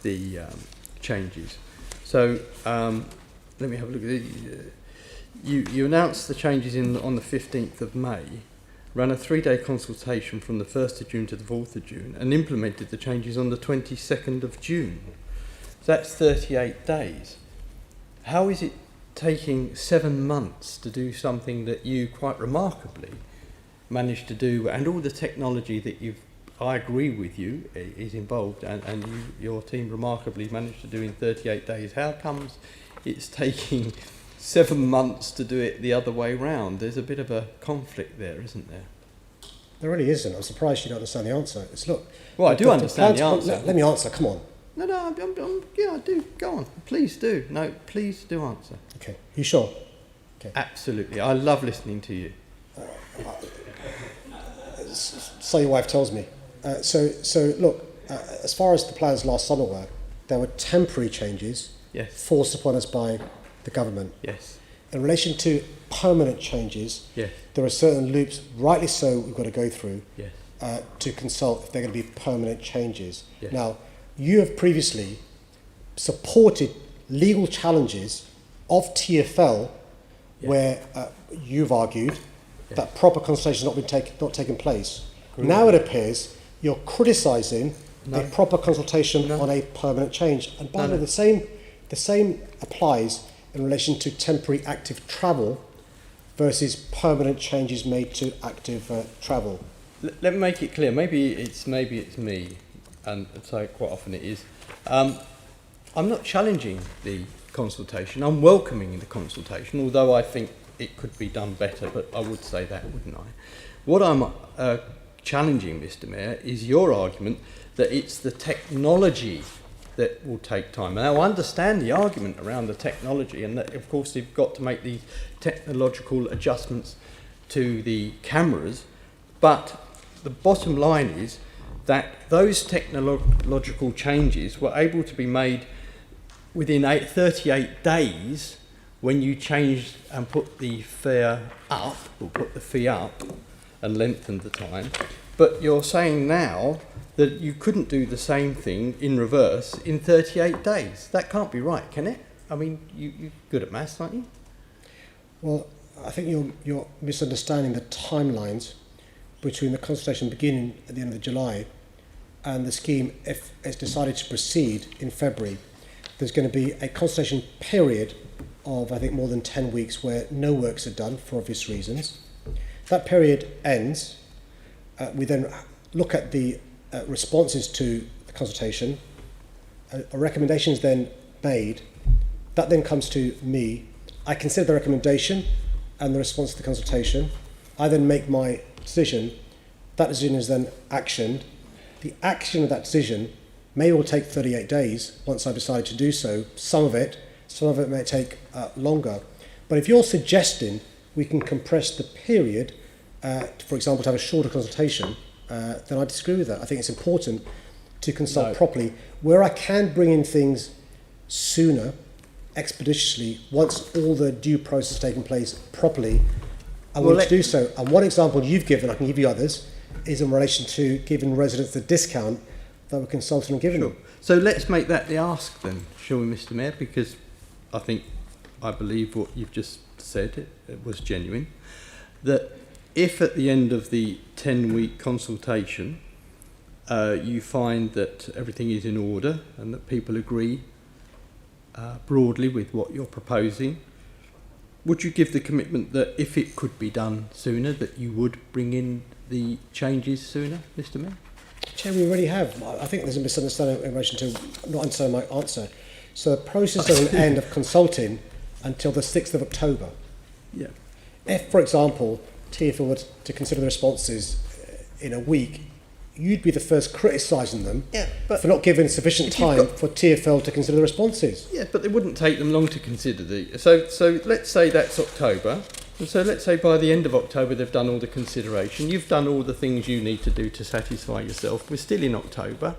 the changes. So let me have a look at it. You announced the changes on the 15th of May, ran a 3-day consultation from the 1st of June to the 4th of June, and implemented the changes on the 22nd of June. So that's 38 days. How is it taking 7 months to do something that you quite remarkably managed to do, and all the technology that I agree with you, is involved, and your team remarkably managed to do in 38 days? How comes it's taking 7 months to do it the other way round? There's a bit of a conflict there, isn't there? There really isn't. I'm surprised you don't understand the answer. Well, I do understand the answer. Let me answer, come on. No, yeah, I do. Go on. Please do. No, please do answer. Okay. You sure? Okay. Absolutely. I love listening to you. So your wife tells me. So look, as far as the plans last summer were, there were temporary changes forced upon us by the government. Yes. In relation to permanent changes, there are certain loops, rightly so, we've got to go through to consult if they're going to be permanent changes. Yes. Now, you have previously supported legal challenges of TfL where you've argued that proper consultation has not taken place. Now it appears you're criticising a proper consultation on a permanent change. And by the way, the same applies in relation to temporary active travel versus permanent changes made to active travel. Let me make it clear. Maybe it's me, and so quite often it is. I'm not challenging the consultation. I'm welcoming the consultation, although I think it could be done better, but I would say that, wouldn't I? What I'm challenging, Mr. Mayor, is your argument that it's the technology that will take time. Now, I understand the argument around the technology, and that, of course, you've got to make the technological adjustments to the cameras, but the bottom line is that those technological changes were able to be made within 38 days when you changed and put the fare up, or put the fee up and lengthened the time. But you're saying now that you couldn't do the same thing in reverse in 38 days. That can't be right, can it? I mean, you're good at maths, aren't you? Well, I think you're misunderstanding the timelines between the consultation beginning at the end of July and the scheme, if it's decided to proceed in February. There's going to be a consultation period of, I think, more than 10 weeks where no works are done for obvious reasons. That period ends. We then look at the responses to the consultation. A recommendation is then made. That then comes to me. I consider the recommendation and the response to the consultation. I then make my decision. That decision is then actioned. The action of that decision may well take 38 days once I decide to do so. Some of it may take longer. But if you're suggesting we can compress the period, for example, to have a shorter consultation, then I disagree with that. I think it's important to consult properly. Where I can bring in things sooner, expeditiously, once all the due process has taken place properly, I want to do so. And one example you've given, I can give you others, is in relation to giving residents the discount that we're consulting and giving them. So let's make that the ask then, shall we, Mr. Mayor? Because I believe what you've just said, it was genuine, that if at the end of the 10-week consultation you find that everything is in order and that people agree broadly with what you're proposing, would you give the commitment that if it could be done sooner, that you would bring in the changes sooner, Mr. Mayor? Chair, we already have. I think there's a misunderstanding in relation to not understanding my answer. So the process doesn't end of consulting until the 6th of October. Yeah. If, for example, TfL were to consider the responses in a week, you'd be the first criticising them but for not giving sufficient time for TfL to consider the responses. Yeah, but it wouldn't take them long to consider the... So let's say that's October. And so let's say by the end of October they've done all the consideration. You've done all the things you need to do to satisfy yourself. We're still in October.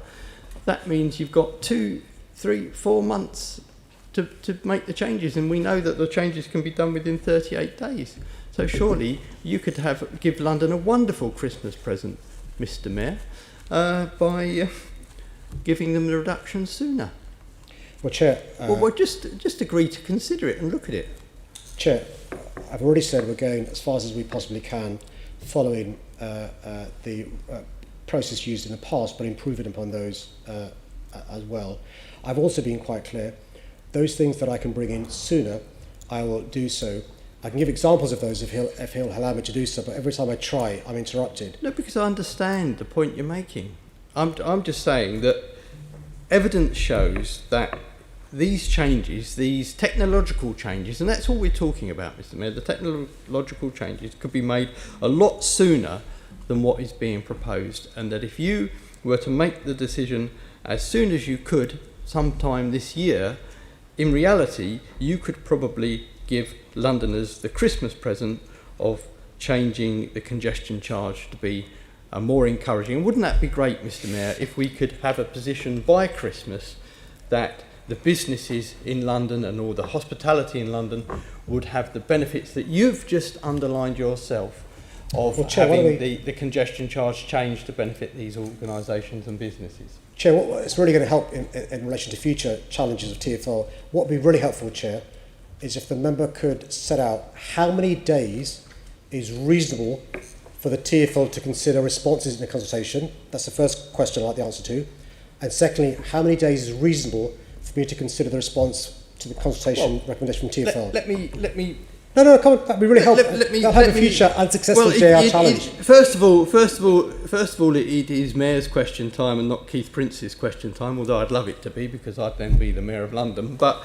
That means you've got 2, 3, 4 months to make the changes. And we know that the changes can be done within 38 days. So surely you could give London a wonderful Christmas present, Mr. Mayor, by giving them the reduction sooner. Well, Chair... well, just agree to consider it and look at it. Chair, I've already said we're going as fast as we possibly can, following the process used in the past, but improving upon those as well. I've also been quite clear, those things that I can bring in sooner, I will do so. I can give examples of those if he'll allow me to do so, but every time I try, I'm interrupted. No, because I understand the point you're making. I'm just saying that evidence shows that these changes, these technological changes, and that's all we're talking about, Mr. Mayor, the technological changes could be made a lot sooner than what is being proposed, and that if you were to make the decision as soon as you could, sometime this year, in reality, you could probably give Londoners the Christmas present of changing the congestion charge to be more encouraging. And wouldn't that be great, Mr. Mayor, if we could have a position by Christmas that the businesses in London and all the hospitality in London would have the benefits that you've just underlined yourself of Chair, having the congestion charge changed to benefit these organisations and businesses? Chair, it's really going to help in relation to future challenges of TfL. What would be really helpful, Chair, is if the member could set out how many days is reasonable for the TfL to consider responses in the consultation. That's the first question I'd like the answer to. And secondly, how many days is reasonable for me to consider the response to the consultation recommendation from TfL? Let me. No, come on, that'd be really helpful. That'll help a future unsuccessful JR challenge. First of all, it is Mayor's question time and not Keith Prince's question time. Although I'd love it to be, because I'd then be the Mayor of London. But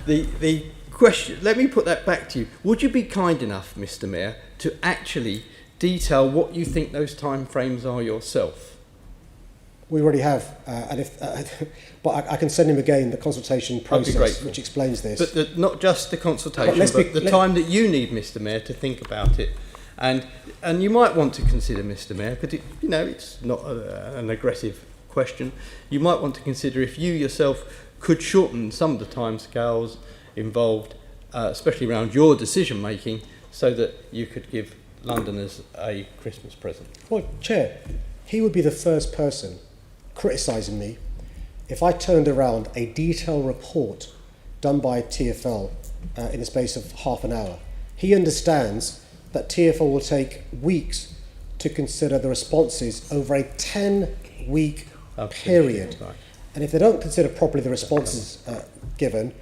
the question, let me put that back to you. Would you be kind enough, Mr. Mayor, to actually detail what you think those time frames are yourself? We already have, but I can send him again the consultation process, which explains this. But not just the consultation, but the time that you need, Mr. Mayor, to think about it, and you might want to consider, Mr. Mayor, because it's not an aggressive question. You might want to consider if you yourself could shorten some of the timescales involved, especially around your decision making, so that you could give Londoners a Christmas present. Well, Chair, he would be the first person criticising me if I turned around a detailed report done by TfL in the space of half an hour. He understands that TfL will take weeks to consider the responses over a 10-week period. Right. And if they don't consider properly the responses given,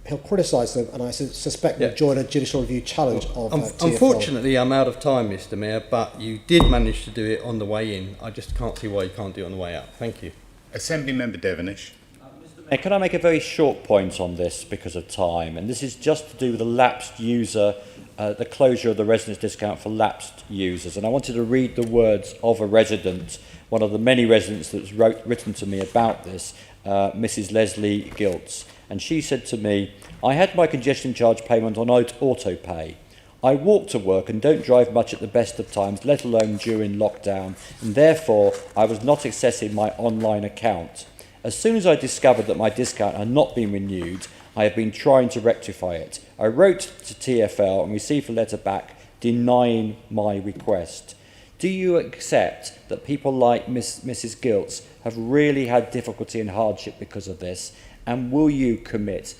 he'll criticise them, and I suspect will join a judicial review challenge of TfL. Unfortunately, I'm out of time, Mr. Mayor, but you did manage to do it on the way in. I just can't see why you can't do it on the way out. Thank you. Assembly Member Devonish. Mr. Mayor, can I make a very short point on this because of time? And this is just to do with the lapsed user, the closure of the residence discount for lapsed users. And I wanted to read the words of a resident, one of the many residents that's written to me about this, Mrs. Leslie Giltz. And she said to me, I had my congestion charge payment on auto pay. I walk to work and don't drive much at the best of times, let alone during lockdown, and therefore I was not accessing my online account. As soon as I discovered that my discount had not been renewed, I have been trying to rectify it. I wrote to TfL and received a letter back denying my request. Do you accept that people like Mrs. Giltz have really had difficulty and hardship because of this? And will you commit,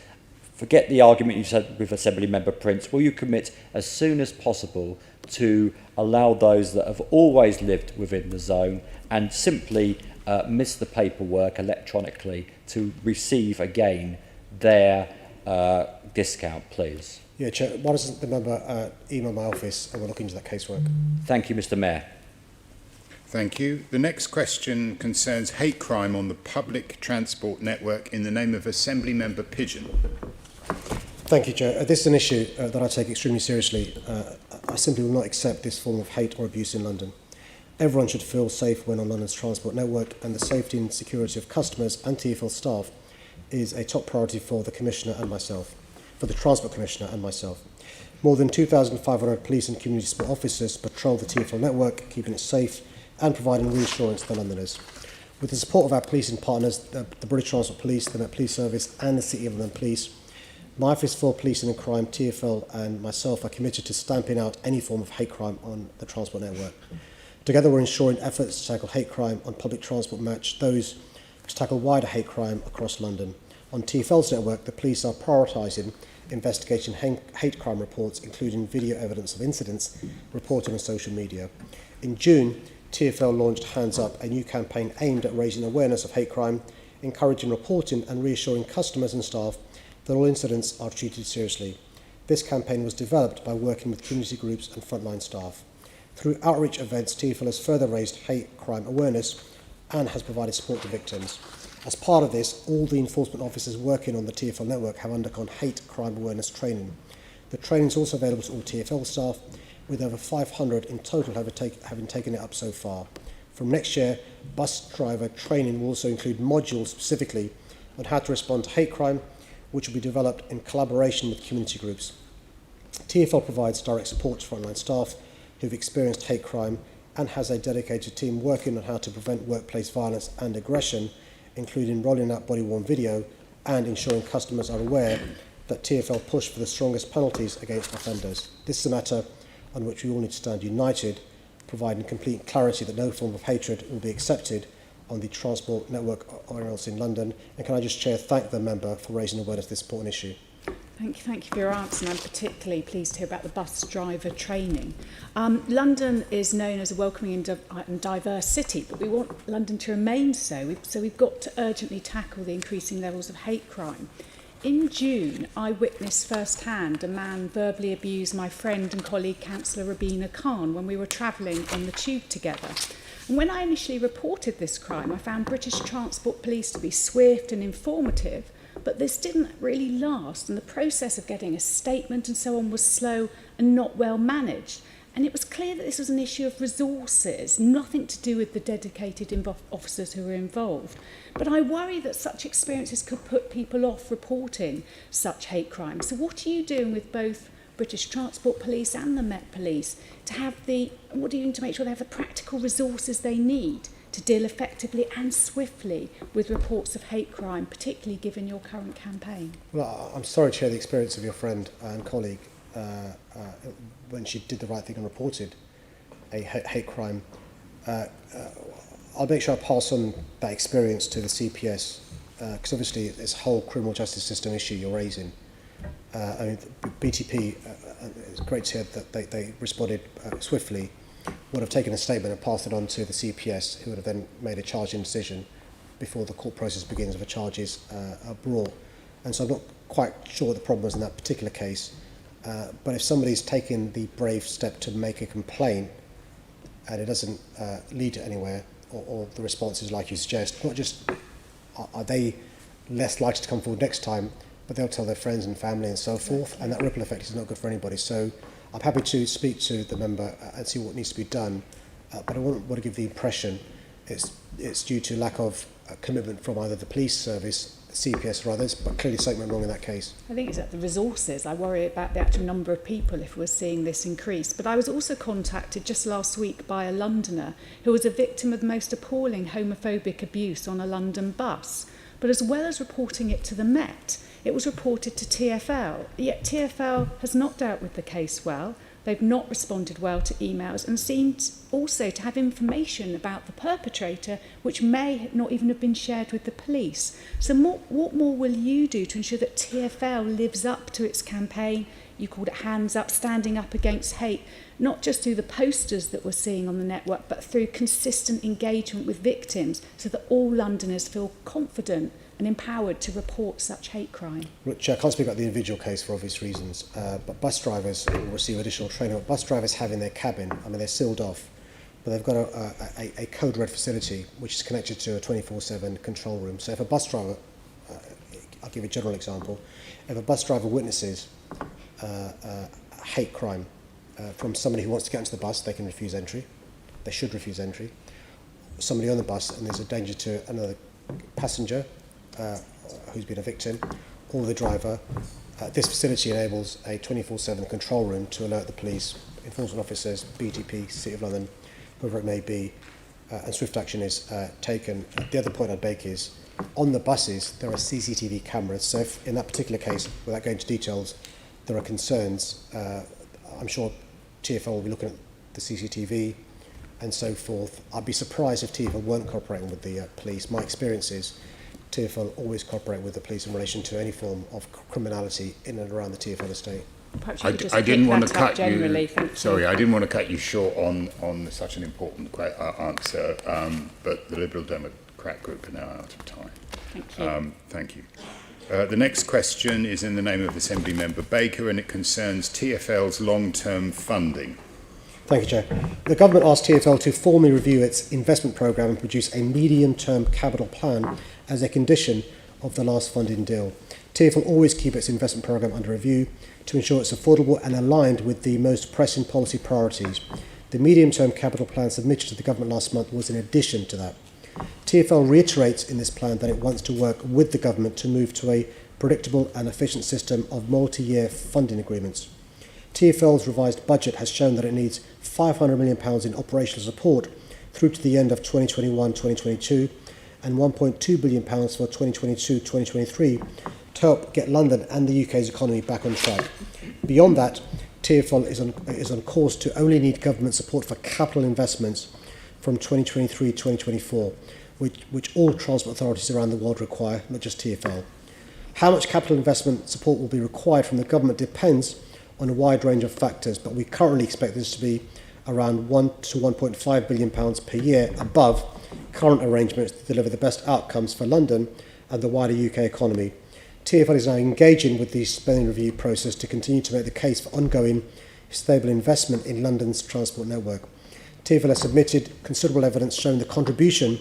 forget the argument you said with Assembly Member Prince, will you commit as soon as possible to allow those that have always lived within the zone and simply miss the paperwork electronically to receive again their discount, please? Yeah, Chair, why doesn't the member email my office and we'll look into that casework? Thank you, Mr. Mayor. Thank you. The next question concerns hate crime on the public transport network in the name of Assembly Member Pigeon. Thank you, Chair. This is an issue that I take extremely seriously. I simply will not accept this form of hate or abuse in London. Everyone should feel safe when on London's transport network, and the safety and security of customers and TfL staff is a top priority for the Commissioner and myself, for the Transport Commissioner and myself. More than 2,500 police and community support officers patrol the TfL network, keeping it safe and providing reassurance to Londoners. With the support of our policing partners, the British Transport Police, the Met Police Service and the City of London Police, my Office for Policing and Crime, TfL, and myself are committed to stamping out any form of hate crime on the transport network. Together we're ensuring efforts to tackle hate crime on public transport match those to tackle wider hate crime across London. On TfL's network, the police are prioritising investigating hate crime reports, including video evidence of incidents reported on social media. In June, TfL launched Hands Up, a new campaign aimed at raising awareness of hate crime, encouraging reporting and reassuring customers and staff that all incidents are treated seriously. This campaign was developed by working with community groups and frontline staff. Through outreach events, TfL has further raised hate crime awareness and has provided support to victims. As part of this, all the enforcement officers working on the TfL network have undergone hate crime awareness training. The training is also available to all TfL staff, with over 500 in total having taken it up so far. From next year, bus driver training will also include modules specifically on how to respond to hate crime, which will be developed in collaboration with community groups. TfL provides direct support to frontline staff who've experienced hate crime and has a dedicated team working on how to prevent workplace violence and aggression, including rolling out body-worn video and ensuring customers are aware that TfL push for the strongest penalties against offenders. This is a matter on which we all need to stand united, providing complete clarity that no form of hatred will be accepted on the transport network or else in London. And can I just, Chair, thank the member for raising awareness of this important issue. Thank you for your answer, and I'm particularly pleased to hear about the bus driver training. London is known as a welcoming and diverse city, but we want London to remain so. So we've got to urgently tackle the increasing levels of hate crime. In June, I witnessed firsthand a man verbally abuse my friend and colleague Councillor Sadiq Khan when we were travelling on the tube together. And when I initially reported this crime, I found British Transport Police to be swift and informative, but this didn't really last, and the process of getting a statement and so on was slow and not well managed. And it was clear that this was an issue of resources, nothing to do with the dedicated officers who were involved. But I worry that such experiences could put people off reporting such hate crimes. So what are you doing with both British Transport Police and the Met Police to have what are you doing to make sure they have the practical resources they need to deal effectively and swiftly with reports of hate crime, particularly given your current campaign? Well, I'm sorry to share the experience of your friend and colleague when she did the right thing and reported a hate crime. I'll make sure I pass on that experience to the CPS, because obviously it's a whole criminal justice system issue you're raising. I mean, BTP, it's great to hear that they responded swiftly, would have taken a statement and passed it on to the CPS, who would have then made a charging decision before the court process begins if the charges are brought. And so I'm not quite sure what the problem was in that particular case. But if somebody's taken the brave step to make a complaint and it doesn't lead to anywhere, or the response is like you suggest, not just are they less likely to come forward next time, but they'll tell their friends and family and so forth, and that ripple effect is not good for anybody. So I'm happy to speak to the member and see what needs to be done, but I wouldn't want to give the impression it's due to lack of commitment from either the police service, CPS or others, but clearly something went wrong in that case. I think it's at the resources. I worry about the actual number of people if we're seeing this increase. But I was also contacted just last week by a Londoner who was a victim of the most appalling homophobic abuse on a London bus. But as well as reporting it to the Met, it was reported to TfL. Yet TfL has not dealt with the case well. They've not responded well to emails and seemed also to have information about the perpetrator which may not even have been shared with the police. So what more will you do to ensure that TfL lives up to its campaign? You called it Hands Up, standing up against hate, not just through the posters that we're seeing on the network, but through consistent engagement with victims so that all Londoners feel confident and empowered to report such hate crime. Which I can't speak about the individual case for obvious reasons, but bus drivers will receive additional training. What bus drivers have in their cabin, I mean, they're sealed off, but they've got a code red facility which is connected to a 24/7 control room. So if a bus driver, I'll give you a general example, if a bus driver witnesses hate crime from somebody who wants to get into the bus, they can refuse entry. they should refuse entry. Somebody on the bus and there's a danger to another passenger who's been a victim, or the driver. This facility enables a 24/7 control room to alert the police, enforcement officers, BTP, City of London, whoever it may be, and swift action is taken. The other point I'd make is, on the buses, there are CCTV cameras, so if in that particular case, without going into details, there are concerns, I'm sure TfL will be looking at the CCTV and so forth. I'd be surprised if TfL weren't cooperating with the police. My experience is TfL always cooperate with the police in relation to any form of criminality in and around the TfL estate. I didn't want to cut you. Sorry, I didn't want to cut you short on such an important answer, but the Liberal Democrat group are now out of time. Thank you. Thank you. The next question is in the name of Assembly Member Baker, and it concerns TfL's long-term funding. Thank you, Chair. The Government asked TfL to formally review its investment programme and produce a medium-term capital plan as a condition of the last funding deal. TfL always keep its investment programme under review to ensure it's affordable and aligned with the most pressing policy priorities. The medium-term capital plan submitted to the Government last month was in addition to that. TfL reiterates in this plan that it wants to work with the Government to move to a predictable and efficient system of multi-year funding agreements. TfL's revised budget has shown that it needs £500 million in operational support through to the end of 2021-2022 and £1.2 billion for 2022-2023 to help get London and the UK's economy back on track. Beyond that, TfL is on course to only need government support for capital investments from 2023-2024, which all transport authorities around the world require, not just TfL. How much capital investment support will be required from the government depends on a wide range of factors, but we currently expect this to be around £1 to £1.5 billion per year above current arrangements to deliver the best outcomes for London and the wider UK economy. TfL is now engaging with the spending review process to continue to make the case for ongoing stable investment in London's transport network. TfL has submitted considerable evidence showing the contribution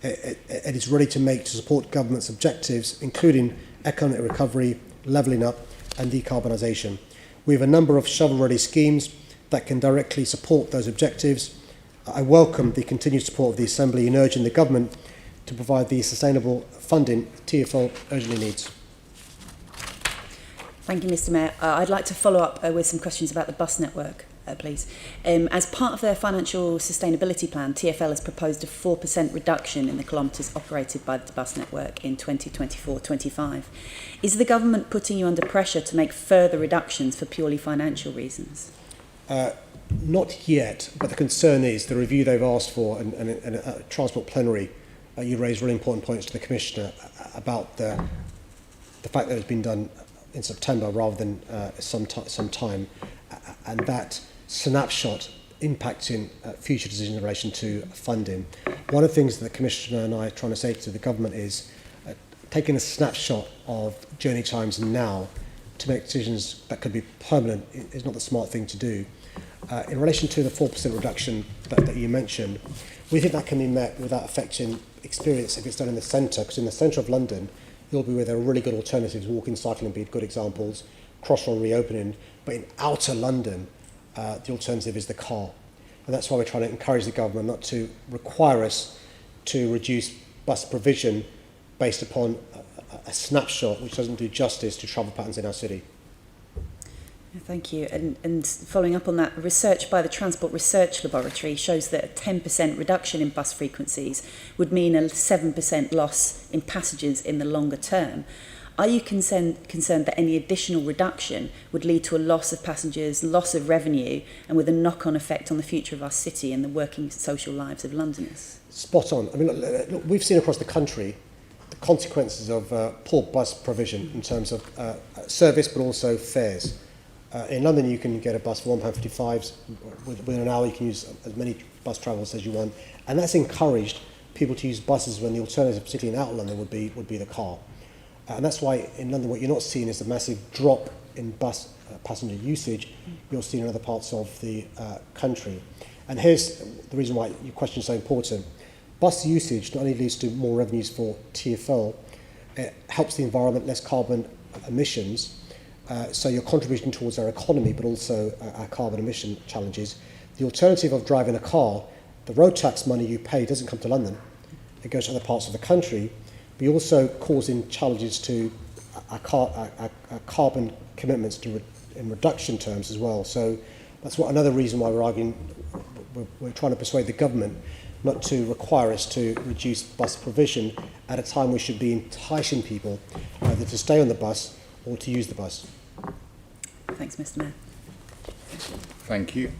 it is ready to make to support government's objectives, including economic recovery, levelling up and decarbonisation. We have a number of shovel-ready schemes that can directly support those objectives. I welcome the continued support of the Assembly in urging the Government to provide the sustainable funding TfL urgently needs. Thank you, Mr Mayor. I'd like to follow up with some questions about the bus network, please. As part of their financial sustainability plan, TfL has proposed a 4% reduction in the kilometres operated by the bus network in 2024-25. Is the government putting you under pressure to make further reductions for purely financial reasons? Not yet, but the concern is the review they've asked for and a transport plenary. You raised really important points to the Commissioner about the fact that it's been done in September rather than some time, and that snapshot impacting future decisions in relation to funding. One of the things that the Commissioner and I are trying to say to the Government is taking a snapshot of journey times now to make decisions that could be permanent is not the smart thing to do. In relation to the 4% reduction that you mentioned, we think that can be met without affecting experience if it's done in the centre, because in the centre of London, you'll be where there are really good alternatives, walking, cycling being good examples, Crossrail reopening, but in outer London, the alternative is the car. And that's why we're trying to encourage the Government not to require us to reduce bus provision based upon a snapshot which doesn't do justice to travel patterns in our city. Thank you. And following up on that, research by the Transport Research Laboratory shows that a 10% reduction in bus frequencies would mean a 7% loss in passengers in the longer term. Are you concerned that any additional reduction would lead to a loss of passengers, loss of revenue, and with a knock-on effect on the future of our city and the working social lives of Londoners? Spot on. I mean, look, we've seen across the country the consequences of poor bus provision in terms of service, but also fares. In London, you can get a bus for £1.55. Within an hour, you can use as many bus travels as you want. And that's encouraged people to use buses when the alternative, particularly in outer London, would be the car. And that's why in London, what you're not seeing is a massive drop in bus passenger usage. You're seeing in other parts of the country. And here's the reason why your question is so important. Bus usage not only leads to more revenues for TfL, it helps the environment, less carbon emissions. So you're contributing towards our economy, but also our carbon emission challenges. The alternative of driving a car the road tax money you pay doesn't come to London, it goes to other parts of the country, but you're also causing challenges to our carbon commitments in reduction terms as well. So that's another reason why we're arguing, we're trying to persuade the government not to require us to reduce bus provision at a time we should be enticing people either to stay on the bus or to use the bus. Thanks, Mr. Mayor. Thank you.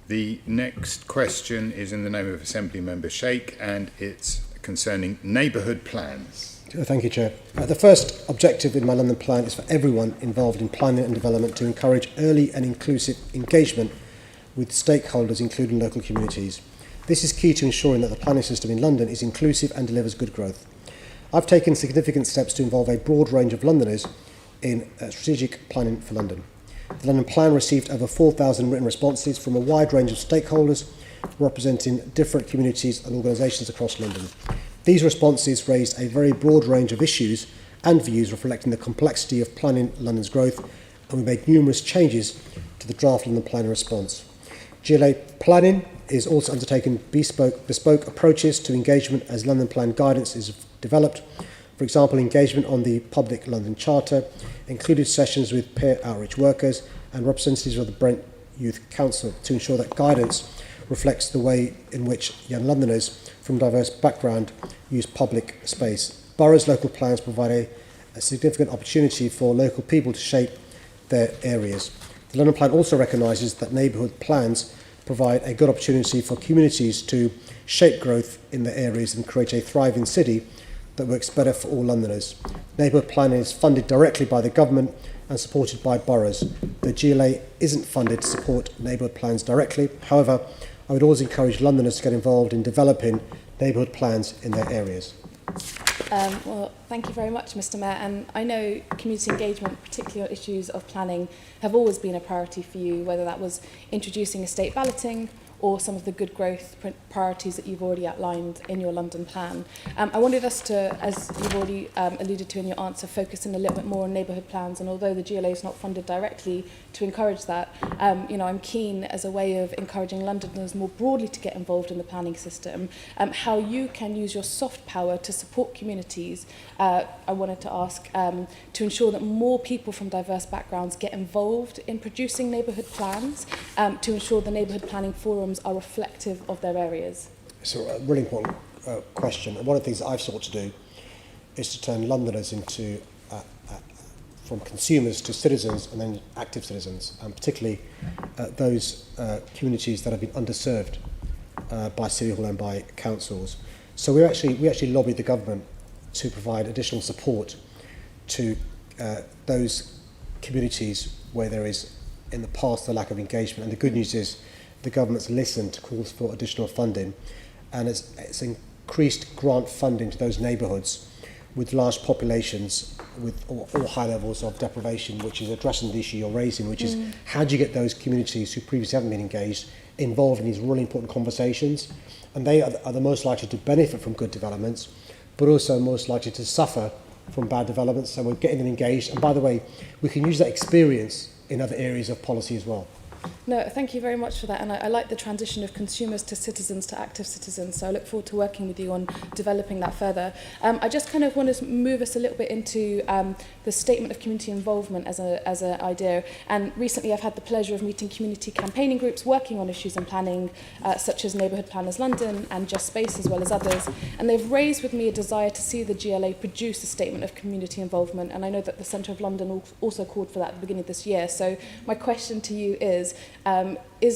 The next question is in the name of Assembly Member Sheikh, and it's concerning neighbourhood plans. Thank you, Chair. The first objective in my London plan is for everyone involved in planning and development to encourage early and inclusive engagement with stakeholders, including local communities. This is key to ensuring that the planning system in London is inclusive and delivers good growth. I've taken significant steps to involve a broad range of Londoners in strategic planning for London. The London Plan received over 4,000 written responses from a wide range of stakeholders representing different communities and organisations across London. These responses raised a very broad range of issues and views reflecting the complexity of planning London's growth, and we made numerous changes to the draft London Plan response. GLA planning is also undertaking bespoke approaches to engagement as London Plan guidance is developed. For example, engagement on the Public London Charter included sessions with peer outreach workers and representatives of the Brent Youth Council to ensure that guidance reflects the way in which young Londoners from diverse background use public space. Boroughs' local plans provide a significant opportunity for local people to shape their areas. The London Plan also recognises that neighbourhood plans provide a good opportunity for communities to shape growth in their areas and create a thriving city that works better for all Londoners. Neighbourhood planning is funded directly by the government and supported by boroughs. The GLA isn't funded to support neighbourhood plans directly. However, I would always encourage Londoners to get involved in developing neighbourhood plans in their areas. Well, thank you very much, Mr. Mayor. And I know community engagement, particularly on issues of planning, have always been a priority for you, whether that was introducing estate balloting or some of the good growth priorities that you've already outlined in your London plan. I wanted us to, as you've already alluded to in your answer, focus in a little bit more on neighbourhood plans, and although the GLA is not funded directly to encourage that, I'm keen as a way of encouraging Londoners more broadly to get involved in the planning system, how you can use your soft power to support communities. I wanted to ask to ensure that more people from diverse backgrounds get involved in producing neighbourhood plans, to ensure the neighbourhood planning forums are reflective of their areas. It's a really important question. And one of the things that I've sought to do is to turn Londoners into, from consumers to citizens and then active citizens, and particularly those communities that have been underserved by City Hall and by councils. So we actually lobbied the government to provide additional support to those communities where there is in the past a lack of engagement. And the good news is the government's listened to calls for additional funding, and it's increased grant funding to those neighbourhoods with large populations with or high levels of deprivation, which is addressing the issue you're raising, which is how do you get those communities who previously haven't been engaged involved in these really important conversations. And they are the most likely to benefit from good developments, but also most likely to suffer from bad developments. So we're getting them engaged. And by the way, we can use that experience in other areas of policy as well. No, thank you very much for that, and I like the transition of consumers to citizens to active citizens, so I look forward to working with you on developing that further. I just kind of want to move us a little bit into the statement of community involvement as an idea, and recently I've had the pleasure of meeting community campaigning groups working on issues in planning, such as Neighbourhood Planners London and Just Space, as well as others, and they've raised with me a desire to see the GLA produce a statement of community involvement, and I know that the Centre of London also called for that at the beginning of this year. So my question to you is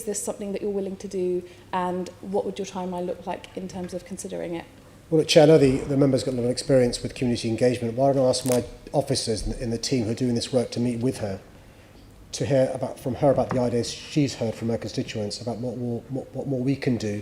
this something that you're willing to do, and what would your timeline look like in terms of considering it? Well, Chair, I know the member's got a lot of experience with community engagement. Why don't I ask my officers in the team who are doing this work to meet with her, to hear from her about the ideas she's heard from her constituents, about what more we can do.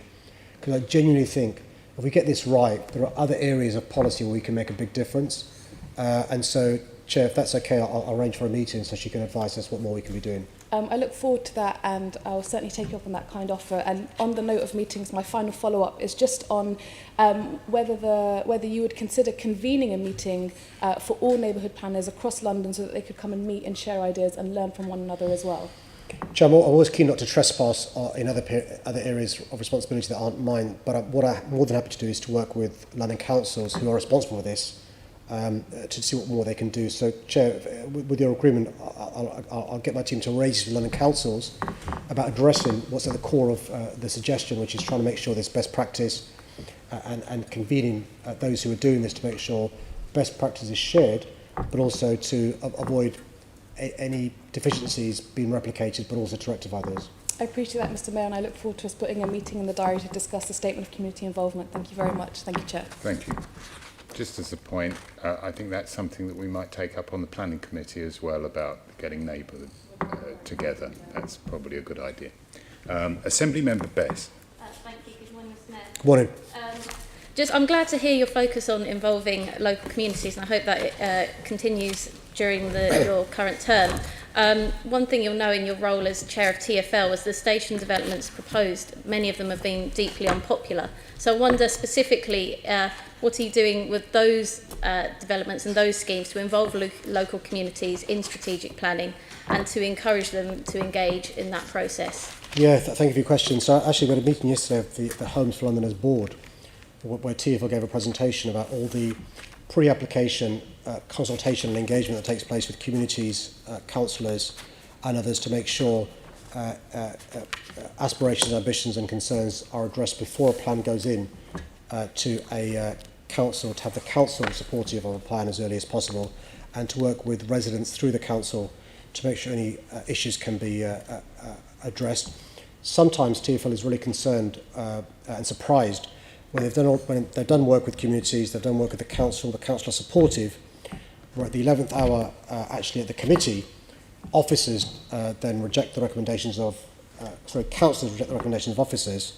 Because I genuinely think if we get this right, there are other areas of policy where we can make a big difference. And so, Chair, if that's okay, I'll arrange for a meeting so she can advise us what more we can be doing. I look forward to that, and I'll certainly take you up on that kind offer. And on the note of meetings, my final follow-up is just on whether you would consider convening a meeting for all neighbourhood planners across London so that they could come and meet and share ideas and learn from one another as well. Chair, I'm always keen not to trespass in other areas of responsibility that aren't mine, but what I'm more than happy to do is to work with London councils who are responsible for this to see what more they can do. So, Chair, with your agreement, I'll get my team to raise with London councils about addressing what's at the core of the suggestion, which is trying to make sure there's best practice and convening those who are doing this to make sure best practice is shared, but also to avoid any deficiencies being replicated, but also to rectify those. I appreciate that, Mr. Mayor, and I look forward to us putting a meeting in the diary to discuss the statement of community involvement. Thank you very much. Thank you, Chair. Thank you. Just as a point, I think that's something that we might take up on the planning committee as well, about getting neighbours together. That's probably a good idea. Assembly Member Bess. Thank you. Good morning, Mr. Mayor. Good morning. I'm glad to hear your focus on involving local communities, and I hope that it continues during your current term. One thing you'll know in your role as chair of TfL was the station developments proposed. Many of them have been deeply unpopular. So I wonder specifically, what are you doing with those developments and those schemes to involve local communities in strategic planning and to encourage them to engage in that process? Yeah, thank you for your question. So actually we had a meeting yesterday of the Homes for Londoners board, where TfL gave a presentation about all the pre-application consultation and engagement that takes place with communities, councillors and others to make sure aspirations, ambitions and concerns are addressed before a plan goes in to a council, to have the council supportive of a plan as early as possible, and to work with residents through the council to make sure any issues can be addressed. Sometimes TfL is really concerned and surprised when they've done work with communities, they've done work with the council are supportive, where at the 11th hour, actually at the committee, officers then reject the recommendations of, councillors reject the recommendations of officers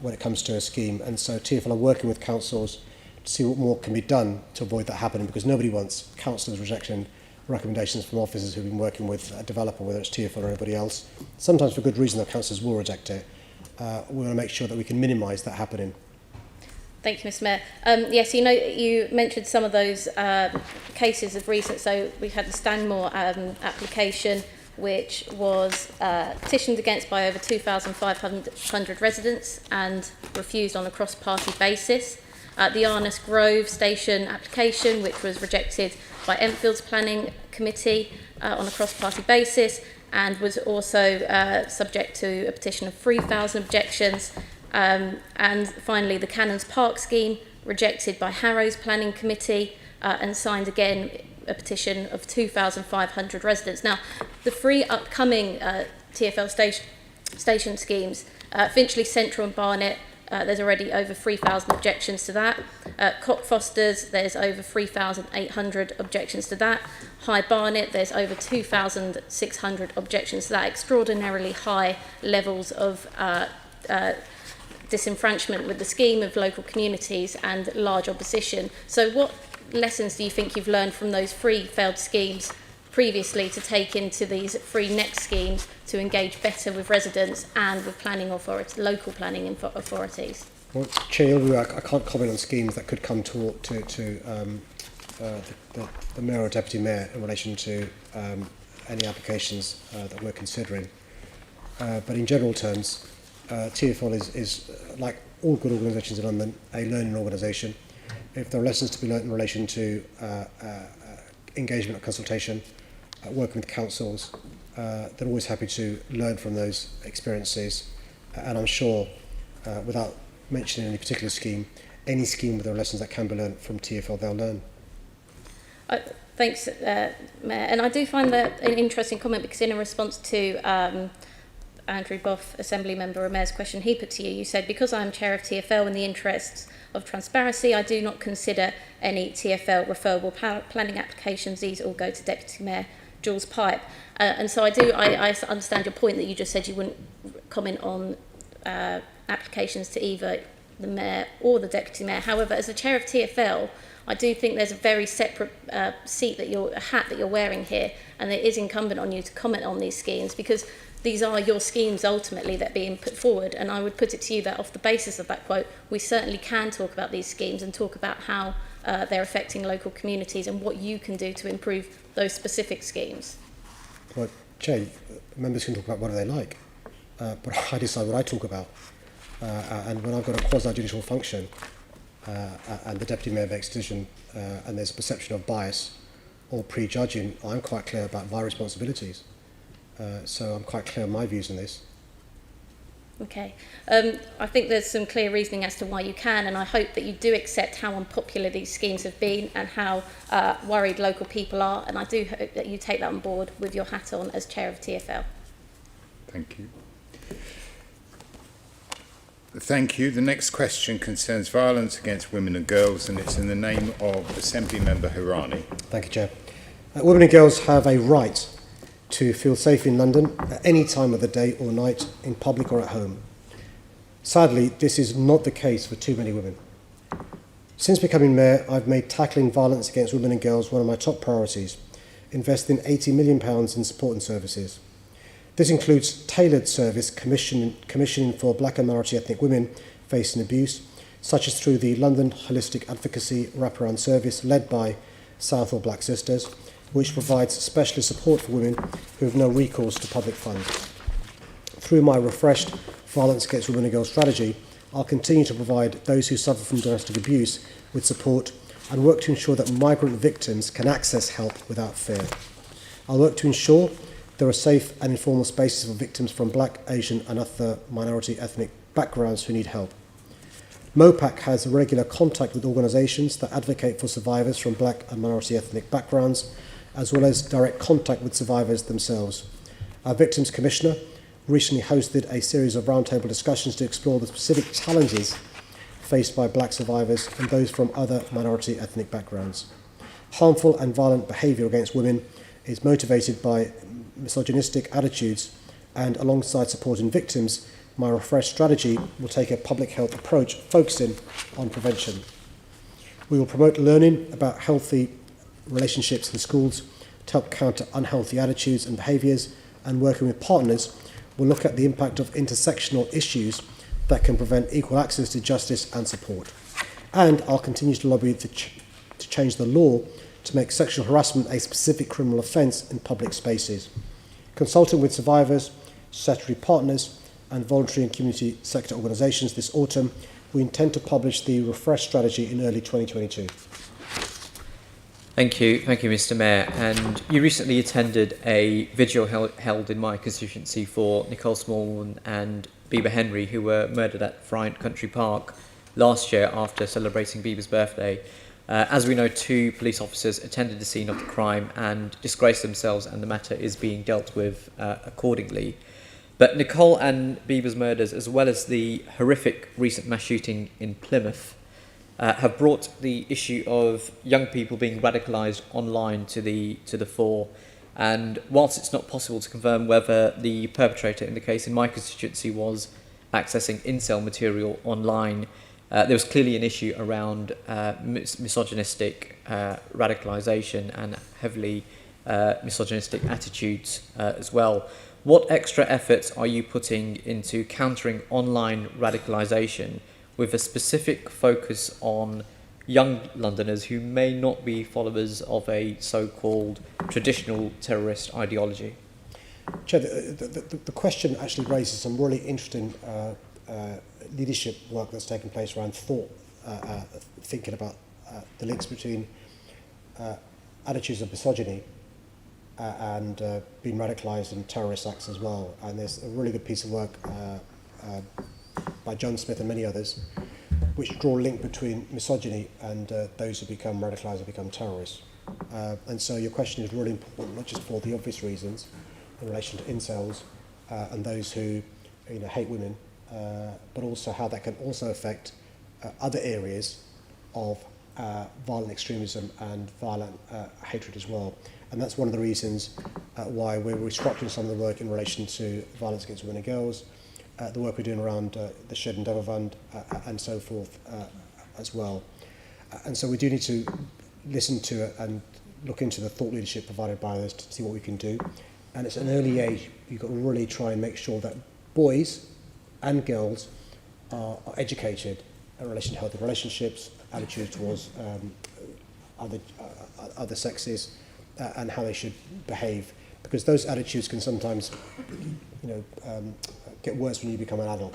when it comes to a scheme. And so TfL are working with councils to see what more can be done to avoid that happening, because nobody wants councillors rejecting recommendations from officers who've been working with a developer, whether it's TfL or anybody else. Sometimes for good reason, the councillors will reject it. We want to make sure that we can minimise that happening. Thank you, Mr. Mayor. Yes, you mentioned some of those cases of recent. So we had the Stanmore application, which was petitioned against by over 2,500 residents and refused on a cross-party basis. The Arness Grove station application, which was rejected by Enfield's Planning Committee on a cross-party basis, and was also subject to a petition of 3,000 objections. And finally, the Cannons Park scheme, rejected by Harrow's Planning Committee and signed again a petition of 2,500 residents. Now, the three upcoming TfL station schemes, Finchley Central and Barnet, there's already over 3,000 objections to that. Cockfosters, there's over 3,800 objections to that. High Barnet, there's over 2,600 objections to that. Extraordinarily high levels of disenfranchisement with the scheme of local communities and large opposition. So what lessons do you think you've learned from those three failed schemes previously to take into these three next schemes to engage better with residents and with planning authorities, local planning authorities? Well, Chair, I can't comment on schemes that could come to the Mayor or Deputy Mayor in relation to any applications that we're considering. But in general terms, TfL is, like all good organisations in London, a learning organisation. If there are lessons to be learnt in relation to engagement and consultation, working with councils, they're always happy to learn from those experiences. And I'm sure, without mentioning any particular scheme, any scheme where there are lessons that can be learnt from TfL, they'll learn. Thanks, Mayor. And I do find that an interesting comment, because in a response to Andrew Boff, Assembly Member Mayor's question he put to you, you said, because I'm chair of TfL in the interests of transparency, I do not consider any TfL referable planning applications. These all go to Deputy Mayor Jules Pipe. And so I understand your point that you just said you wouldn't comment on applications to either the Mayor or the Deputy Mayor. However, as the chair of TfL, I do think there's a very separate hat that you're wearing here, and it is incumbent on you to comment on these schemes, because these are your schemes ultimately that are being put forward. And I would put it to you that off the basis of that quote, we certainly can talk about these schemes and talk about how they're affecting local communities and what you can do to improve those specific schemes. Well, Chair, members can talk about whatever they like, but I decide what I talk about. And when I've got a quasi-judicial function and the Deputy Mayor makes a decision and there's a perception of bias or prejudging, I'm quite clear about my responsibilities. So I'm quite clear on my views on this. Okay. I think there's some clear reasoning as to why you can, and I hope that you do accept how unpopular these schemes have been and how worried local people are, and I do hope that you take that on board with your hat on as Chair of TfL. Thank you. Thank you. The next question concerns violence against women and girls, and it's in the name of Assembly Member Hirani. Thank you, Chair. Women and girls have a right to feel safe in London at any time of the day or night, in public or at home. Sadly, this is not the case for too many women. Since becoming Mayor, I've made tackling violence against women and girls one of my top priorities, investing £80 million in support and services. This includes tailored service commissioning for black and minority ethnic women facing abuse, such as through the London Holistic Advocacy Wraparound Service led by Southall Black Sisters, which provides specialist support for women who have no recourse to public funds. Through my refreshed Violence Against Women and Girls strategy, I'll continue to provide those who suffer from domestic abuse with support and work to ensure that migrant victims can access help without fear. I'll work to ensure there are safe and informal spaces for victims from Black, Asian and other minority ethnic backgrounds who need help. MOPAC has regular contact with organisations that advocate for survivors from Black and minority ethnic backgrounds, as well as direct contact with survivors themselves. Our Victims Commissioner recently hosted a series of roundtable discussions to explore the specific challenges faced by Black survivors and those from other minority ethnic backgrounds. Harmful and violent behaviour against women is motivated by misogynistic attitudes, and alongside supporting victims, my refreshed strategy will take a public health approach focusing on prevention. We will promote learning about healthy relationships in schools to help counter unhealthy attitudes and behaviours, and working with partners, we'll look at the impact of intersectional issues that can prevent equal access to justice and support. And I'll continue to lobby to change the law to make sexual harassment a specific criminal offence in public spaces. Consulting with survivors, statutory partners and voluntary and community sector organisations this autumn, we intend to publish the refreshed strategy in early 2022. Thank you, Mr. Mayor. And you recently attended a vigil held in my constituency for Nicole Smallwood and Bieber Henry, who were murdered at Friant Country Park last year after celebrating Bieber's birthday. As we know, 2 police officers attended the scene of the crime and disgraced themselves, and the matter is being dealt with accordingly. But Nicole and Bieber's murders, as well as the horrific recent mass shooting in Plymouth, have brought the issue of young people being radicalised online to the fore. And whilst it's not possible to confirm whether the perpetrator in the case in my constituency was accessing incel material online, there was clearly an issue around misogynistic radicalisation and heavily misogynistic attitudes as well. What extra efforts are you putting into countering online radicalisation with a specific focus on young Londoners who may not be followers of a so-called traditional terrorist ideology? Chair, the question actually raises some really interesting leadership work that's taken place around thought, thinking about the links between attitudes of misogyny and being radicalised in terrorist acts as well. And there's a really good piece of work by John Smith and many others, which draw a link between misogyny and those who become radicalised and become terrorists. And so your question is really important, not just for the obvious reasons in relation to incels and those who hate women, but also how that can also affect other areas of violent extremism and violent hatred as well. And that's one of the reasons why we're restructuring some of the work in relation to violence against women and girls, the work we're doing around the Shared Endeavour Fund and so forth as well. And so we do need to listen to it and look into the thought leadership provided by others to see what we can do. And it's an early age, you've got to really try and make sure that boys and girls are educated in relation to healthy relationships, attitudes towards other sexes, and how they should behave. because those attitudes can sometimes, get worse when you become an adult.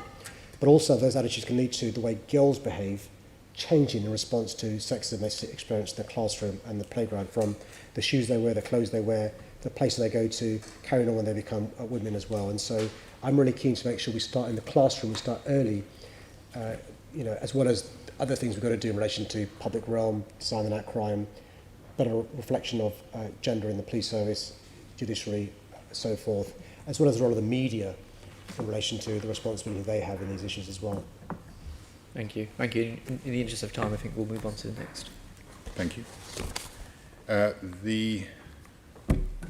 But also those attitudes can lead to the way girls behave changing in response to sexism they experience in the classroom and the playground, from the shoes they wear, the clothes they wear, the places they go to, carrying on when they become women as well. And so I'm really keen to make sure we start in the classroom, we start early, as well as other things we've got to do in relation to public realm, silent out crime, better reflection of gender in the police service, judiciary, so forth, as well as the role of the media in relation to the responsibility they have in these issues as well. Thank you. Thank you. In the interest of time, I think we'll move on to the next. Thank you.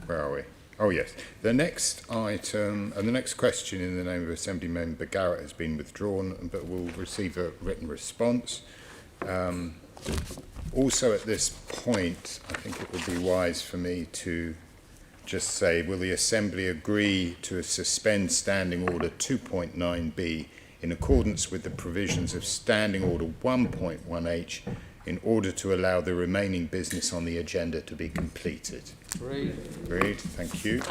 Where are we? Oh, yes. The next item, and the next question in the name of Assembly Member Garrett has been withdrawn, but will receive a written response. Also at this point, I think it would be wise for me to just say, will the Assembly agree to suspend Standing Order 2.9b in accordance with the provisions of Standing Order 1.1h in order to allow the remaining business on the agenda to be completed? Agreed. Agreed, thank you.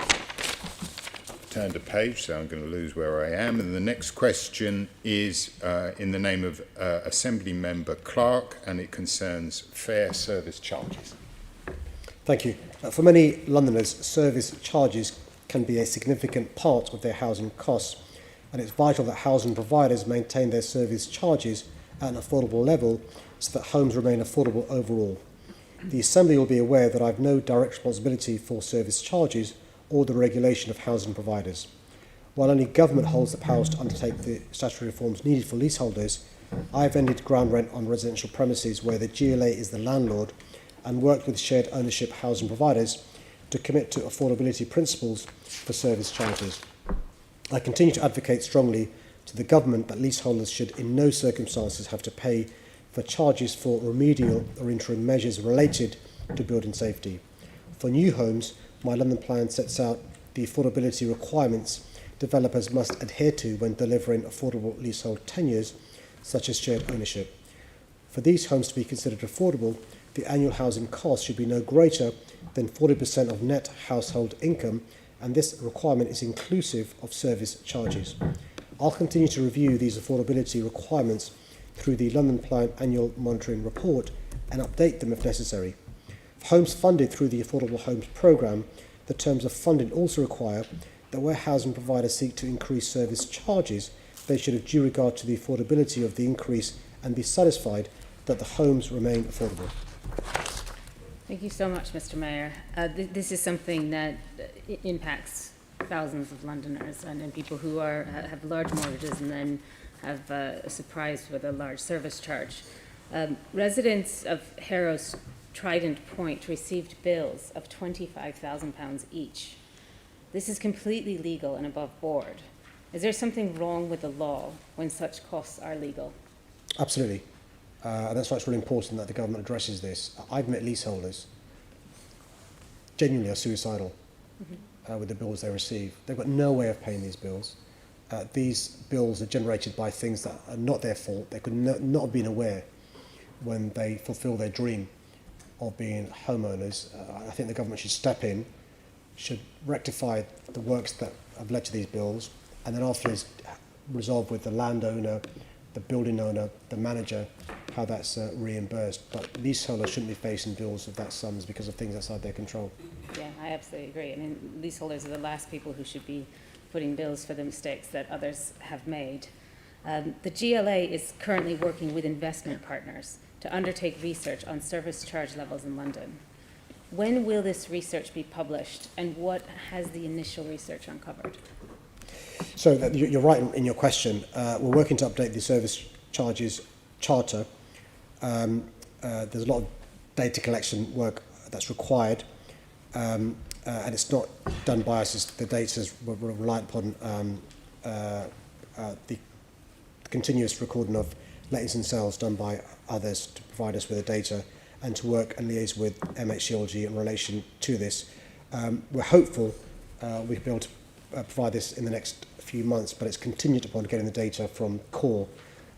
Turned a page, so I'm going to lose where I am. And the next question is in the name of Assembly Member Clark, and it concerns fair service charges. Thank you. For many Londoners, service charges can be a significant part of their housing costs, and it's vital that housing providers maintain their service charges at an affordable level so that homes remain affordable overall. The Assembly will be aware that I have no direct responsibility for service charges or the regulation of housing providers. While only government holds the powers to undertake the statutory reforms needed for leaseholders, I have ended ground rent on residential premises where the GLA is the landlord and worked with shared ownership housing providers to commit to affordability principles for service charges. I continue to advocate strongly to the government that leaseholders should in no circumstances have to pay for charges for remedial or interim measures related to building safety. For new homes, my London plan sets out the affordability requirements developers must adhere to when delivering affordable leasehold tenures, such as shared ownership. For these homes to be considered affordable, the annual housing cost should be no greater than 40% of net household income, and this requirement is inclusive of service charges. I'll continue to review these affordability requirements through the London Plan Annual Monitoring Report and update them if necessary. For homes funded through the Affordable Homes Programme, the terms of funding also require that where housing providers seek to increase service charges, they should have due regard to the affordability of the increase and be satisfied that the homes remain affordable. Thank you so much, Mr. Mayor. This is something that impacts thousands of Londoners and people who have large mortgages and then have surprised with a large service charge. Residents of Harrow's Trident Point received bills of £25,000 each. This is completely legal and above board. Is there something wrong with the law when such costs are legal? Absolutely. And that's why it's really important that the government addresses this. I've met leaseholders genuinely are suicidal with the bills they receive. They've got no way of paying these bills. These bills are generated by things that are not their fault. They could not have been aware when they fulfil their dream of being homeowners. I think the government should step in, should rectify the works that have led to these bills, and then afterwards resolve with the landowner, the building owner, the manager, how that's reimbursed. But leaseholders shouldn't be facing bills of that sums because of things outside their control. Yeah, I absolutely agree. I mean, leaseholders are the last people who should be putting bills for the mistakes that others have made. The GLA is currently working with investment partners to undertake research on service charge levels in London. When will this research be published, and what has the initial research uncovered? So you're right in your question. We're working to update the service charges charter. There's a lot of data collection work that's required, and it's not done by us. The data is reliant upon the continuous recording of lettings and sales done by others to provide us with the data and to work and liaise with MHCLG in relation to this. We're hopeful we'll be able to provide this in the next few months, but it's contingent upon getting the data from CORE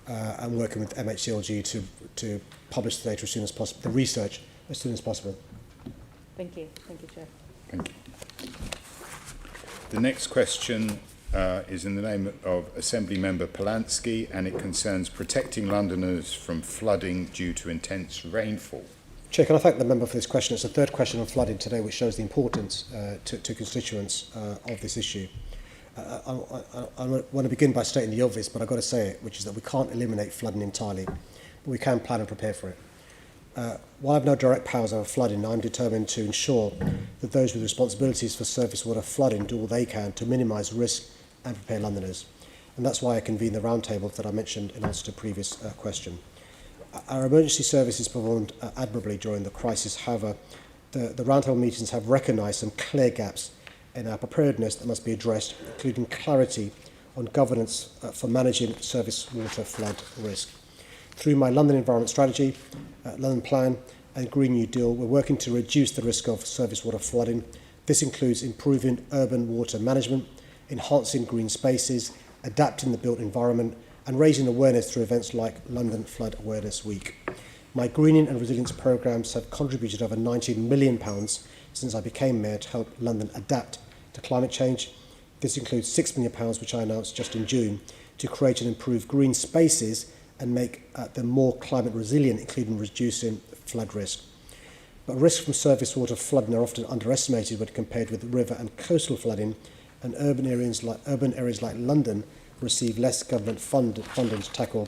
and working with MHCLG to publish the data as soon as possible, the research as soon as possible. Thank you. Thank you, Chair. Thank you. The next question is in the name of Assembly Member Polanski, and it concerns protecting Londoners from flooding due to intense rainfall. Chair, can I thank the member for this question? It's the third question on flooding today, which shows the importance to constituents of this issue. I want to begin by stating the obvious, but I've got to say it, which is that we can't eliminate flooding entirely, but we can plan and prepare for it. While I have no direct powers over flooding, I'm determined to ensure that those with responsibilities for surface water flooding do all they can to minimise risk and prepare Londoners. And that's why I convened the roundtable that I mentioned in answer to a previous question. Our emergency services performed admirably during the crisis. However, the roundtable meetings have recognised some clear gaps in our preparedness that must be addressed, including clarity on governance for managing surface water flood risk. Through my London Environment Strategy, London Plan and Green New Deal, we're working to reduce the risk of surface water flooding. This includes improving urban water management, enhancing green spaces, adapting the built environment, and raising awareness through events like London Flood Awareness Week. My greening and resilience programmes have contributed over £19 million since I became Mayor to help London adapt to climate change. This includes £6 million, which I announced just in June, to create and improve green spaces and make them more climate resilient, including reducing flood risk. But risks from surface water flooding are often underestimated when compared with river and coastal flooding, and urban areas like London receive less government funding to tackle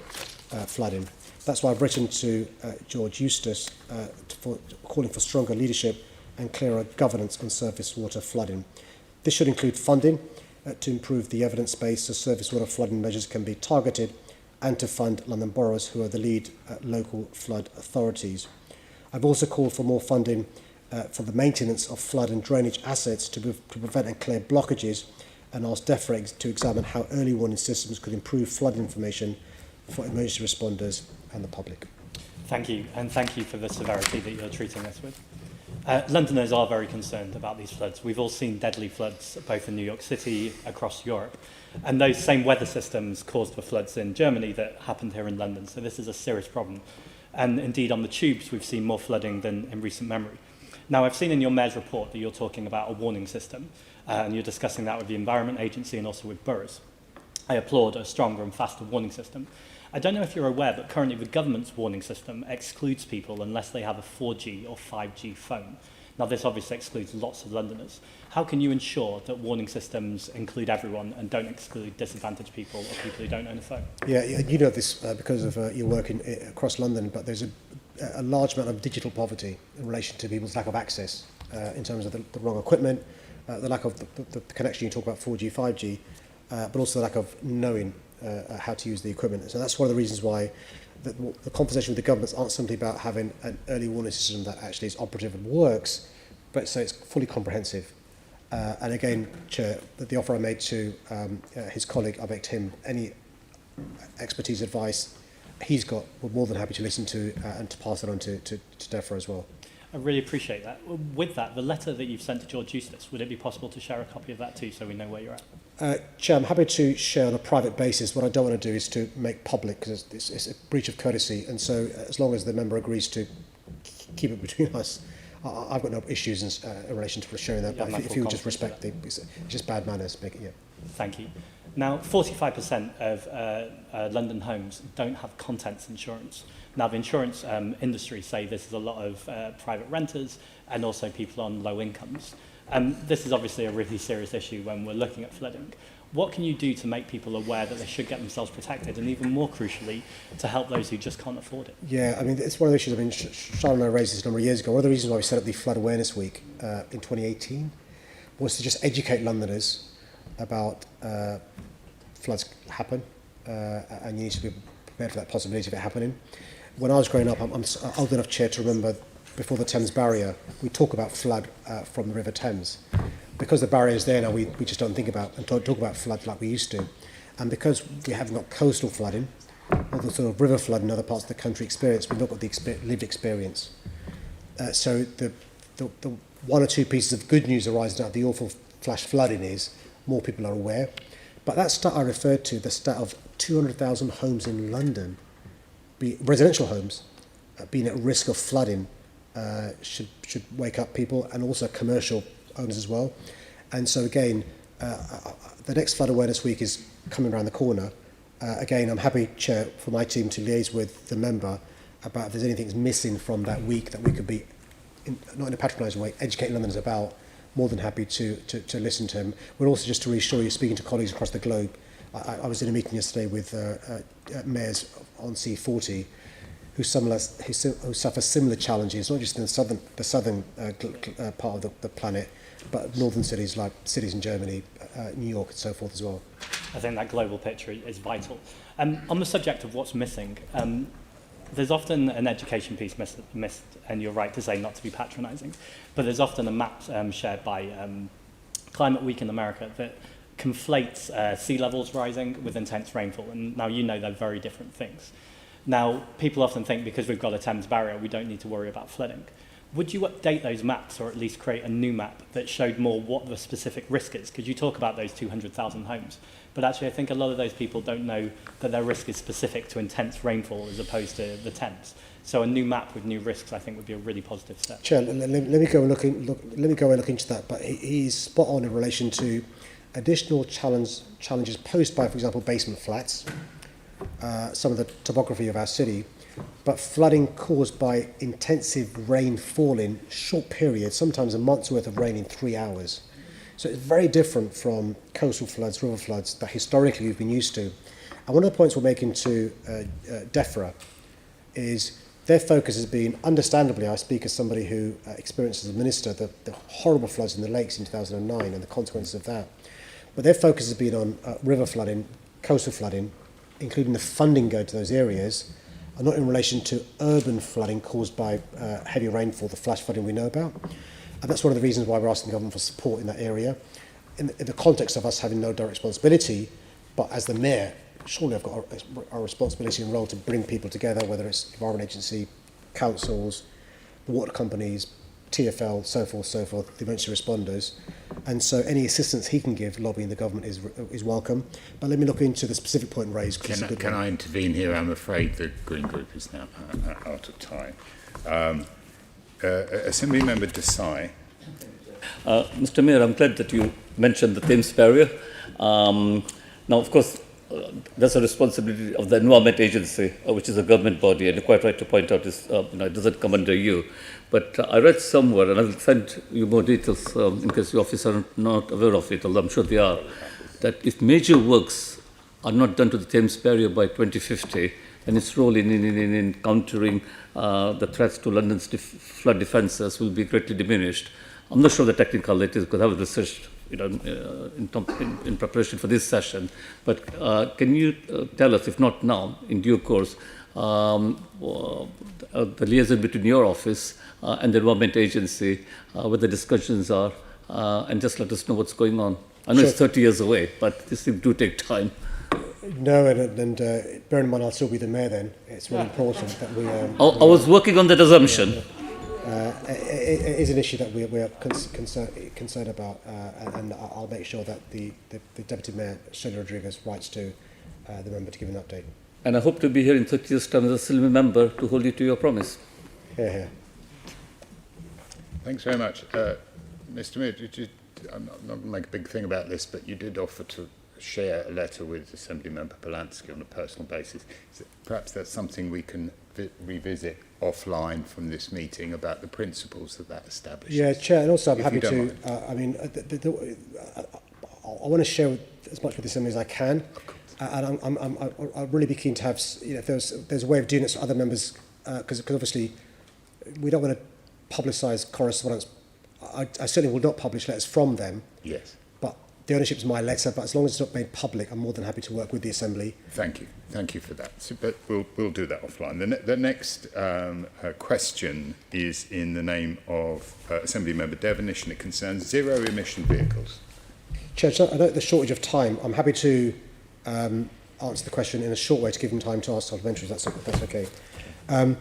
flooding. That's why I've written to George Eustace calling for stronger leadership and clearer governance on surface water flooding. This should include funding to improve the evidence base so surface water flooding measures can be targeted, and to fund London boroughs, who are the lead local flood authorities. I've also called for more funding for the maintenance of flood and drainage assets to prevent and clear blockages, and asked DEFRA to examine how early warning systems could improve flood information for emergency responders and the public. Thank you, and thank you for the severity that you're treating this with. Londoners are very concerned about these floods. We've all seen deadly floods both in New York City, across Europe, and those same weather systems caused the floods in Germany that happened here in London. So this is a serious problem. And indeed on the tubes we've seen more flooding than in recent memory. Now I've seen in your Mayor's report that you're talking about a warning system, and you're discussing that with the Environment Agency and also with boroughs. I applaud a stronger and faster warning system. I don't know if you're aware, but currently the government's warning system excludes people unless they have a 4G or 5G phone. Now, this obviously excludes lots of Londoners. How can you ensure that warning systems include everyone and don't exclude disadvantaged people or people who don't own a phone? Yeah, you know this because of your work across London, but there's a large amount of digital poverty in relation to people's lack of access in terms of the wrong equipment, the lack of the connection. You talk about 4G, 5G, but also the lack of knowing how to use the equipment. So that's one of the reasons why the conversation with the governments aren't simply about having an early warning system that actually is operative and works, but so it's fully comprehensive. And again, Chair, the offer I made to his colleague, I begged him any expertise, advice he's got, we're more than happy to listen to and to pass it on to DEFRA as well. I really appreciate that. With that, the letter that you've sent to George Eustace, would it be possible to share a copy of that too so we know where you're at? Chair, I'm happy to share on a private basis. What I don't want to do is to make public, because it's a breach of courtessy, and so as long as the member agrees to keep it between us, I've got no issues in relation to sharing that, but if you would just respect it's just bad manners. Thank you. Now, 45% of London homes don't have contents insurance. Now, the insurance industry say this is a lot of private renters and also people on low incomes. This is obviously a really serious issue when we're looking at flooding. What can you do to make people aware that they should get themselves protected, and even more crucially, to help those who just can't afford it? Yeah, I mean, it's one of the issues. I mean, Charlotte and I raised this a number of years ago. One of the reasons why we set up the Flood Awareness Week in 2018 was to just educate Londoners about floods happen, and you need to be prepared for that possibility of it happening. When I was growing up, I'm old enough, Chair, to remember before the Thames Barrier, we talk about flood from the River Thames. Because the barrier is there now, we just don't think about and talk about flood like we used to. And because we haven't got coastal flooding, or the sort of river flood in other parts of the country experience, we've not got the lived experience. So the one or two pieces of good news arising out of the awful flash flooding is more people are aware. But that stat I referred to, the stat of 200,000 homes in London, residential homes, being at risk of flooding, should wake up people, and also commercial owners as well. And so again, the next Flood Awareness Week is coming around the corner. Again, I'm happy, Chair, for my team to liaise with the member about if there's anything missing from that week that we could be, not in a patronising way, educating Londoners about. More than happy to listen to him. We're also, just to reassure you, speaking to colleagues across the globe, I was in a meeting yesterday with mayors on C40 who suffer similar challenges, not just in the southern part of the planet, but northern cities like cities in Germany, New York and so forth as well. I think that global picture is vital. On the subject of what's missing, there's often an education piece missed, and you're right to say not to be patronising, but there's often a map shared by Climate Week in America that conflates sea levels rising with intense rainfall, and now you know they're very different things. Now, people often think because we've got a Thames barrier, we don't need to worry about flooding. Would you update those maps, or at least create a new map that showed more what the specific risk is? Because you talk about those 200,000 homes, but actually I think a lot of those people don't know that their risk is specific to intense rainfall as opposed to the Thames. So a new map with new risks, I think, would be a really positive step. Chair, let me go and look into that. But he's spot on in relation to additional challenges posed by, for example, basement flats, some of the topography of our city, but flooding caused by intensive rainfall in short periods, sometimes a month's worth of rain in 3 hours. So it's very different from coastal floods, river floods that historically we've been used to. And one of the points we're making to DEFRA is their focus has been, understandably, I speak as somebody who experienced as a minister the horrible floods in the lakes in 2009 and the consequences of that. But their focus has been on river flooding, coastal flooding, including the funding going to those areas, and not in relation to urban flooding caused by heavy rainfall, the flash flooding we know about. And that's one of the reasons why we're asking the government for support in that area, in the context of us having no direct responsibility, but as the mayor, surely I've got a responsibility and role to bring people together, whether it's Environment Agency, councils, the water companies, TfL, so forth, the emergency responders. And so any assistance he can give lobbying the government is welcome. But let me look into the specific point raised. Can I intervene here? I'm afraid the Green Group is now out of time. Assembly Member Desai. Mr. Mayor, I'm glad that you mentioned the Thames barrier. Now, of course, that's a responsibility of the Environment Agency, which is a government body, and you're quite right to point out this, it doesn't come under you. But I read somewhere, and I will send you more details in case your officers are not aware of it, although I'm sure they are, that if major works are not done to the Thames barrier by 2050, then its role in countering the threats to London's flood defences will be greatly diminished. I'm not sure the technicalities, because I was researched in preparation for this session, but can you tell us, if not now, in due course, the liaison between your office and the Environment Agency, where the discussions are, and just let us know what's going on. I know it's 30 years away, but this things do take time. No, and bear in mind I'll still be the mayor then. It's really important that we... I was working on that assumption. It is an issue that we are concerned about, and I'll make sure that the Deputy Mayor, Shirley Rodriguez, writes to the member to give an update. And I hope to be here in 30 years' time as a Assembly member to hold you to your promise. Hear, hear. Thanks very much. Mr. Mayor, I'm not going to make a big thing about this, but you did offer to share a letter with Assembly Member Polanski on a personal basis. Perhaps that's something we can revisit offline from this meeting about the principles that establishes. Yeah, Chair, and also I'm happy to, I want to share as much with the Assembly as I can, and I'd really be keen to have, if there's a way of doing it so other members, because obviously we don't want to publicise correspondence. I certainly will not publish letters from them. Yes. But the ownership is my letter, but as long as it's not made public, I'm more than happy to work with the Assembly. Thank you for that. So, but we'll do that offline. The next question is in the name of Assembly Member Devonish, and it concerns zero-emission vehicles. Chair, I know the shortage of time. I'm happy to answer the question in a short way to give them time to ask supplementaries. That's okay. I'm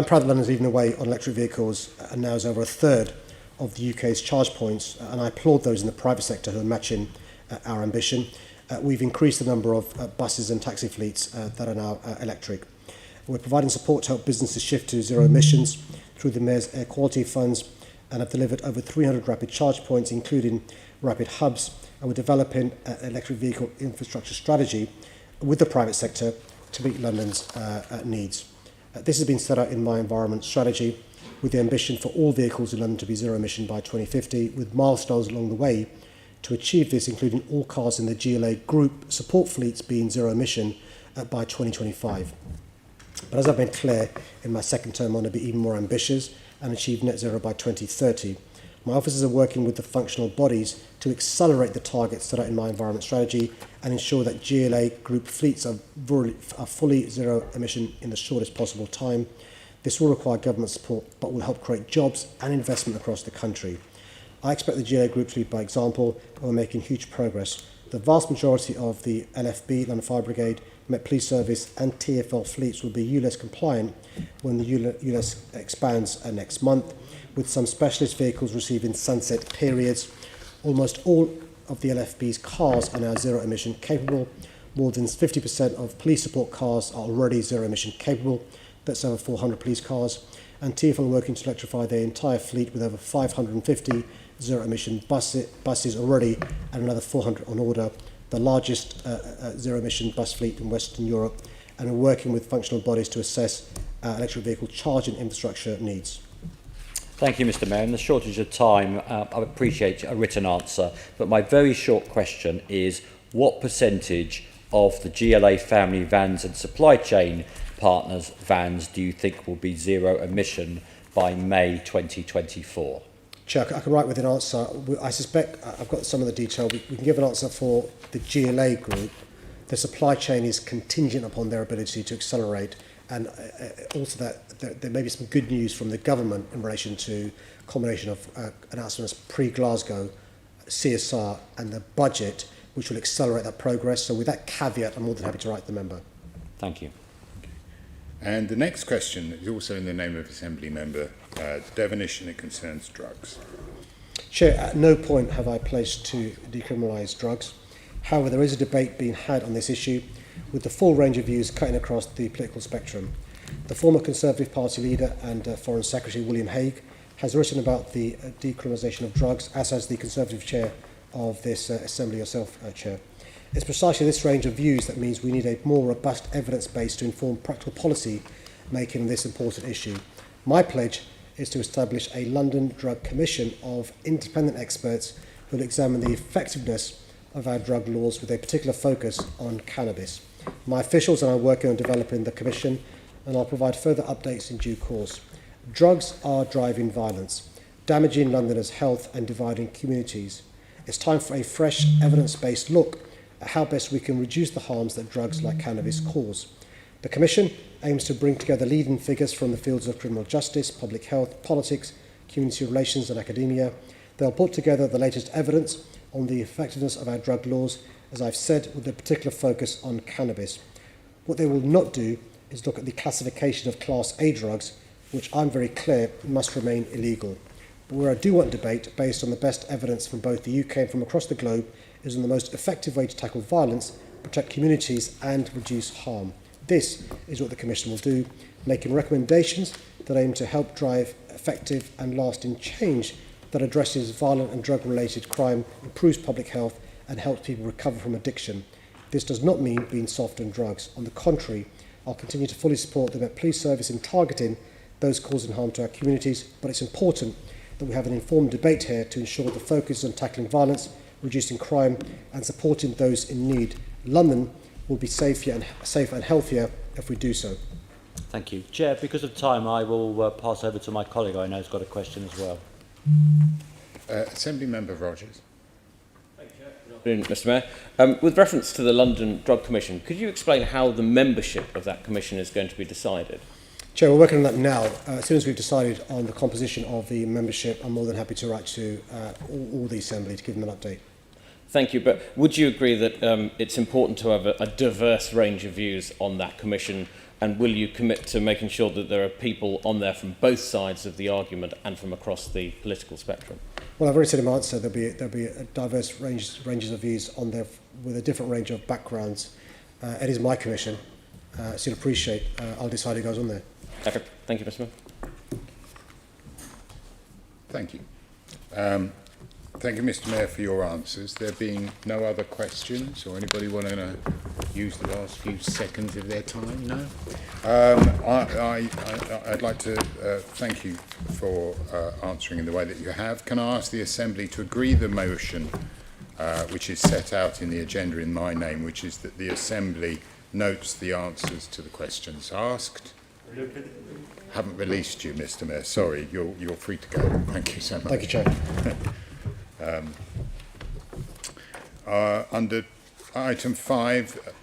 proud that London's leading the way on electric vehicles, and now is over a third of the UK's charge points, and I applaud those in the private sector who are matching our ambition. We've increased the number of buses and taxi fleets that are now electric. We're providing support to help businesses shift to zero emissions through the Mayor's Air Quality Funds, and have delivered over 300 rapid charge points, including rapid hubs, and we're developing an electric vehicle infrastructure strategy with the private sector to meet London's needs. This has been set out in my environment strategy with the ambition for all vehicles in London to be zero emission by 2050, with milestones along the way to achieve this, including all cars in the GLA group support fleets being zero emission by 2025. But as I've been clear, in my second term I want to be even more ambitious and achieve net zero by 2030. My officers are working with the functional bodies to accelerate the targets set out in my environment strategy and ensure that GLA group fleets are fully zero emission in the shortest possible time. This will require government support, but will help create jobs and investment across the country. I expect the GLA group to lead by example, and we're making huge progress. The vast majority of the LFB, London Fire Brigade, Met Police Service and TfL fleets will be ULEZ compliant when the ULEZ expands next month, with some specialist vehicles receiving sunset periods. Almost all of the LFB's cars are now zero emission capable. More than 50% of police support cars are already zero emission capable. That's over 400 police cars. And TfL are working to electrify their entire fleet with over 550 zero emission buses already and another 400 on order, the largest zero emission bus fleet in Western Europe, and are working with functional bodies to assess electric vehicle charging infrastructure needs. Thank you, Mr. Mayor. In the shortage of time, I appreciate a written answer, but my very short question is, what percentage of the GLA family vans and supply chain partners' vans do you think will be zero emission by May 2024? Chair, I can write with an answer. I suspect I've got some of the detail. We can give an answer for the GLA group. The supply chain is contingent upon their ability to accelerate, and also that there may be some good news from the government in relation to a combination of announcements pre-Glasgow, CSR and the budget, which will accelerate that progress. So with that caveat, I'm more than happy to write the member. Thank you. And the next question is also in the name of Assembly Member Devonish, and it concerns drugs. Chair, at no point have I pledged to decriminalise drugs. However, there is a debate being had on this issue, with the full range of views cutting across the political spectrum. The former Conservative Party leader and Foreign Secretary William Hague has written about the decriminalisation of drugs, as has the Conservative chair of this Assembly, yourself, Chair. It's precisely this range of views that means we need a more robust evidence base to inform practical policy making this important issue. My pledge is to establish a London Drug Commission of independent experts who will examine the effectiveness of our drug laws with a particular focus on cannabis. My officials and I are working on developing the commission, and I'll provide further updates in due course. Drugs are driving violence, damaging Londoners' health and dividing communities. It's time for a fresh, evidence-based look at how best we can reduce the harms that drugs like cannabis cause. The Commission aims to bring together leading figures from the fields of criminal justice, public health, politics, community relations and academia. They'll put together the latest evidence on the effectiveness of our drug laws, as I've said, with a particular focus on cannabis. What they will not do is look at the classification of Class A drugs, which I'm very clear must remain illegal. But where I do want debate, based on the best evidence from both the UK and from across the globe, is on the most effective way to tackle violence, protect communities and reduce harm. This is what the Commission will do, making recommendations that aim to help drive effective and lasting change that addresses violent and drug-related crime, improves public health and helps people recover from addiction. This does not mean being soft on drugs. On the contrary, I'll continue to fully support the Met Police Service in targeting those causing harm to our communities, but it's important that we have an informed debate here to ensure the focus on tackling violence, reducing crime and supporting those in need. London will be safer and healthier if we do so. Thank you. Chair, because of time, I will pass over to my colleague I know has got a question as well. Assembly Member Rogers. Mr. Mayor. With reference to the London Drug Commission, could you explain how the membership of that commission is going to be decided? Chair, we're working on that now. As soon as we've decided on the composition of the membership, I'm more than happy to write to all the Assembly to give them an update. Thank you, but would you agree that it's important to have a diverse range of views on that commission, and will you commit to making sure that there are people on there from both sides of the argument and from across the political spectrum? Well, I've already said in my answer there'll be a diverse ranges of views on there with a different range of backgrounds. It is my commission, so you'll appreciate I'll decide who goes on there. Okay. Thank you, Mr. Mayor. Thank you. Thank you, Mr. Mayor, for your answers. There being no other questions, or anybody want to use the last few seconds of their time? No? I'd like to thank you for answering in the way that you have. Can I ask the Assembly to agree the motion which is set out in the agenda in my name, which is that the Assembly notes the answers to the questions asked? Haven't released you, Mr. Mayor. Sorry, you're free to go. Thank you so much. Thank you, Chair. Under item 5,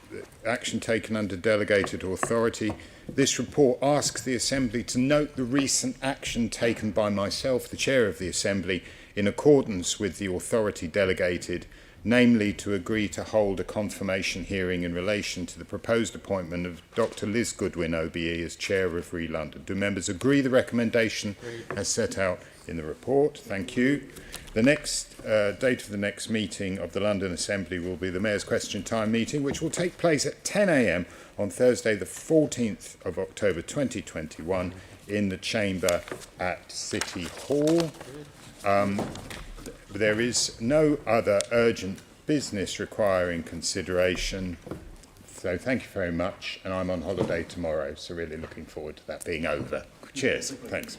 action taken under delegated authority, this report asks the Assembly to note the recent action taken by myself, the Chair of the Assembly, in accordance with the authority delegated, namely to agree to hold a confirmation hearing in relation to the proposed appointment of Dr. Liz Goodwin, OBE, as Chair of Re London. Do members agree the recommendation as set out in the report? Thank you. The next date of the next meeting of the London Assembly will be the Mayor's Question Time meeting, which will take place at 10 a.m. on Thursday, the 14th of October 2021, in the chamber at City Hall. There is no other urgent business requiring consideration. So thank you very much. And I'm on holiday tomorrow, so really looking forward to that being over. Cheers. Thanks.